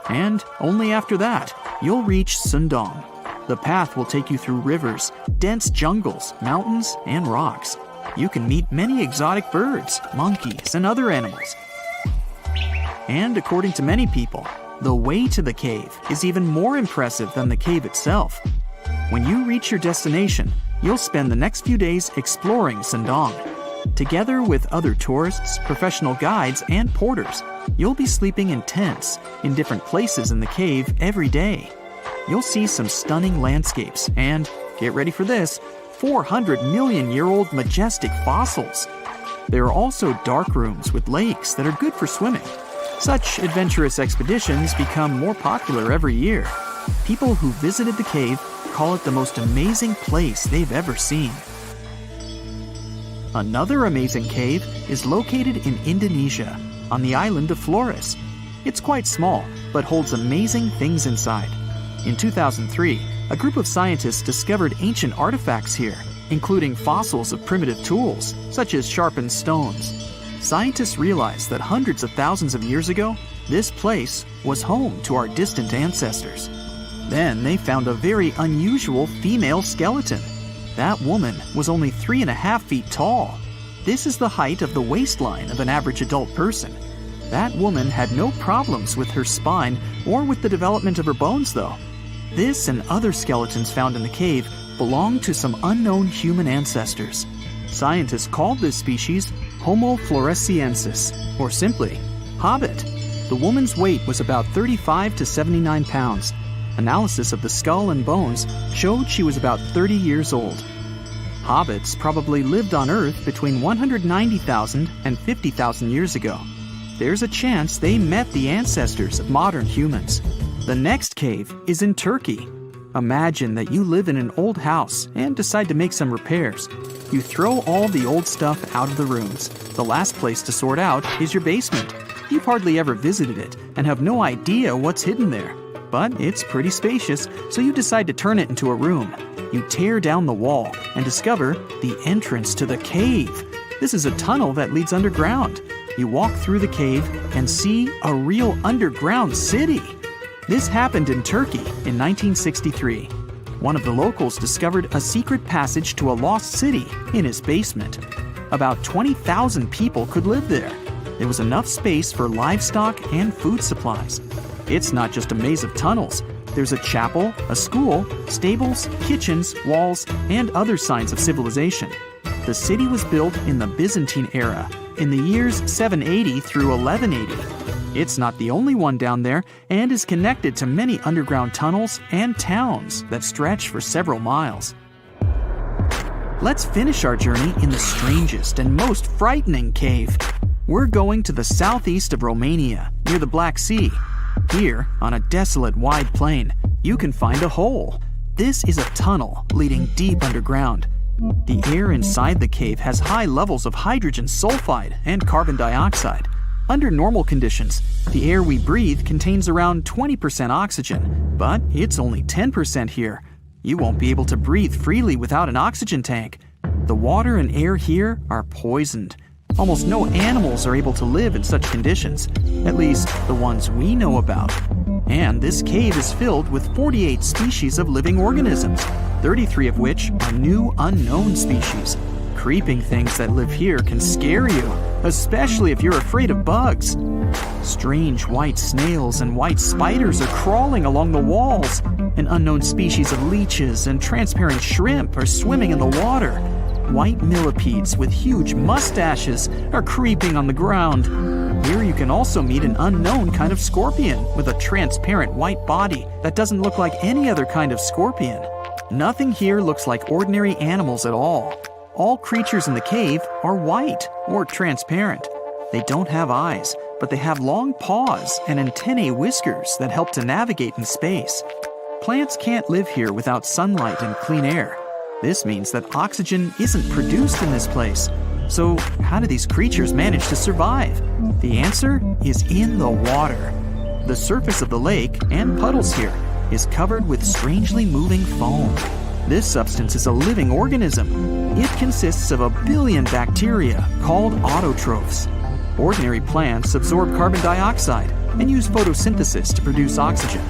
And only after that, you'll reach Sendong. The path will take you through rivers, dense jungles, mountains, and rocks. You can meet many exotic birds, monkeys, and other animals. And according to many people, the way to the cave is even more impressive than the cave itself. When you reach your destination, you'll spend the next few days exploring Sendong. Together with other tourists, professional guides, and porters, you'll be sleeping in tents in different places in the cave every day. You'll see some stunning landscapes and, get ready for this, 400-million-year-old majestic fossils. There are also dark rooms with lakes that are good for swimming. Such adventurous expeditions become more popular every year. People who visited the cave call it the most amazing place they've ever seen. Another amazing cave is located in Indonesia, on the island of Flores. It's quite small, but holds amazing things inside. In 2003, a group of scientists discovered ancient artifacts here, including fossils of primitive tools, such as sharpened stones. Scientists realized that hundreds of thousands of years ago, this place was home to our distant ancestors. Then they found a very unusual female skeleton. That woman was only 3.5 feet tall. This is the height of the waistline of an average adult person. That woman had no problems with her spine or with the development of her bones, though. This and other skeletons found in the cave belong to some unknown human ancestors. Scientists called this species Homo floresiensis, or simply, Hobbit. The woman's weight was about 35 to 79 pounds. Analysis of the skull and bones showed she was about 30 years old. Hobbits probably lived on Earth between 190,000 and 50,000 years ago. There's a chance they met the ancestors of modern humans. The next cave is in Turkey. Imagine that you live in an old house and decide to make some repairs. You throw all the old stuff out of the rooms. The last place to sort out is your basement. You've hardly ever visited it and have no idea what's hidden there. But it's pretty spacious, so you decide to turn it into a room. You tear down the wall and discover the entrance to the cave. This is a tunnel that leads underground. You walk through the cave and see a real underground city. This happened in Turkey in 1963. One of the locals discovered a secret passage to a lost city in his basement. About 20,000 people could live there. There was enough space for livestock and food supplies. It's not just a maze of tunnels. There's a chapel, a school, stables, kitchens, walls, and other signs of civilization. The city was built in the Byzantine era, in the years 780 through 1180. It's not the only one down there and is connected to many underground tunnels and towns that stretch for several miles. Let's finish our journey in the strangest and most frightening cave. We're going to the southeast of Romania, near the Black Sea. Here, on a desolate wide plain, you can find a hole. This is a tunnel leading deep underground. The air inside the cave has high levels of hydrogen sulfide and carbon dioxide. Under normal conditions, the air we breathe contains around 20% oxygen, but it's only 10% here. You won't be able to breathe freely without an oxygen tank. The water and air here are poisoned. Almost no animals are able to live in such conditions, at least the ones we know about. And this cave is filled with 48 species of living organisms, 33 of which are new unknown species. Creeping things that live here can scare you, especially if you're afraid of bugs. Strange white snails and white spiders are crawling along the walls. An unknown species of leeches and transparent shrimp are swimming in the water. White millipedes with huge mustaches are creeping on the ground. Here you can also meet an unknown kind of scorpion with a transparent white body that doesn't look like any other kind of scorpion. Nothing here looks like ordinary animals at all. All creatures in the cave are white or transparent. They don't have eyes, but they have long paws and antennae whiskers that help to navigate in space. Plants can't live here without sunlight and clean air. This means that oxygen isn't produced in this place. So, how do these creatures manage to survive? The answer is in the water. The surface of the lake, and puddles here, is covered with strangely moving foam. This substance is a living organism. It consists of 1 billion bacteria called autotrophs. Ordinary plants absorb carbon dioxide and use photosynthesis to produce oxygen.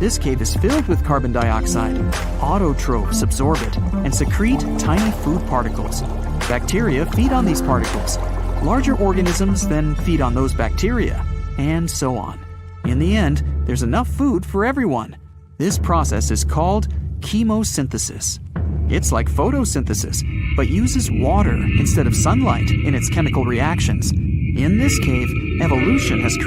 This cave is filled with carbon dioxide. Autotrophs absorb it and secrete tiny food particles. Bacteria feed on these particles. Larger organisms then feed on those bacteria, and so on. In the end, there's enough food for everyone. This process is called chemosynthesis. It's like photosynthesis, but uses water instead of sunlight in its chemical reactions. In this cave, evolution has created